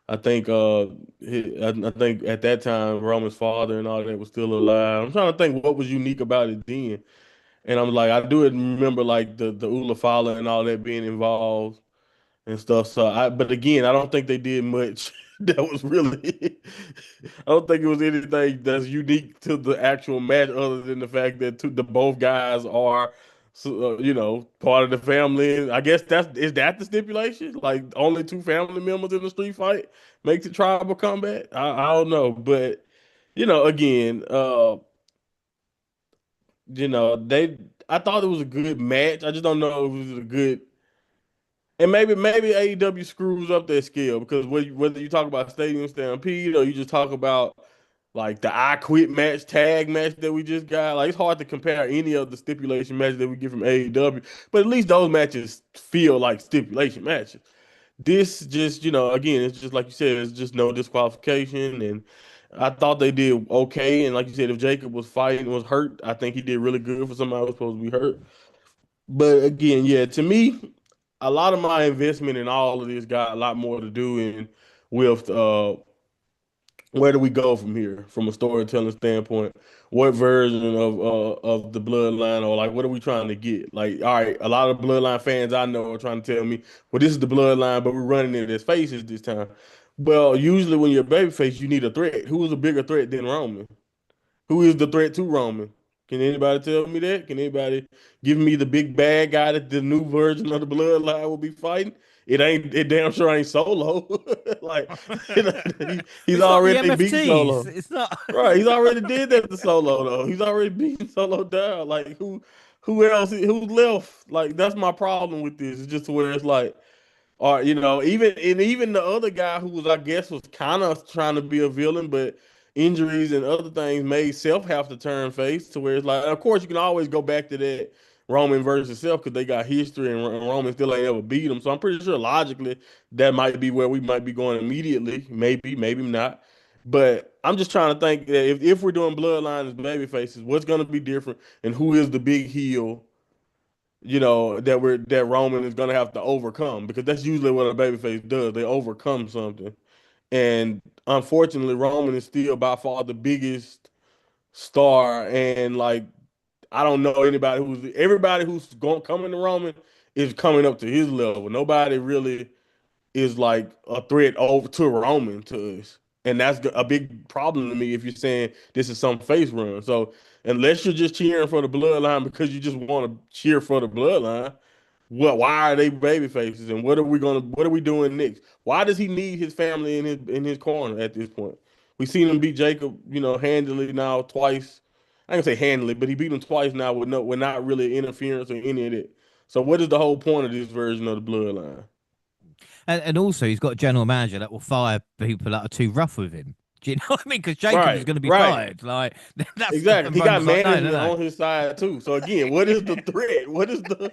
I think I think at that time Roman's father and all that was still alive. I'm trying to think what was unique about it then. And I'm like, I do remember like the Ula Fala and all that being involved and stuff. But again, I don't think they did much that was really. I don't think it was anything that's unique to the actual match, other than the fact that the both guys are, part of the family. I guess is that the stipulation? Like only two family members in the street fight makes it tribal combat. I don't know, but again, they. I thought it was a good match. I just don't know if it was a good. And maybe AEW screws up that scale because whether you talk about Stadium Stampede or you just talk about like the I Quit match, tag match that we just got, like it's hard to compare any of the stipulation matches that we get from AEW. But at least those matches feel like stipulation matches. This just, again, it's just like you said, it's just no disqualification. And I thought they did okay. And like you said, if Jacob was fighting, was hurt, I think he did really good for somebody who was supposed to be hurt. But again, yeah, to me, a lot of my investment in all of this got a lot more to do with where do we go from here from a storytelling standpoint? What version of the bloodline, or like what are we trying to get? Like, all right, a lot of bloodline fans I know are trying to tell me, well, this is the bloodline, but we're running it as faces this time. Well, usually when you're a babyface, you need a threat. Who is a bigger threat than Roman? Who is the threat to Roman? Can anybody tell me that? Can anybody give me the big bad guy that the new version of the Bloodline will be fighting? It damn sure ain't Solo. Like he's It's not the already beat MFTs. Solo. It's not. Right, he's already did that to Solo though. He's already beaten Solo down. Like who else who's left? Like that's my problem with this. It's just where it's like or even the other guy who was I guess was kind of trying to be a villain, but injuries and other things made Self have to turn face to where it's like, of course you can always go back to that Roman versus Self because they got history and Roman still ain't ever beat him. So I'm pretty sure logically that might be where we might be going immediately. Maybe not. But I'm just trying to think that if we're doing bloodline as baby faces, what's going to be different and who is the big heel that Roman is gonna have to overcome because that's usually what a babyface does. They overcome something. And unfortunately, Roman is still by far the biggest star. And like I don't know everybody who's going coming to Roman is coming up to his level. Nobody really is like a threat over to Roman to us. And that's a big problem to me if you're saying this is some face run. So unless you're just cheering for the bloodline because you just want to cheer for the bloodline, why are they baby faces and what are we doing next? Why does he need his family in his corner at this point? We've seen him beat Jacob, handily now twice. I can say handily, but he beat him twice now with not really interference or any of it. So what is the whole point of this version of the bloodline? And also, he's got a general manager that will fire people that are too rough with him. Do you know what I mean? Because Jacob is Right, going to be right. fired. Like that's Exactly. and He got Roman's like, no, no, management no. on his side too. So again, what is the threat? What is the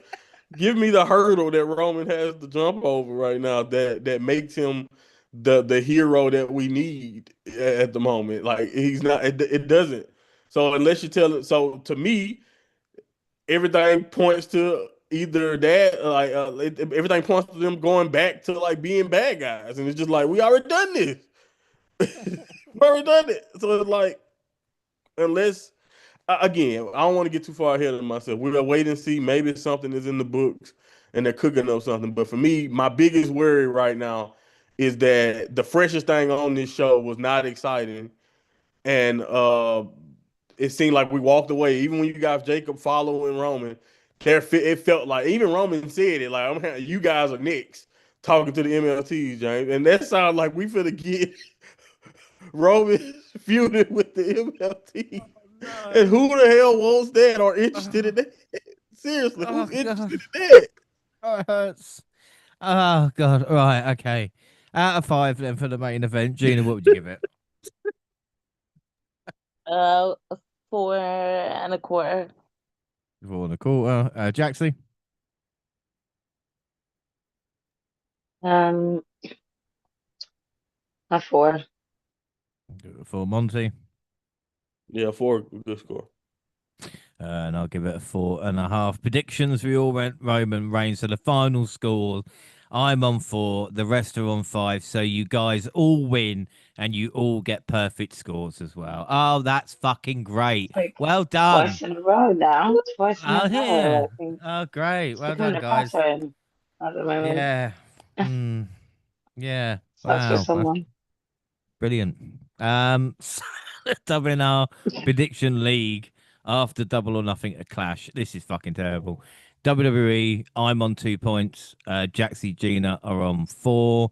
Give me the hurdle that Roman has to jump over right now that makes him the hero that we need at the moment. Like he's not. It doesn't. So unless you tell it, so to me, everything points to either that, everything points to them going back to like being bad guys, and it's just like we already done this. We already done it. So it's like unless again, I don't want to get too far ahead of myself. We'll wait and see. Maybe something is in the books and they're cooking up something. But for me, my biggest worry right now is that the freshest thing on this show was not exciting, and it seemed like we walked away. Even when you got Jacob following Roman, it felt like even Roman said it like you guys are next talking to the MLTs, James, and that sounds like we finna get Roman feuding with the MLT. No. And who the hell wants that or interested Oh, in that? Seriously, oh who's interested God. in that? Oh, it hurts. Oh God. Right. Okay. Out of 5 then for the main event, Gina, what would you give it? A 4.25. 4 1/4. Jaxie? Um, a 4. For Monty. Yeah, 4, good score. And I'll give it a 4.5. Predictions, we all went Roman Reigns. So the final score, I'm on 4, the rest are on 5. So you guys all win and you all get perfect scores as well. Oh, that's fucking great. Like Well twice done. in a row now. Twice in a Oh, row. yeah. I think Oh, great. it's Well becoming done, a guys. pattern at the moment. Yeah. Hmm. Yeah. That's for Wow. That's someone. brilliant. WNR Prediction League after Double or Nothing a clash. This is fucking terrible. WWE, I'm on 2 points. Jaxie, Gina are on 4.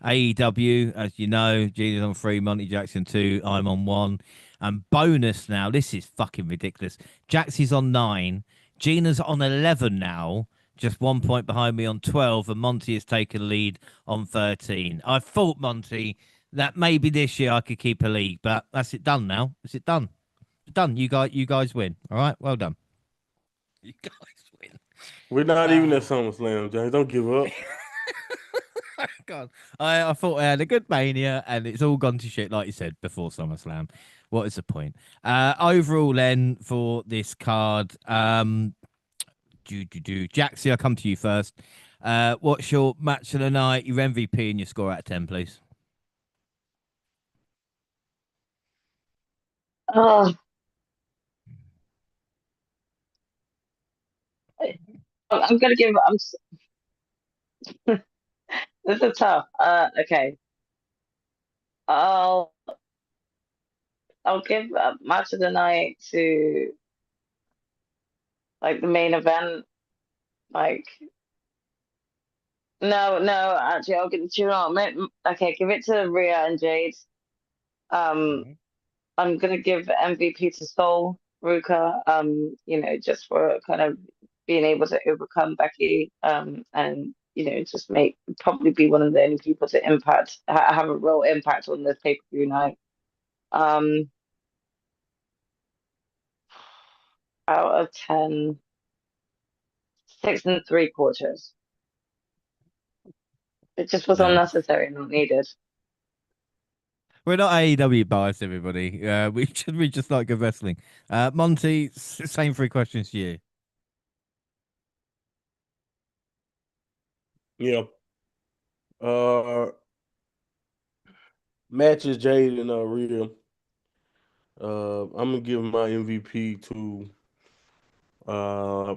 AEW, as you know, Gina's on 3, Monty Jackson 2, I'm on 1. And bonus now, this is fucking ridiculous. Jaxie's on 9, Gina's on 11 now, just 1 point behind me on 12, and Monty has taken lead on 13. I thought, Monty, that maybe this year I could keep a league, but that's it done now. Is it done? Done. You guys win. All right. Well done. You guys win. We're not even at Ah, SummerSlam, James. Don't give up. God. I thought I had a good mania and it's all gone to shit, like you said, before SummerSlam. What is the point? Overall then for this card, Jaxie, I'll come to you first. What's your match of the night, your MVP and your score out of 10, please? Oh, I'm gonna give. This is tough. Okay. I'll I'll give match of the night to like the main event. Like no, actually, I'll give it to you. Okay, give it to Rhea and Jade. Um, Mhm. I'm gonna give MVP to Soul Ruka. Just for kind of being able to overcome Becky. And just make probably be one of the only people to have a real impact on this pay-per-view night. Um, out of 10, 6.75. It just was No. unnecessary and not needed. We're not AEW biased, everybody. We just like good wrestling. Monty, same 3 questions to you. Yeah. Uh, matches Jade and Rhea. I'm gonna give my MVP to uh,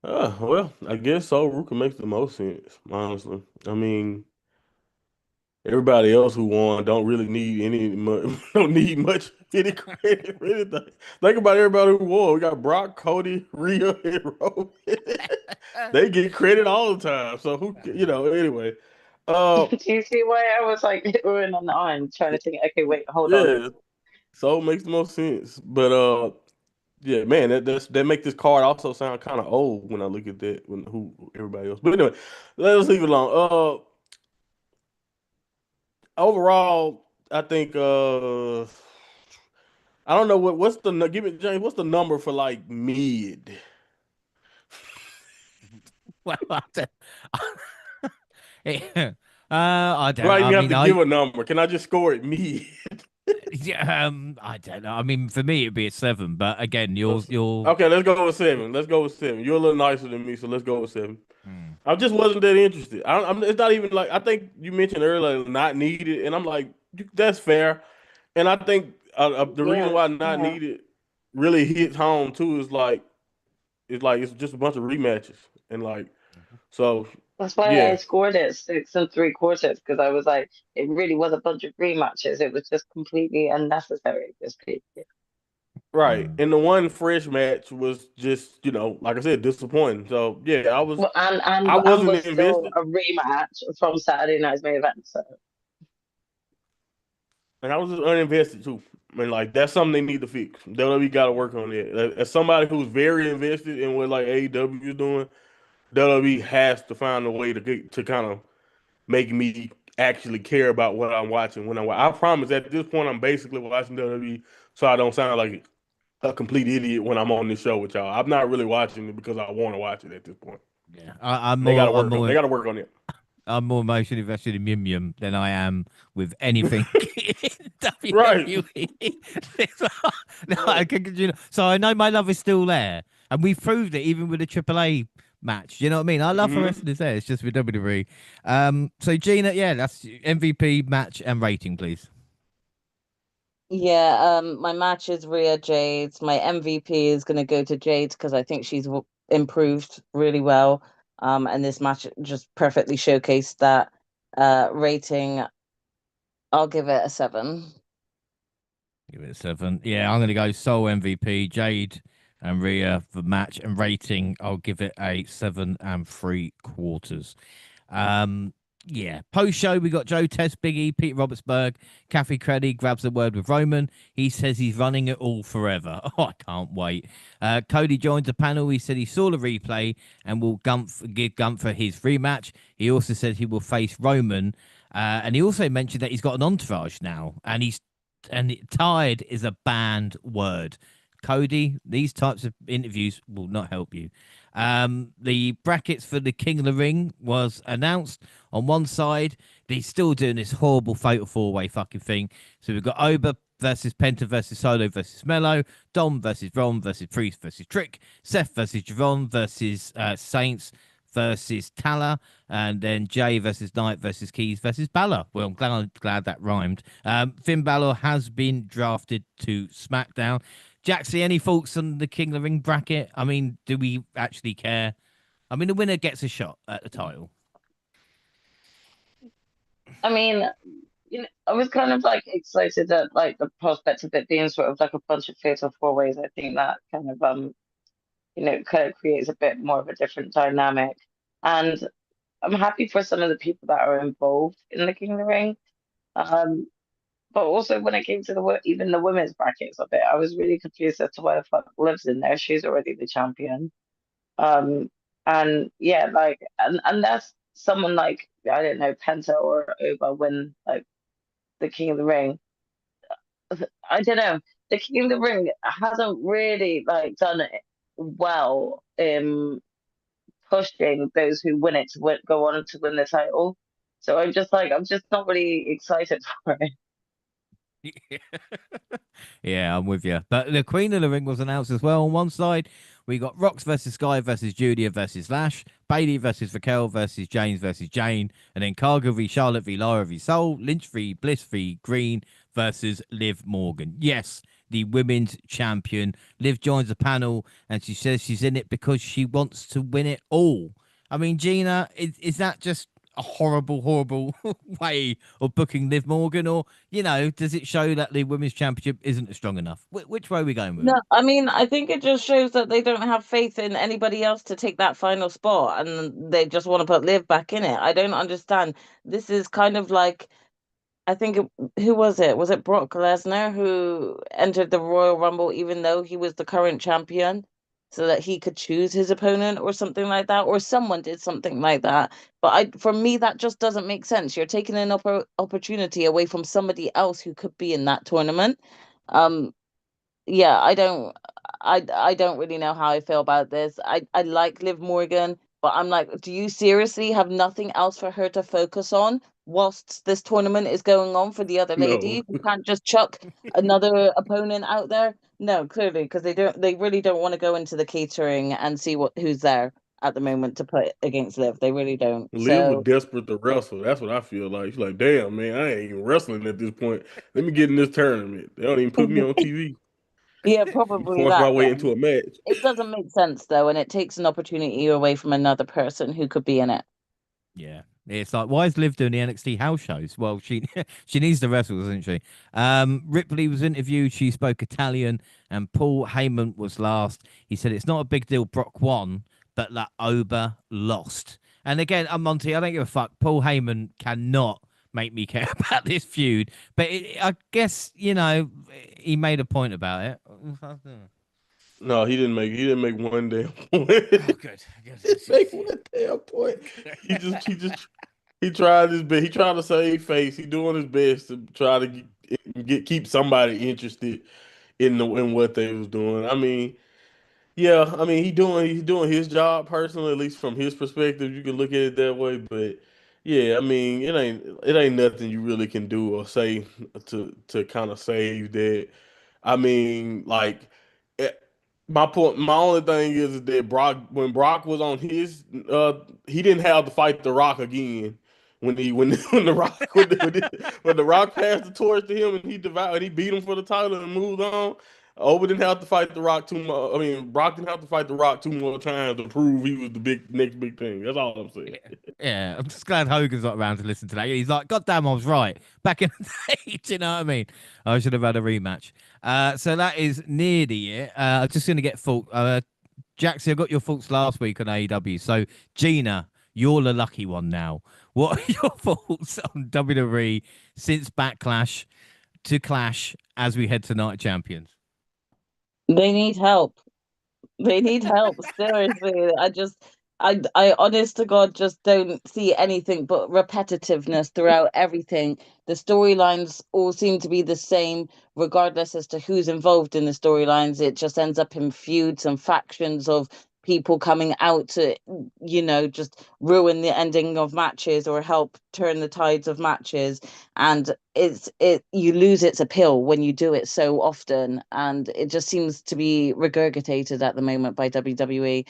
well, I guess so. Ruka makes the most sense, honestly. I mean, everybody else who won don't really need don't need much any credit for anything. Think about everybody who won. We got Brock, Cody, Rhea, and Roman. They get credit all the time. So anyway. Uh, Do you see why I was like oohing on the iron, trying to think, okay, wait, hold on. yeah, so it makes the most sense. But yeah, man, that make this card also sound kind of old when I look at that when who everybody else. But anyway, let's leave it alone. Overall, I think I don't know what's the give me James. What's the number for like mid? Well, yeah. I Do don't. I I even have mean, to give a number? Can I just score it mid? yeah, I don't know. I mean, for me, it'd be a 7. But again, you're. Okay, let's go with 7. Let's go with 7. You're a little nicer than me, so let's go with 7. Hmm. I just wasn't that interested. It's not even like I think you mentioned earlier, not needed, and I'm like, that's fair. And I think the reason Yeah, why not yeah. needed really hits home too is like it's just a bunch of rematches, and like so, That's why I yeah, scored it 6 3/4 because I was like, it really was a bunch of rematches. It was just completely unnecessary at this pay. right. Hmm. And the one fresh match was just like I said, disappointing. So yeah, Well, I and wasn't was still invested, a rematch from Saturday night's main event. So and I was just uninvested too. And like that's something they need to fix. WWE got to work on it. As somebody who's very invested in what like AEW is doing, WWE has to find a way to kind of make me actually care about what I'm watching when I promise at this point I'm basically watching WWE so I don't sound like a complete idiot when I'm on this show with y'all. I'm not really watching it because I want to watch it at this point. Yeah, I'm And they got to more. I'm work on. They more. got to work on it. I'm more emotionally invested in Yum Yum than I am with anything in Right. WWE. No, Right. so I know my love is still there, and we've proved it even with the AAA match. You know what I mean? I love her Hmm. wrestling there. It's just with WWE. So Gina, yeah, that's MVP match and rating, please. Yeah, my match is Rhea Jade. My MVP is going to go to Jade because I think she's improved really well. And this match just perfectly showcased that. Rating, I'll give it a 7. Give it a 7. Yeah, I'm going to go sole MVP, Jade and Rhea for match and rating. I'll give it a 7 3/4. Um, yeah, post show we got Joe Test, Big E, Pete Robertsburg, Kathy Creddy grabs a word with Roman. He says he's running it all forever. Oh, I can't wait. Cody joins the panel. He said he saw the replay and will give Gunther his rematch. He also said he will face Roman, and he also mentioned that he's got an entourage now, and tired is a banned word. Cody, these types of interviews will not help you. The brackets for the King of the Ring was announced. On one side, he's still doing this horrible fatal 4-way fucking thing. So we've got Oba versus Penta versus Solo versus Mello, Dom versus Ron versus Priest versus Trick, Seth versus Javon versus Saints versus Tala, and then Jay versus Knight versus Keys versus Balor. Well, I'm glad that rhymed. Finn Balor has been drafted to SmackDown. Jaxie, any thoughts on the King of the Ring bracket? I mean, do we actually care? I mean, the winner gets a shot at the title. I mean, I was kind of like excited at like the prospect of it being sort of like a bunch of fatal four ways. I think that kind of kind of creates a bit more of a different dynamic. And I'm happy for some of the people that are involved in the King of the Ring. Um, but also when it came to even the women's brackets of it, I was really confused as to why the fuck Liv's in there. She's already the champion. Um, and yeah, like, and that's someone like I don't know Penta or Oba win like the King of the Ring. I don't know. The King of the Ring hasn't really like done it well in pushing those who win it to go on to win the title. So I'm just not really excited for it. Yeah, I'm with you. But the Queen of the Ring was announced as well. On one side, we got Rox versus Sky versus Julia versus Lash, Bailey versus Raquel versus James versus Jane, and then Cargill v Charlotte v Laura v Soul, Lynch v Bliss v Green versus Liv Morgan. Yes, the women's champion. Liv joins the panel and she says she's in it because she wants to win it all. I mean, Gina, is that just a horrible, horrible way of booking Liv Morgan, or does it show that the women's championship isn't strong enough? Which way are we going with No, it? I mean, I think it just shows that they don't have faith in anybody else to take that final spot and they just want to put Liv back in it. I don't understand. This is kind of like I think who was it? Was it Brock Lesnar who entered the Royal Rumble even though he was the current champion, so that he could choose his opponent or something like that, or someone did something like that. But for me, that just doesn't make sense. You're taking an opportunity away from somebody else who could be in that tournament. Um, yeah, I don't really know how I feel about this. I like Liv Morgan, but I'm like, do you seriously have nothing else for her to focus on whilst this tournament is going on for the other No. ladies? You can't just chuck another opponent out there. No, clearly, because they really don't want to go into the catering and see who's there at the moment to put against Liv. They really don't. Liv was So desperate to wrestle. That's what I feel like. She's like, damn, man, I ain't even wrestling at this point. Let me get in this tournament. They don't even put me on TV. yeah, You probably force my that way then. into a match. It doesn't make sense though, and it takes an opportunity away from another person who could be in it. Yeah. It's like, why is Liv doing the NXT house shows? Well, she she needs to wrestle, doesn't she? Ripley was interviewed. She spoke Italian, and Paul Heyman was last. He said it's not a big deal. Brock won, but that Ober lost. And again, Monty, I don't give a fuck. Paul Heyman cannot make me care about this feud. But I guess he made a point about it. No, he didn't make one damn point. Oh, good. Didn't make one damn point. He tried his best. He tried to save face. He doing his best to try to keep somebody interested in what they was doing. I mean, yeah, I mean he's doing his job personally, at least from his perspective. You can look at it that way, but yeah, I mean it ain't nothing you really can do or say to kind of save that. I mean, like eh, my point, my only thing is that when Brock was on his, he didn't have to fight the Rock again. When the Rock when the Rock passed the torch to him and he beat him for the title and moved on. Oba didn't have to fight the Rock too much. I mean, Brock didn't have to fight the Rock two more times to prove he was the next big thing. That's all I'm saying. Yeah, I'm just glad Hogan's not around to listen to that. He's like, God damn, I was right back in the day. Do you know what I mean? I should have had a rematch. So that is nearly it. I'm just going to get thought. Jaxie, I got your thoughts last week on AEW. So, Gina, you're the lucky one now. What are your thoughts on WWE since Backlash to Clash as we head to Night Champions? They need help. They need help. Seriously. I honest to God just don't see anything but repetitiveness throughout everything. The storylines all seem to be the same, regardless as to who's involved in the storylines. It just ends up in feuds and factions of people coming out to, just ruin the ending of matches or help turn the tides of matches. And you lose its appeal when you do it so often, and it just seems to be regurgitated at the moment by WWE,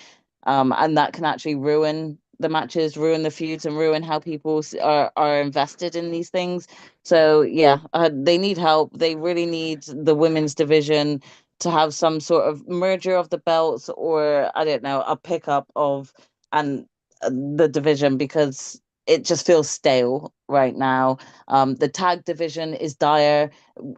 and that can actually ruin the matches, ruin the feuds, and ruin how people are invested in these things. So yeah, they need help. They really need the women's division to have some sort of merger of the belts, or I don't know, a pickup of and the division, because it just feels stale right now. The tag division is dire.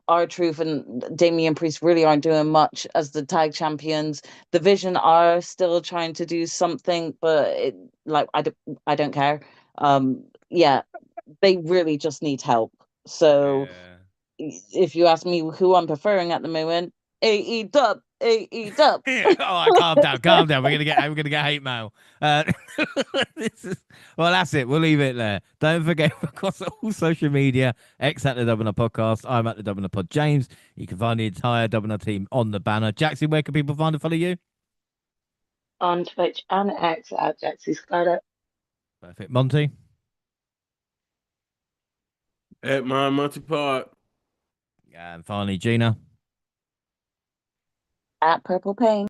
R-Truth and Damian Priest really aren't doing much as the tag champions. The Vision are still trying to do something, but I don't care. Yeah, they really just need help. So Yeah. if you ask me who I'm preferring at the moment, AE Dub, AE Dub. Yeah. All right, calm down, calm down. We're gonna get hate mail. This is, well, that's it. We'll leave it there. Don't forget, across all social media, X at the WNR Podcast. I'm at the WNR Pod James. You can find the entire WNR team on the banner. Jackson, where can people find and follow you? On Twitch and X at Jaxie Scarlett. Perfect. Monty. At my Monty Pod. And finally, Gina. At Purple Pain.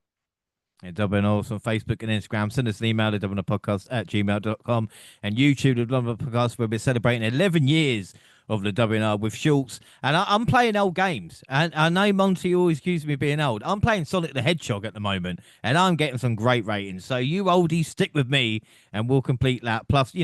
Yeah, Dublin also on Facebook and Instagram. Send us an email to dublinapodcast at gmail.com and YouTube, the Dublin Podcast, where we're celebrating 11 years of the WNR with Schultz. And I'm playing old games. And I know Monty always accuses me of being old. I'm playing Sonic the Hedgehog at the moment, and I'm getting some great ratings. So you oldies, stick with me, and we'll complete that. Plus,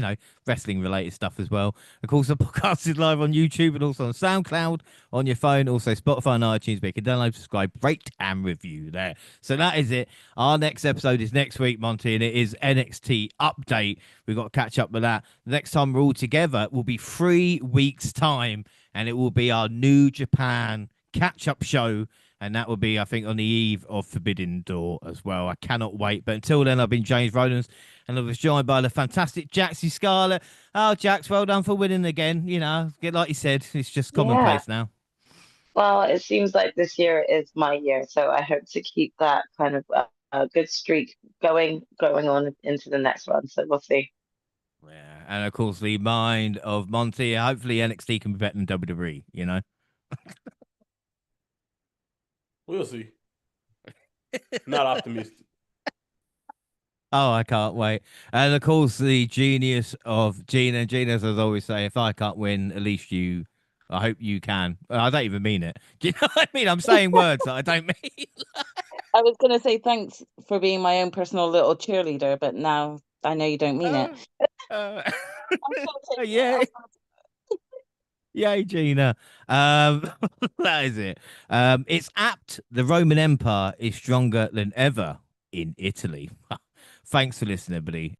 wrestling-related stuff as well. Of course, the podcast is live on YouTube and also on SoundCloud, on your phone, also Spotify and iTunes, but you can download, subscribe, rate, and review there. So that is it. Our next episode is next week, Monty, and it is NXT Update. We've got to catch up with that. The next time we're all together will be 3 weeks' time, and it will be our New Japan catch-up show, and that will be, I think, on the eve of Forbidden Door as well. I cannot wait. But until then, I've been James Rowlands, and I was joined by the fantastic Jaxie Scarlett. Oh, Jax, well done for winning again. Like you said, it's just Yeah. commonplace now. Well, it seems like this year is my year, so I hope to keep that kind of good streak going on into the next one. So we'll see. Yeah, and of course the mind of Monty. Hopefully NXT can be better than WWE. You know. We'll see. Not optimistic. Oh, I can't wait. And of course, the genius of Gina. Gina, as I always say, if I can't win, at least you. I hope you can. I don't even mean it. Do you know what I mean? I'm saying words that I don't mean. I was going to say thanks for being my own personal little cheerleader, but now I know you don't mean it. Uh, I'm still taking it. yeah. Yay, Gina. That is it. It's apt. The Roman Empire is stronger than ever in Italy. Thanks for listening, everybody.